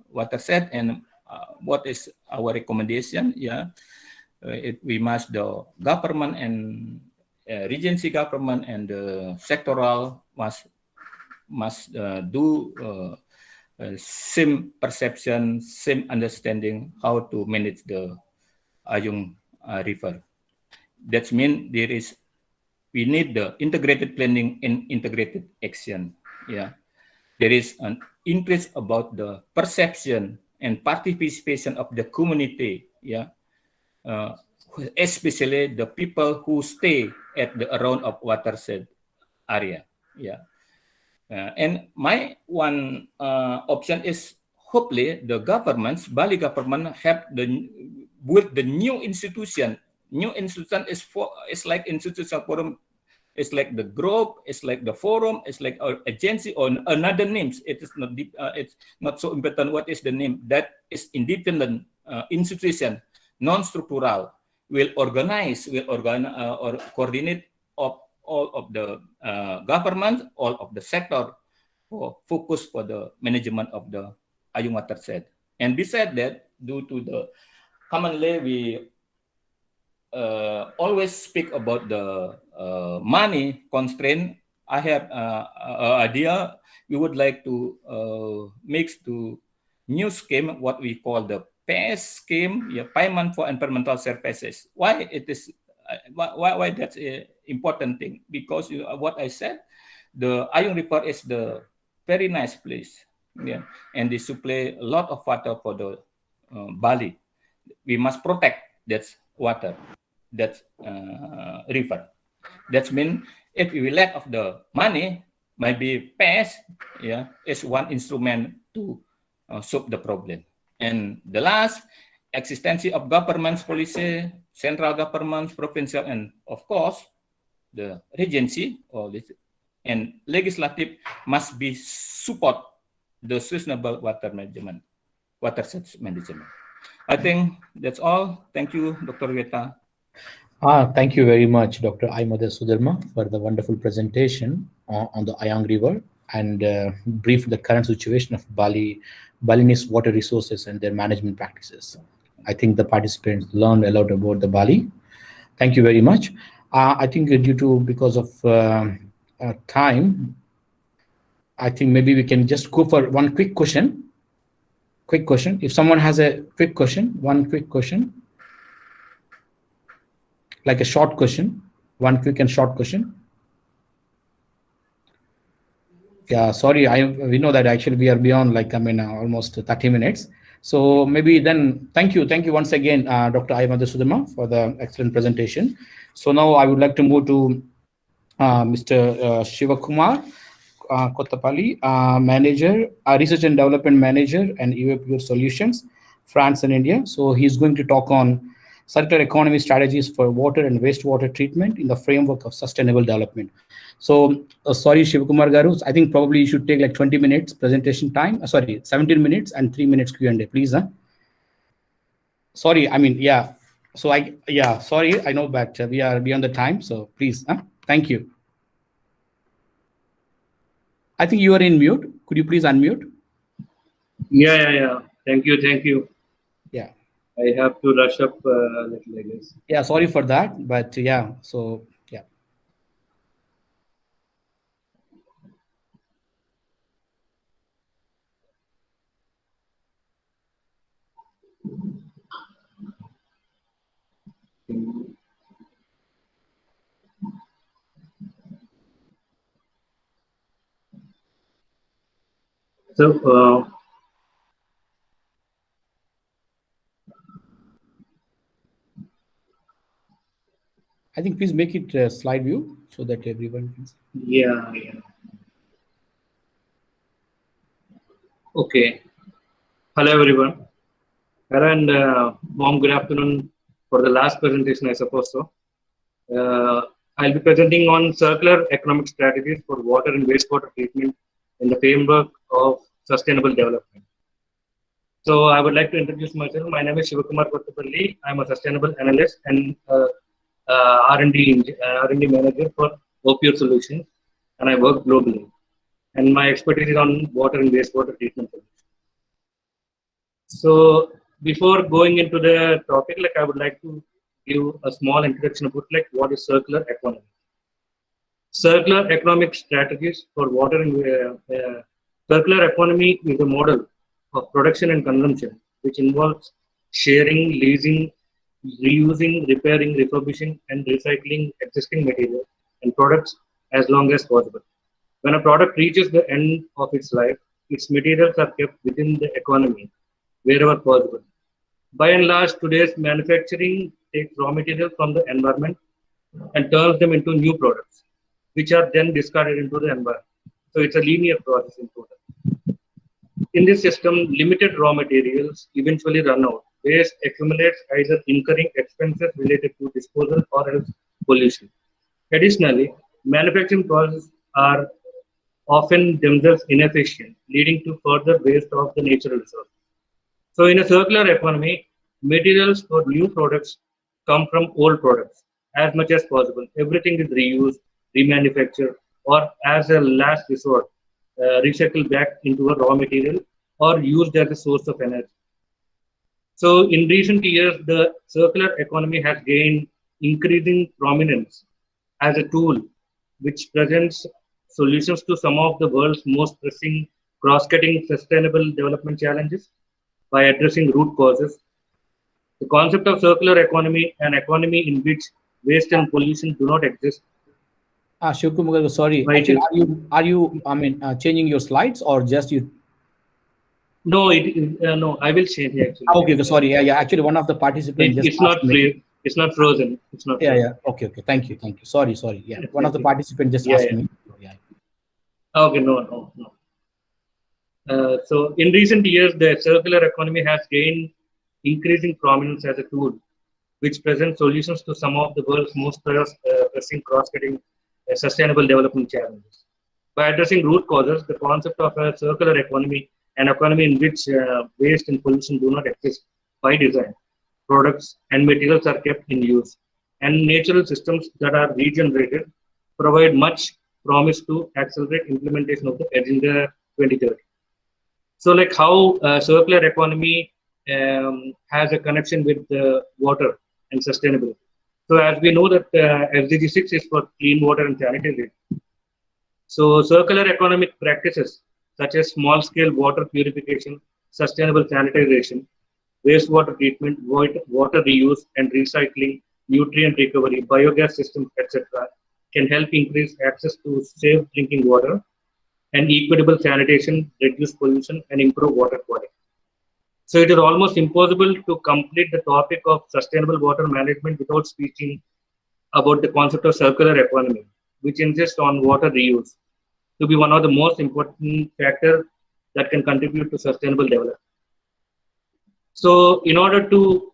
[SPEAKER 4] water set, and what is our recommendation? Yeah, we must the government and regency government and the sectoral must do same perception, same understanding how to manage the Ayung River. That means we need the integrated planning and integrated action. Yeah, there is an increase about the perception and participation of the community. Yeah, especially the people who stay at the around of watershed area. Yeah, and my one option is hopefully the governments, Bali government have build the new institution. New institution is like institutional forum. It's like the group, it's like the forum, it's like our agency or another names. It is not deep, it's not so important what is the name. That is independent institution, non-structural, will organize or coordinate of all of the government, all of the sector, for focus for the management of the Ayung watershed. And besides that, due to the commonly we always speak about the money constraint. I have an idea. We would like to mix to new scheme, what we call the PAS scheme, payment for environmental services. Why it is? Why that's an important thing? Because what I said, the Ayung River is the very nice place, and they supply a lot of water for the Bali. We must protect that water, that river. That means if we lack of the money, maybe PAS is one instrument to solve the problem. And the last, existence of government's policy, central governments, provincial, and of course, the regency and legislative must be support the sustainable water management, water source management. I think that's all. Thank you, Dr. Weta.
[SPEAKER 1] Thank you very much, Dr. Aimada Sudarma, for the wonderful presentation on the Ayang River and brief the current situation of Balinese water resources and their management practices. I think the participants learned a lot about the Bali. Thank you very much. I think because of time, I think maybe we can just go for one quick question. Quick question. If someone has a quick question, one quick question. Like a short question, one quick and short question. Yeah, sorry, we know that actually we are beyond almost 30 minutes. So maybe then, thank you once again, Dr. Aimada Sudama, for the excellent presentation. So now I would like to move to Mr. Shivakumar Kottapalli, Manager, Research and Development Manager and EVP Solutions, France and India. So he's going to talk on circular economy strategies for water and wastewater treatment in the framework of sustainable development. So sorry, Shivakumar Garu, I think probably you should take like 20 minutes presentation time. 17 minutes and 3 minutes Q&A, please. Sorry, yeah. So sorry, I know, but we are beyond the time. So please, thank you. I think you are in mute. Could you please unmute?
[SPEAKER 2] Yeah. Thank you.
[SPEAKER 1] Yeah.
[SPEAKER 2] I have to rush up a little, I guess.
[SPEAKER 1] Yeah, sorry for that, but yeah, so yeah.
[SPEAKER 2] So,
[SPEAKER 1] I think please make it slide view so that everyone can see.
[SPEAKER 2] Yeah. Okay. Hello, everyone. And mom, good afternoon for the last presentation, I suppose so. I'll be presenting on circular economic strategies for water and wastewater treatment in the framework of sustainable development. So I would like to introduce myself. My name is Shivakumar Kottapalli. I'm a sustainable analyst and R&D manager for Opure Solutions, and I work globally. And my expertise is on water and wastewater treatment solutions. So before going into the topic, I would like to give a small introduction about what is circular economy. Circular economic strategies for water and circular economy is a model of production and consumption which involves sharing, leasing, reusing, repairing, refurbishing, and recycling existing materials and products as long as possible. When a product reaches the end of its life, its materials are kept within the economy wherever possible. By and large, today's manufacturing takes raw materials from the environment and turns them into new products, which are then discarded into the environment. So it's a linear process in total. In this system, limited raw materials eventually run out. Waste accumulates, either incurring expenses related to disposal or else pollution. Additionally, manufacturing processes are often themselves inefficient, leading to further waste of the natural resources. So in a circular economy, materials for new products come from old products as much as possible. Everything is reused, remanufactured, or as a last resort, recycled back into a raw material or used as a source of energy. So in recent years, the circular economy has gained increasing prominence as a tool which presents solutions to some of the world's most pressing cross-cutting sustainable development challenges by addressing root causes. The concept of circular economy, an economy in which waste and pollution do not exist.
[SPEAKER 1] Shivkumar, sorry.
[SPEAKER 2] Right.
[SPEAKER 1] Actually, are you changing your slides or just you?
[SPEAKER 2] No, no. I will change actually.
[SPEAKER 1] Okay, sorry. Yeah. Actually, one of the participants just
[SPEAKER 2] It's not
[SPEAKER 1] asked me.
[SPEAKER 2] free. It's not frozen. It's not.
[SPEAKER 1] Yeah.
[SPEAKER 2] Frozen.
[SPEAKER 1] Okay. Thank you. Sorry. Yeah. One of the participants just
[SPEAKER 2] Yeah,
[SPEAKER 1] asked
[SPEAKER 2] yeah.
[SPEAKER 1] me. Yeah.
[SPEAKER 2] Okay. No. So in recent years, the circular economy has gained increasing prominence as a tool which presents solutions to some of the world's most pressing cross-cutting sustainable development challenges. By addressing root causes, the concept of a circular economy, an economy in which waste and pollution do not exist by design, products and materials are kept in use, and natural systems that are regenerated provide much promise to accelerate implementation of the Agenda 2030. So, like how circular economy has a connection with water and sustainability. So, as we know that SDG 6 is for clean water and sanitation. So, circular economic practices such as small-scale water purification, sustainable sanitation, wastewater treatment, water reuse and recycling, nutrient recovery, biogas systems, etc., can help increase access to safe drinking water and equitable sanitation, reduce pollution, and improve water quality. So it is almost impossible to complete the topic of sustainable water management without speaking about the concept of circular economy, which insists on water reuse to be one of the most important factors that can contribute to sustainable development. So in order to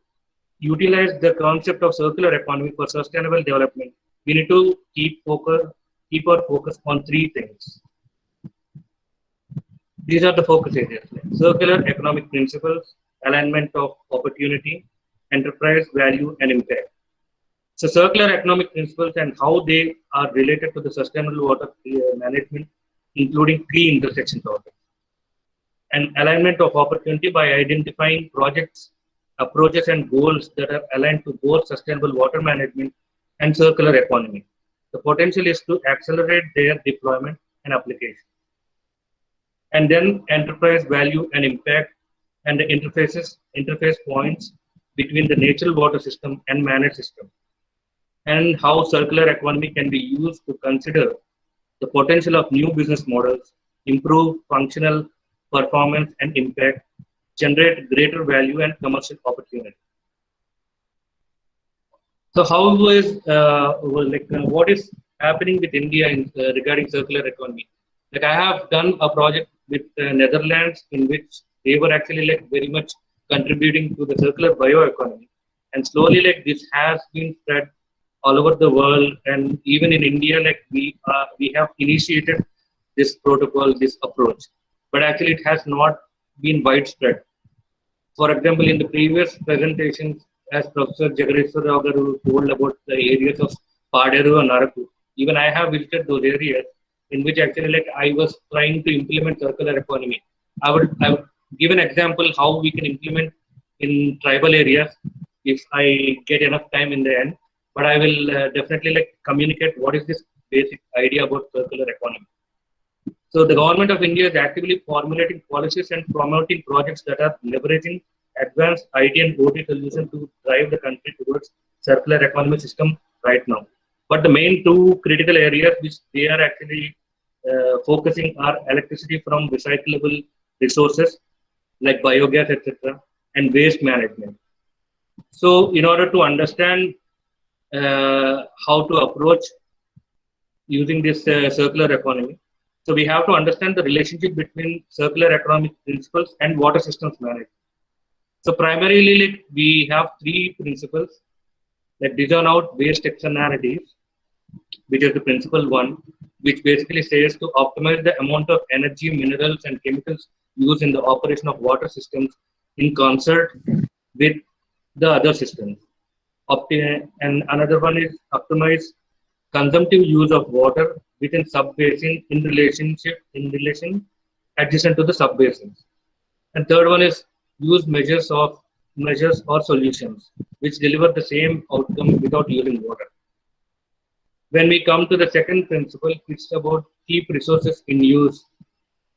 [SPEAKER 2] utilize the concept of circular economy for sustainable development, we need to keep our focus on three things. These are the focus areas: circular economic principles, alignment of opportunity, enterprise value, and impact. So, circular economic principles and how they are related to the sustainable water management, including three intersection topics. And alignment of opportunity by identifying projects, approaches, and goals that are aligned to both sustainable water management and circular economy. The potential is to accelerate their deployment and application. And then enterprise value and impact and the interface points between the natural water system and managed system, and how circular economy can be used to consider the potential of new business models, improve functional performance and impact, generate greater value and commercial opportunity. So how is what is happening with India regarding circular economy? Like I have done a project with Netherlands in which they were actually very much contributing to the circular bioeconomy, and slowly this has been spread all over the world, and even in India we have initiated this protocol, this approach, but actually it has not been widespread. For example, in the previous presentations, as Professor Jagadeshwar Rao Garu told about the areas of Paderu and Araku, even I have visited those areas in which actually I was trying to implement circular economy. I would give an example how we can implement in tribal areas if I get enough time in the end, but I will definitely communicate what is this basic idea about circular economy. So the government of India is actively formulating policies and promoting projects that are leveraging advanced IT and OT solutions to drive the country towards circular economy system right now. But the main two critical areas which they are actually focusing are electricity from recyclable resources like biogas, etc., and waste management. So in order to understand how to approach using this circular economy, so we have to understand the relationship between circular economic principles and water systems management. So primarily we have three principles, like design out waste externalities, which is the principle one, which basically says to optimize the amount of energy, minerals, and chemicals used in the operation of water systems in concert with the other systems. And another one is optimize consumptive use of water within sub-basin in relation adjacent to the sub-basins. And third one is use measures or solutions which deliver the same outcome without using water. When we come to the second principle, it's about keep resources in use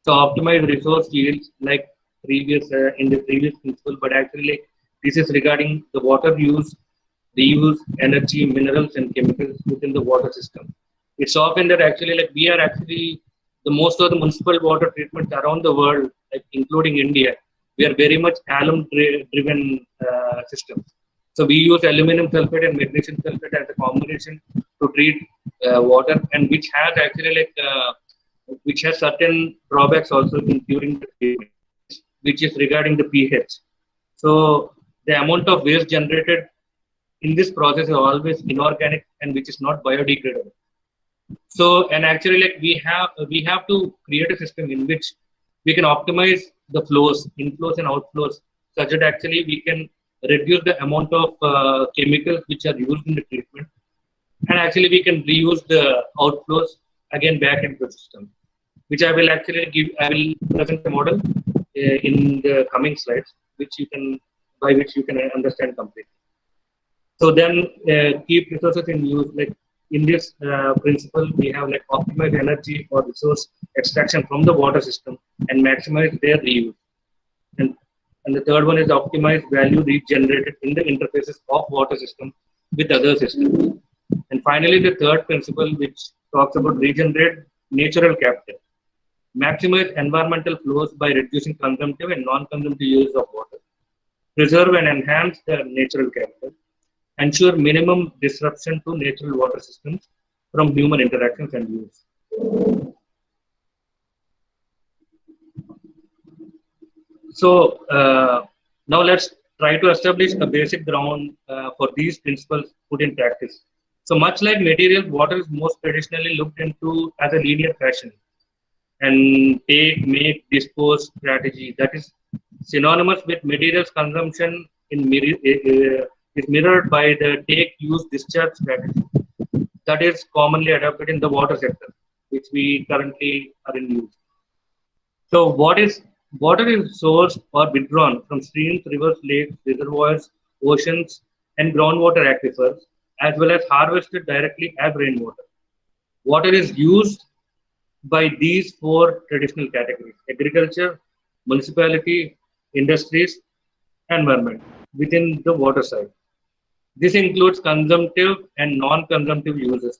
[SPEAKER 2] So optimize resource yields like previous in the previous principle, but actually like this is regarding the water use, reuse, energy, minerals, and chemicals within the water system. It's often that actually like we are actually the most of the municipal water treatments around the world, like including India, we are very much alum driven systems. So we use aluminum sulfate and magnesium sulfate as a combination to treat water, and which has certain drawbacks also in during the treatment, which is regarding the pH. So the amount of waste generated in this process is always inorganic and which is not biodegradable. So, and actually, like we have to create a system in which we can optimize the flows, inflows and outflows, such that actually we can reduce the amount of chemicals which are used in the treatment, and actually we can reuse the outflows again back into the system. Which I will actually give. I will present a model in the coming slides, which you can by which you can understand completely. So then keep resources in use. Like in this principle, we have like optimize energy or resource extraction from the water system and maximize their reuse. And the third one is optimize value regenerated in the interfaces of water system with other systems. And finally, the third principle, which talks about regenerate natural capital. Maximize environmental flows by reducing consumptive and non-consumptive use of water. Preserve and enhance the natural capital. Ensure minimum disruption to natural water systems from human interactions and use. So now let's try to establish a basic ground for these principles put in practice. So much like materials, water is most traditionally looked into as a linear fashion and take, make, dispose strategy that is synonymous with materials consumption is mirrored by the take, use, discharge strategy that is commonly adopted in the water sector, which we currently are in use. So water is sourced or withdrawn from streams, rivers, lakes, reservoirs, oceans, and groundwater aquifers, as well as harvested directly as rainwater. Water is used by these four traditional categories: agriculture, municipality, industries, environment within the water side. This includes consumptive and non-consumptive uses.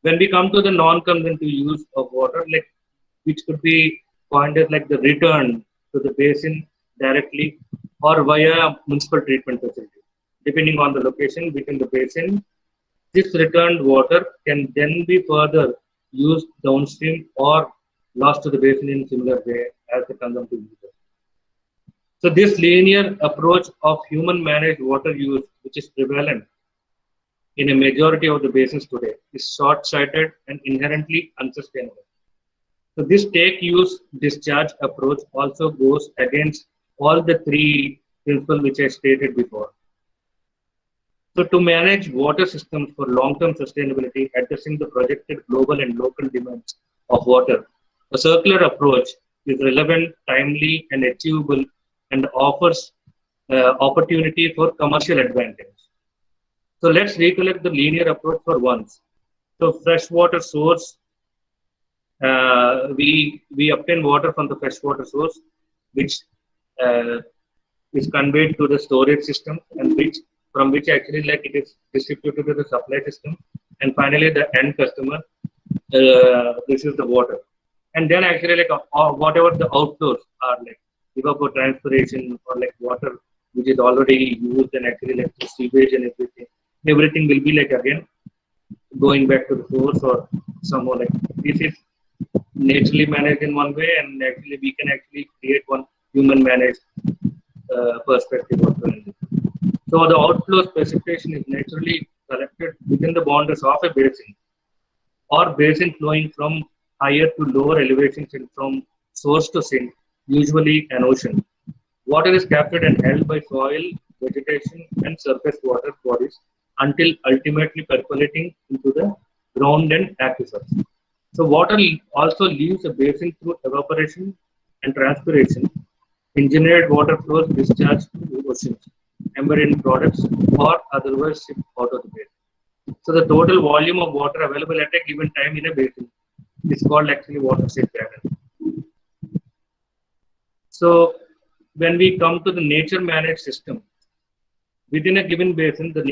[SPEAKER 2] When we come to the non-consumptive use of water, like which could be coined as like the return to the basin directly or via municipal treatment facility, depending on the location within the basin. This returned water can then be further used downstream or lost to the basin in similar way as the consumptive user. So this linear approach of human managed water use, which is prevalent in a majority of the basins today, is short-sighted and inherently unsustainable. So this take, use, discharge approach also goes against all the three principles which I stated before. So to manage water systems for long-term sustainability, addressing the projected global and local demands of water, a circular approach is relevant, timely, and achievable, and offers opportunity for commercial advantage. So let's recollect the linear approach for once. So freshwater source, we obtain water from the freshwater source, which is conveyed to the storage system, and from which actually like it is distributed to the supply system, and finally the end customer receives the water. And then actually like whatever the outflows are, like evapotranspiration or like water which is already used, and actually like the sewage and everything will be like again going back to the source or somewhere. Like this is naturally managed in one way, and actually we can actually create one human managed perspective of it. So the outflow precipitation is naturally collected within the boundaries of a basin or basin flowing from higher to lower elevations and from source to sink, usually an ocean. Water is captured and held by soil, vegetation, and surface water bodies until ultimately percolating into the ground and aquifers. So water also leaves a basin through evaporation and transpiration. Engineered water flows discharged to the oceans, embedded products, or otherwise shipped out of the basin. So the total volume of water available at a given time in a basin is called actually watershed pattern. So when we come to the nature managed system, within a given basin, the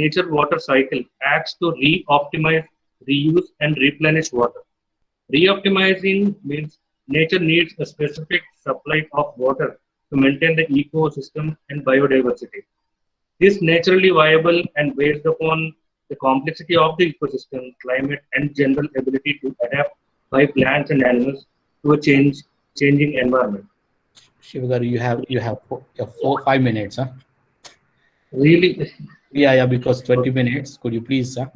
[SPEAKER 2] nature water cycle acts to re-optimize, reuse, and replenish water. Re-optimizing means nature needs a specific supply of water to maintain the ecosystem and biodiversity. This naturally viable and based upon the complexity of the ecosystem, climate, and general ability to adapt by plants and animals to a changing environment.
[SPEAKER 1] Shivagar, you have 5 minutes, huh?
[SPEAKER 2] Really?
[SPEAKER 1] Yeah, because 20 minutes. Could you please, sir?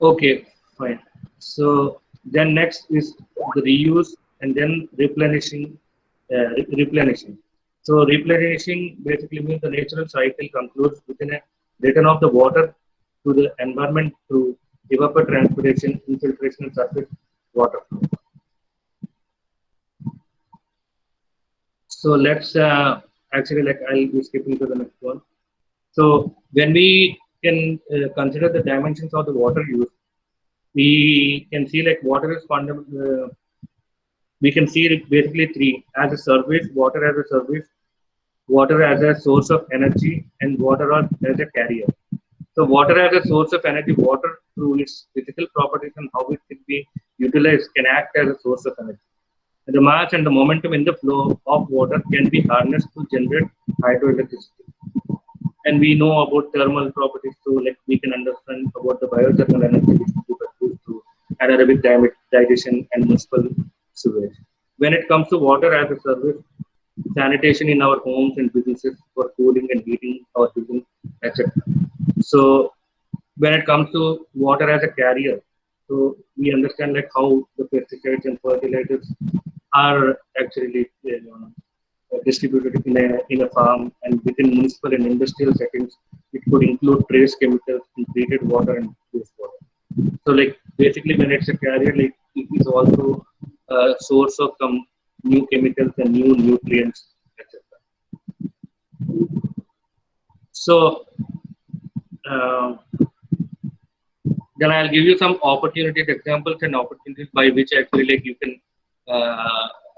[SPEAKER 2] Okay, fine. So then next is the reuse and then replenishing. Replenishing. So replenishing basically means the natural cycle concludes within a return of the water to the environment through evapotranspiration, infiltration, and surface water flow. So let's actually, like, I'll be skipping to the next one. So when we can consider the dimensions of the water use, we can see like water is fundamental. We can see it basically three: as a service, water as a service, water as a source of energy, and water as a carrier. So water as a source of energy, water through its physical properties and how it can be utilized can act as a source of energy. And the mass and the momentum in the flow of water can be harnessed to generate hydroelectricity. And we know about thermal properties, so like we can understand about the biothermal energy which can be produced through anaerobic digestion and municipal sewage. When it comes to water as a service, sanitation in our homes and businesses for cooling and heating our buildings, etc. So when it comes to water as a carrier, so we understand like how the pesticides and fertilizers are actually distributed in a farm, and within municipal and industrial settings, it could include trace chemicals in treated water and wastewater. So like basically when it's a carrier, like it is also a source of some new chemicals and new nutrients, etc. So then I'll give you some opportunities, examples and opportunities by which actually like you can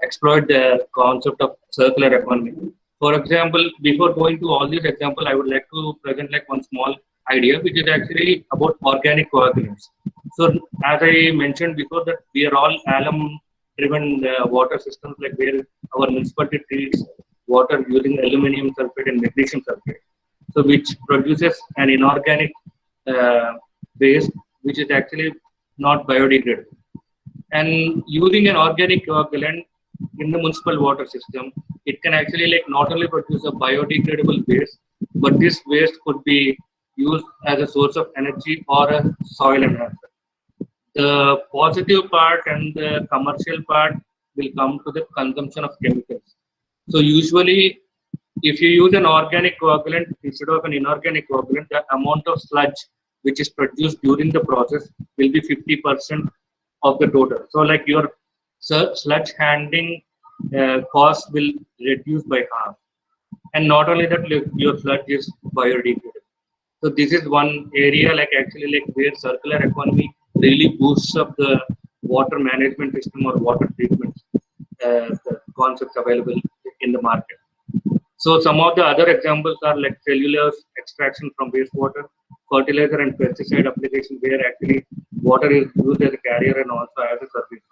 [SPEAKER 2] exploit the concept of circular economy. For example, before going to all these examples, I would like to present like one small idea, which is actually about organic coagulants. So as I mentioned before, that we are all alum-driven water systems, like where our municipality treats water using aluminum sulfate and magnesium sulfate, so which produces an inorganic waste, which is actually not biodegradable. And using an organic coagulant in the municipal water system, it can actually like not only produce a biodegradable waste, but this waste could be used as a source of energy or a soil enhancer. The positive part and the commercial part will come to the consumption of chemicals. So usually, if you use an organic coagulant instead of an inorganic coagulant, the amount of sludge which is produced during the process will be 50% of the total. So like your sludge handling cost will reduce by half. And not only that, like, your sludge is biodegradable. So this is one area like actually like where circular economy really boosts up the water management system or water treatment the concepts available in the market. So some of the other examples are like cellulose extraction from wastewater, fertilizer and pesticide application, where actually water is used as a carrier and also as a service.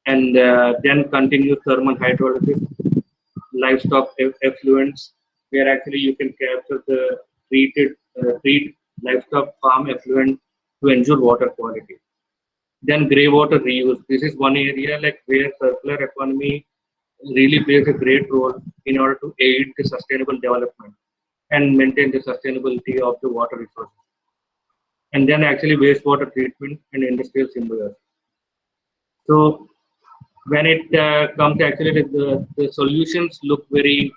[SPEAKER 2] And then continuous thermal hydrolysis, livestock effluents, where actually you can capture the treat livestock farm effluent to ensure water quality. Then grey water reuse. This is one area like where circular economy really plays a great role in order to aid the sustainable development and maintain the sustainability of the water resources. And then actually wastewater treatment and industrial symbiosis. So when it comes to actually the solutions look very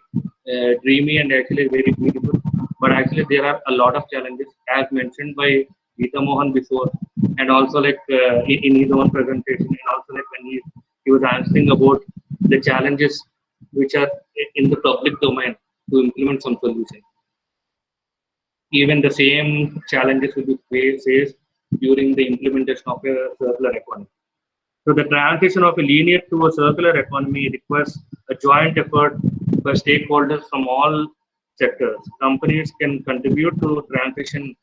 [SPEAKER 2] dreamy and actually very beautiful, but actually there are a lot of challenges as mentioned by Geeta Mohan before, and also like in his own presentation, and also like when he was answering about the challenges which are in the public domain to implement some solution. Even the same challenges will be faced during the implementation of a circular economy. So the transition of a linear to a circular economy requires a joint effort by stakeholders from all sectors. Companies can contribute to transition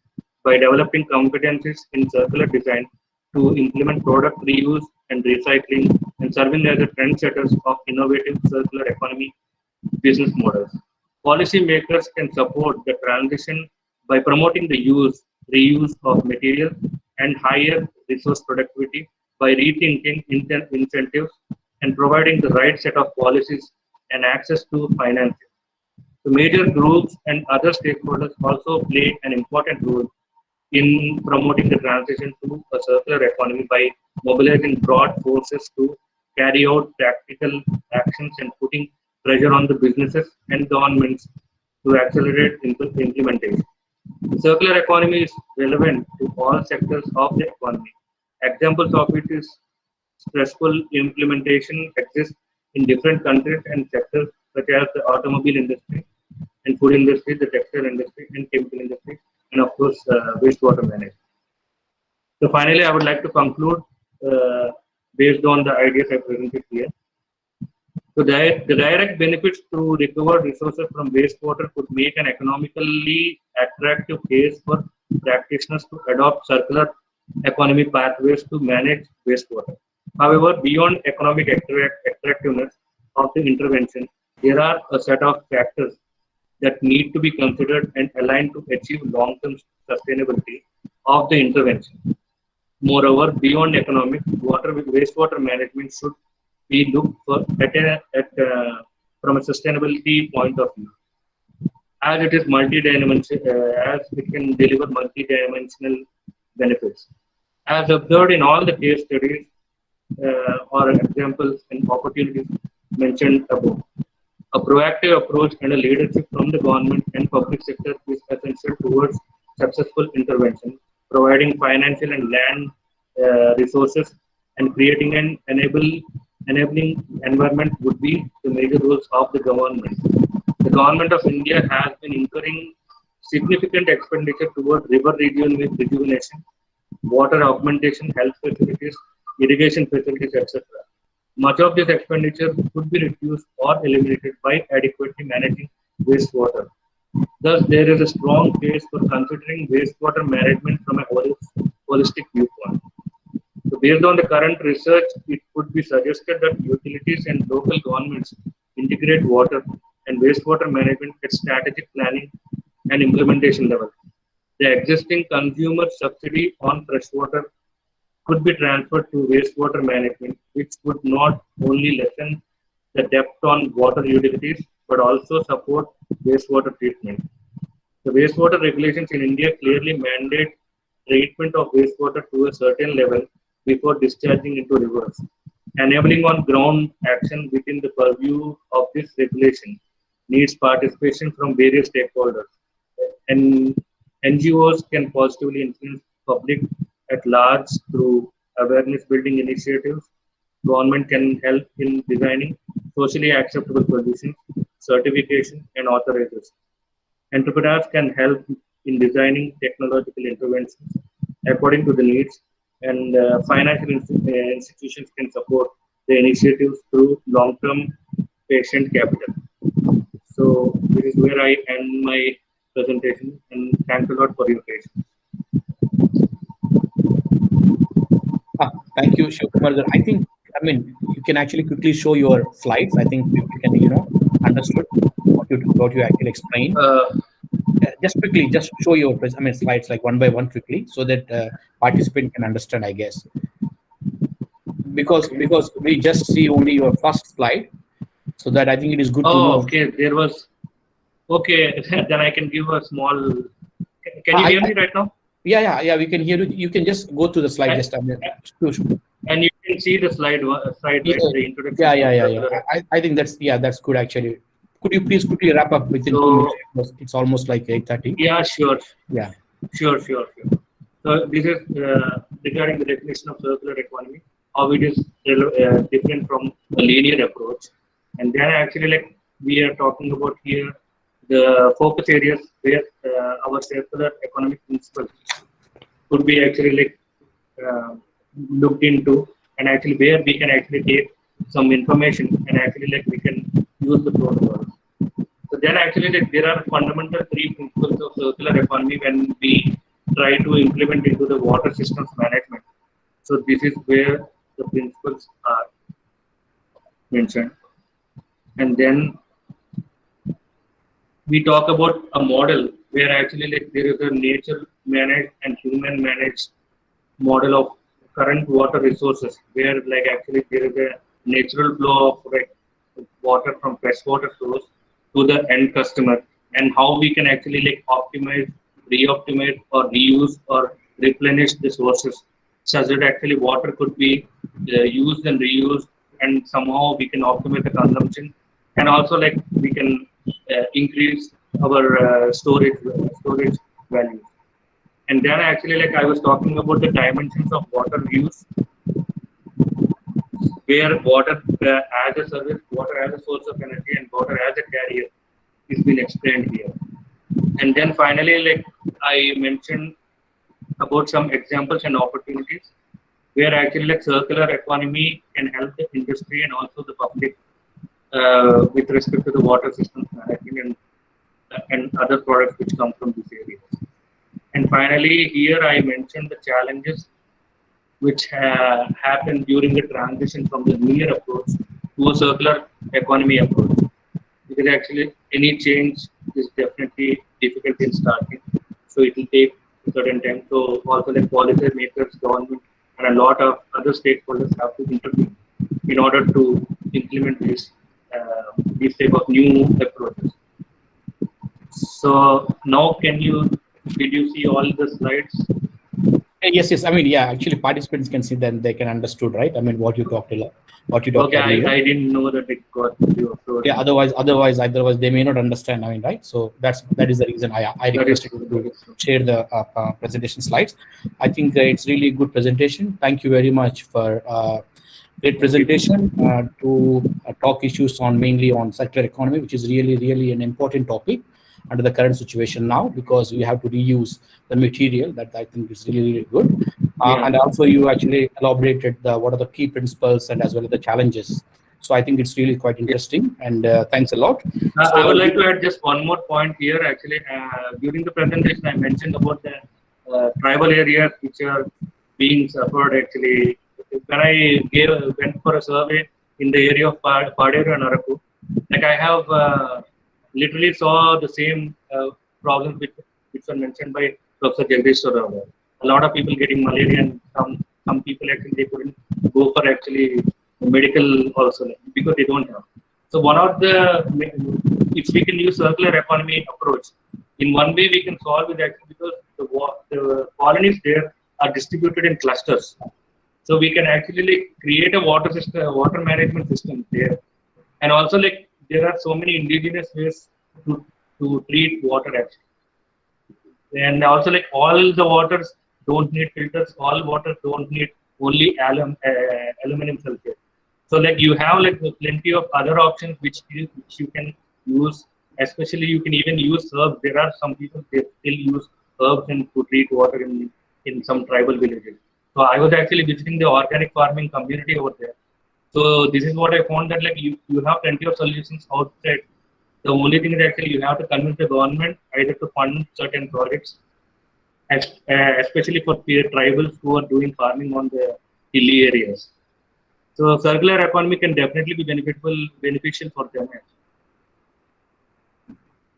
[SPEAKER 2] by developing competencies in circular design to implement product reuse and recycling and serving as a trendsetters of innovative circular economy business models. Policymakers can support the transition by promoting the reuse of material and higher resource productivity by rethinking incentives and providing the right set of policies and access to financing. The major groups and other stakeholders also play an important role in promoting the transition to a circular economy by mobilizing broad forces to carry out practical actions and putting pressure on the businesses and governments to accelerate implementation. The circular economy is relevant to all sectors of the economy. Examples of it is stressful implementation exists in different countries and sectors such as the automobile industry and food industry, the textile industry and chemical industry, and of course wastewater management. So finally, I would like to conclude based on the ideas I presented here. So the direct benefits to recover resources from wastewater could make an economically attractive case for practitioners to adopt circular economy pathways to manage wastewater. However, beyond economic attractiveness of the intervention, there are a set of factors that need to be considered and aligned to achieve long-term sustainability of the intervention. Moreover, beyond economics, wastewater management should be looked for from a sustainability point of view, as it is multi-dimensional, as it can deliver multi-dimensional benefits. As observed in all the case studies or examples and opportunities mentioned above, a proactive approach and a leadership from the government and public sector is essential towards successful intervention, providing financial and land resources and creating an enabling environment would be the major roles of the government. The government of India has been incurring significant expenditure toward river rejuvenation, water augmentation, health facilities, irrigation facilities, etc. Much of this expenditure could be reduced or eliminated by adequately managing wastewater. Thus, there is a strong case for considering wastewater management from a holistic viewpoint. So based on the current research, it could be suggested that utilities and local governments integrate water and wastewater management at strategic planning and implementation level. The existing consumer subsidy on freshwater could be transferred to wastewater management, which would not only lessen the debt on water utilities, but also support wastewater treatment. The wastewater regulations in India clearly mandate treatment of wastewater to a certain level before discharging into rivers. Enabling on-ground action within the purview of this regulation needs participation from various stakeholders. And NGOs can positively influence public at large through awareness building initiatives. Government can help in designing socially acceptable solutions, certification, and authorization. Entrepreneurs can help in designing technological interventions according to the needs, and financial institutions can support the initiatives through long-term patient capital. So this is where I end my presentation, and thanks a lot for your patience.
[SPEAKER 1] Thank you, Shivkumar. I mean, you can actually quickly show your slides. I think we can, understood what you actually explained. Just quickly, just show your slides like one by one quickly, so that participant can understand, I guess. Because we just see only your first slide, so that I think it is good to know.
[SPEAKER 2] Okay, there was. Okay, then I can give a small. Can you hear me right now?
[SPEAKER 1] Yeah, we can hear you. You can just go to the slide just a minute.
[SPEAKER 2] And you can see the slide, right? The introduction.
[SPEAKER 1] Yeah. I think that's good actually. Could you please quickly wrap up within 2 minutes? It's almost like 8:30.
[SPEAKER 2] Yeah, sure.
[SPEAKER 1] Yeah.
[SPEAKER 2] Sure. So this is regarding the definition of circular economy, how it is different from a linear approach. And then actually, we are talking about here the focus areas where our circular economic principles could be actually looked into and actually where we can actually take some information and actually like we can use the protocols. So then actually like, there are fundamental three principles of circular economy when we try to implement into the water systems management. So this is where the principles are mentioned. And then we talk about a model where actually like there is a nature managed and human managed model of current water resources where like actually there is a natural flow of like water from freshwater source to the end customer, and how we can actually like optimize, re-optimize or reuse or replenish the sources such that actually water could be used and reused, and somehow we can optimize the consumption, and also like we can increase our storage value. And then actually like I was talking about the dimensions of water use, where water as a service, water as a source of energy, and water as a carrier is been explained here. And then finally, like I mentioned about some examples and opportunities where actually like circular economy can help the industry and also the public with respect to the water systems management and other products which come from this area. And finally, here I mentioned the challenges which happened during the transition from the linear approach to a circular economy approach. Because actually any change is definitely difficult in starting, so it will take a certain time. So also like policy makers, government, and a lot of other stakeholders have to intervene in order to implement these type of new approaches. So now did you see all the slides?
[SPEAKER 1] Yes, yes. I mean, yeah. Actually, participants can see then they can understood, right? I mean, what you talked about. What you talked
[SPEAKER 2] Okay,
[SPEAKER 1] about.
[SPEAKER 2] I didn't know that it got you.
[SPEAKER 1] Yeah. Otherwise, they may not understand. I mean, right? So that is the reason I requested to share the presentation slides. I think it's really good presentation. Thank you very much for great presentation to talk issues on mainly on circular economy, which is really an important topic under the current situation now, because we have to reuse the material. That I think is really good. And also you actually elaborated what are the key principles and as well as the challenges. So I think it's really quite interesting, and thanks a lot. So
[SPEAKER 2] I would like to add just one more point here. Actually, during the presentation, I mentioned about the tribal areas which are being suffered. Actually, when I went for a survey in the area of Paderu and Araku, like I have literally saw the same problems which were mentioned by Professor Jagdish Rao. A lot of people getting malaria, and some people actually they couldn't go for actually medical also because they don't have. So one of the, if we can use circular economy approach, in one way we can solve it actually because the colonies there are distributed in clusters. So we can actually like create a water system, water management system there, and also like there are so many indigenous ways to treat water actually. And also like all the waters don't need filters, all water don't need only aluminum sulfate. So like you have like plenty of other options which you can use, especially you can even use herbs. There are some people they still use herbs and to treat water in some tribal villages. So I was actually visiting the organic farming community over there. So this is what I found, that like you have plenty of solutions outside. The only thing is actually you have to convince the government either to fund certain projects, especially for tribals who are doing farming on the hilly areas. So circular economy can definitely be beneficial for them.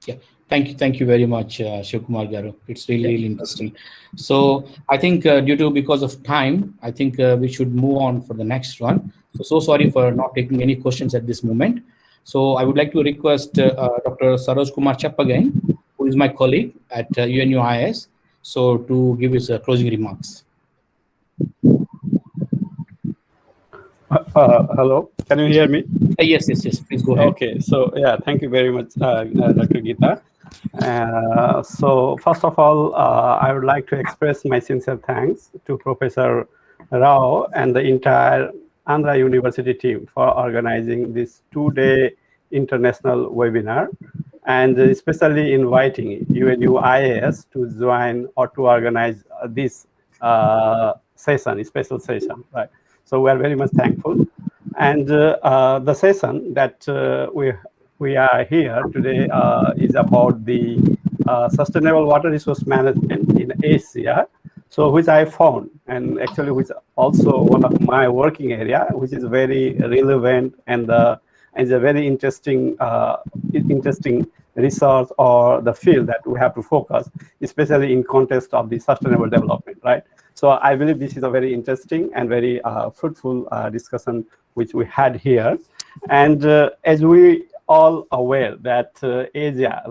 [SPEAKER 1] Yeah, thank you very much, Shivkumar Garu. It's really interesting. So I think because of time, I think we should move on for the next one. So sorry for not taking any questions at this moment. So I would like to request Dr. Saroj Kumar Chapp again, who is my colleague at UNUIS, so to give his closing remarks.
[SPEAKER 3] Hello, can you hear me?
[SPEAKER 1] Yes, please go ahead.
[SPEAKER 3] Okay, so yeah, thank you very much, Dr. Gita. So first of all, I would like to express my sincere thanks to Professor Rao and the entire Andhra University team for organizing this two-day international webinar, and especially inviting UNUIS to join or to organize this session, special session, right? So we are very much thankful. And the session that we are here today is about the sustainable water resource management in Asia. So which I found, and actually which also one of my working area, which is very relevant and is a very interesting research or the field that we have to focus, especially in context of the sustainable development, right? So I believe this is a very interesting and very fruitful discussion which we had here. And as we all aware that Asia,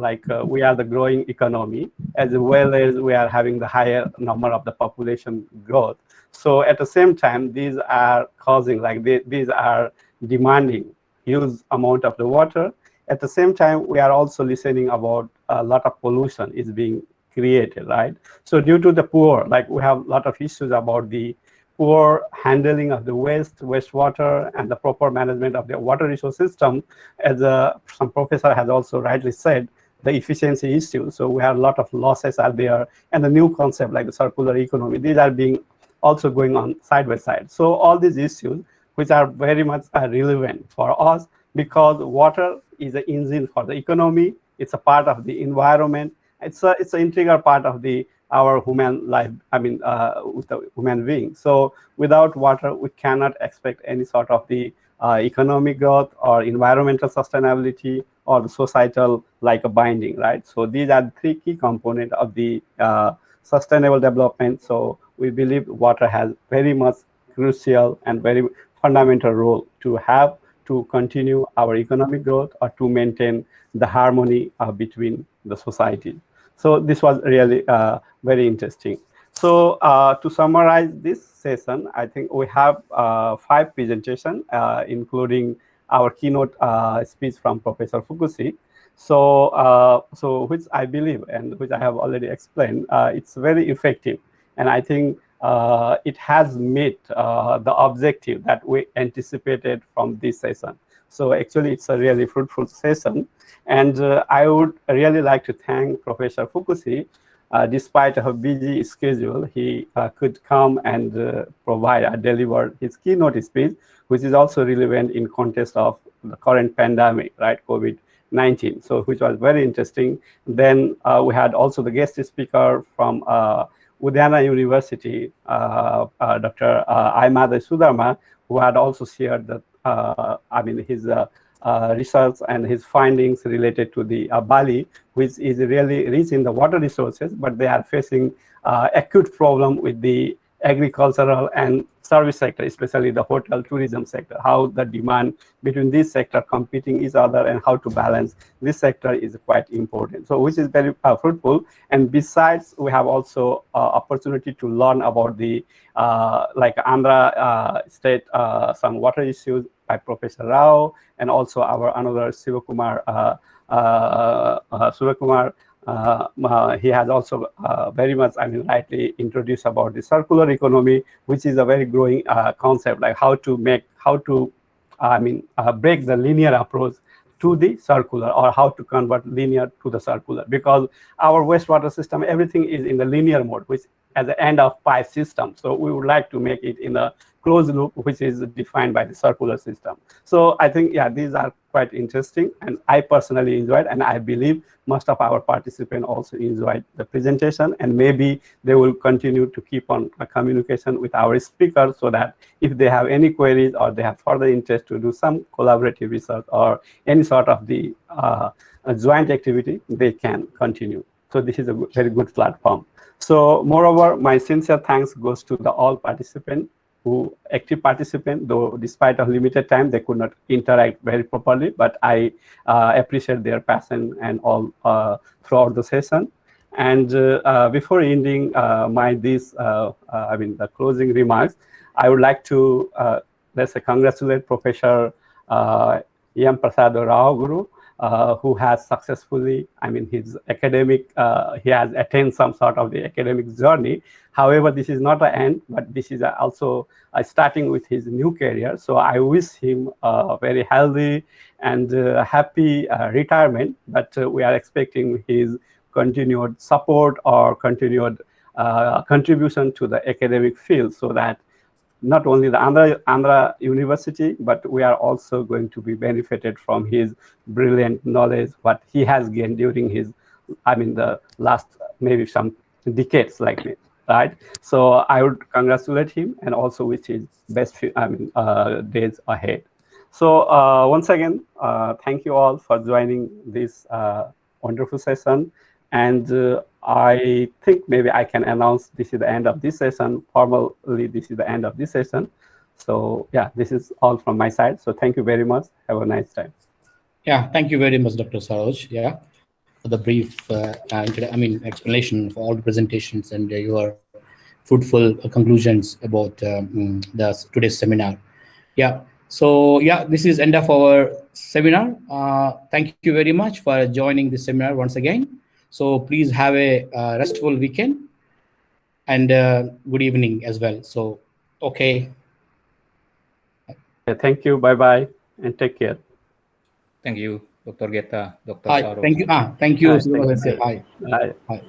[SPEAKER 3] we are the growing economy, as well as we are having the higher number of the population growth. So at the same time, these are causing, these are demanding huge amount of the water. At the same time, we are also listening about a lot of pollution is being created, right? So due to the poor, we have a lot of issues about the poor handling of the wastewater, and the proper management of the water resource system. As some professor has also rightly said, the efficiency issue. So we have a lot of losses are there, and the new concept like the circular economy, these are being also going on side by side. So all these issues, which are very much relevant for us, because water is an engine for the economy. It's a part of the environment. It's an integral part of our human life, with the human being. So without water, we cannot expect any sort of the economic growth or environmental sustainability or the societal a binding, right? So these are the three key components of the sustainable development. So we believe water has very much crucial and very fundamental role to have to continue our economic growth or to maintain the harmony between the society. So this was really very interesting. So to summarize this session, I think we have 5 presentations, including our keynote speech from Professor Fukushi. So which I believe and which I have already explained, it's very effective. And I think it has met the objective that we anticipated from this session. So actually, it's a really fruitful session. And I would really like to thank Professor Fukushi. Despite her busy schedule, he could come and provide, deliver his keynote speech, which is also relevant in context of the current pandemic, right, COVID-19. So which was very interesting. Then we had also the guest speaker from Udayana University, Dr. Aimada Sudharma, who had also shared that, his research and his findings related to the Bali, which is really rich in the water resources, but they are facing acute problem with the agricultural and service sector, especially the hotel tourism sector, how the demand between this sector competing each other and how to balance this sector is quite important. So which is very fruitful. And besides, we have also opportunity to learn about the Andhra state, some water issues by Professor Rao, and also our another Sivakumar. He has also very much, rightly introduced about the circular economy, which is a very growing concept, like how to break the linear approach to the circular, or how to convert linear to the circular, because our wastewater system, everything is in the linear mode, which at the end of pipe system. So we would like to make it in a closed loop, which is defined by the circular system. So I think, yeah, these are quite interesting, and I personally enjoyed, and I believe most of our participants also enjoyed the presentation, and maybe they will continue to keep on a communication with our speakers, so that if they have any queries or they have further interest to do some collaborative research or any sort of the joint activity, they can continue. So this is a very good platform. So moreover, my sincere thanks goes to the all participants, who active participant, though despite of limited time, they could not interact very properly, but I appreciate their passion and all throughout the session. And before ending the closing remarks, I would like to let's say congratulate Professor Yam Prasad Rao Guru, who has successfully, his academic, he has attained some sort of the academic journey. However, this is not an end, but this is also starting with his new career. So I wish him a very healthy and happy retirement, but we are expecting his continued support or continued contribution to the academic field, so that not only the Andhra University, but we are also going to be benefited from his brilliant knowledge, what he has gained during his, the last maybe some decades like me, right? So I would congratulate him and also wish his best, days ahead. So once again, thank you all for joining this wonderful session. And I think maybe I can announce this is the end of this session. Formally, this is the end of this session. So yeah, this is all from my side. So thank you very much. Have a nice time.
[SPEAKER 1] Yeah, thank you very much, Dr. Saroj. Yeah, for the brief, explanation for all the presentations and your fruitful conclusions about today's seminar. Yeah. So yeah, this is end of our seminar. Thank you very much for joining this seminar once again. So please have a restful weekend and good evening as well. So, okay.
[SPEAKER 3] Yeah, thank you. Bye-bye and take care.
[SPEAKER 4] Thank you, Dr. Geta, Dr.
[SPEAKER 1] Hi.
[SPEAKER 4] Saroj.
[SPEAKER 1] Thank you. Thank you.
[SPEAKER 3] Thank you.
[SPEAKER 1] Hi.
[SPEAKER 3] Bye.
[SPEAKER 1] Hi.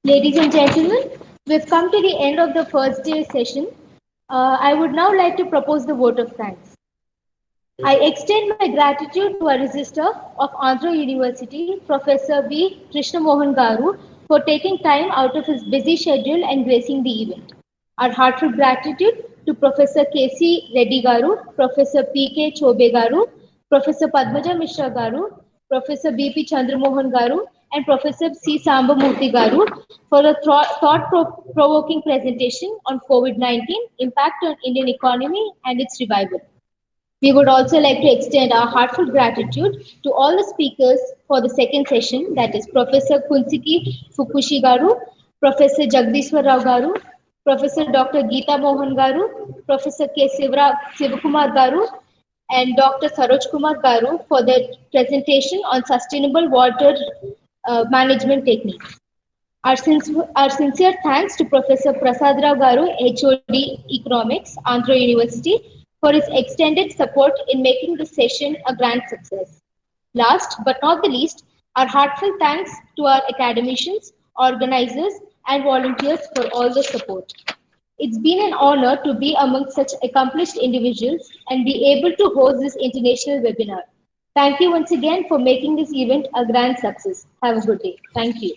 [SPEAKER 11] Ladies and gentlemen, we've come to the end of the first day session. I would now like to propose the vote of thanks. I extend my gratitude to our Registrar of Andhra University, Professor V. Krishnamohan Garu, for taking time out of his busy schedule and gracing the event. Our heartfelt gratitude to Professor K.C. Reddy Garu, Professor P.K. Chobe Garu, Professor Padmaja Mishra Garu, Professor B.P. Chandramohan Garu, and Professor C. Sambamurthy Garu for a thought-provoking presentation on COVID-19, impact on Indian economy and its revival. We would also like to extend our heartfelt gratitude to all the speakers for the second session, that is Professor Kunsiki Fukushi Garu, Professor Jagdishwar Rao Garu, Professor Dr. Geeta Mohan Garu, Professor K. Sivakumar Garu, and Dr. Saroj Kumar Garu for their presentation on sustainable water management techniques. Our sincere thanks to Professor Prasad Rao Garu, HOD Economics, Andhra University, for his extended support in making this session a grand success. Last but not the least, our heartfelt thanks to our academicians, organizers, and volunteers for all the support. It's been an honor to be among such accomplished individuals and be able to host this international webinar. Thank you once again for making this event a grand success. Have a good day. Thank you.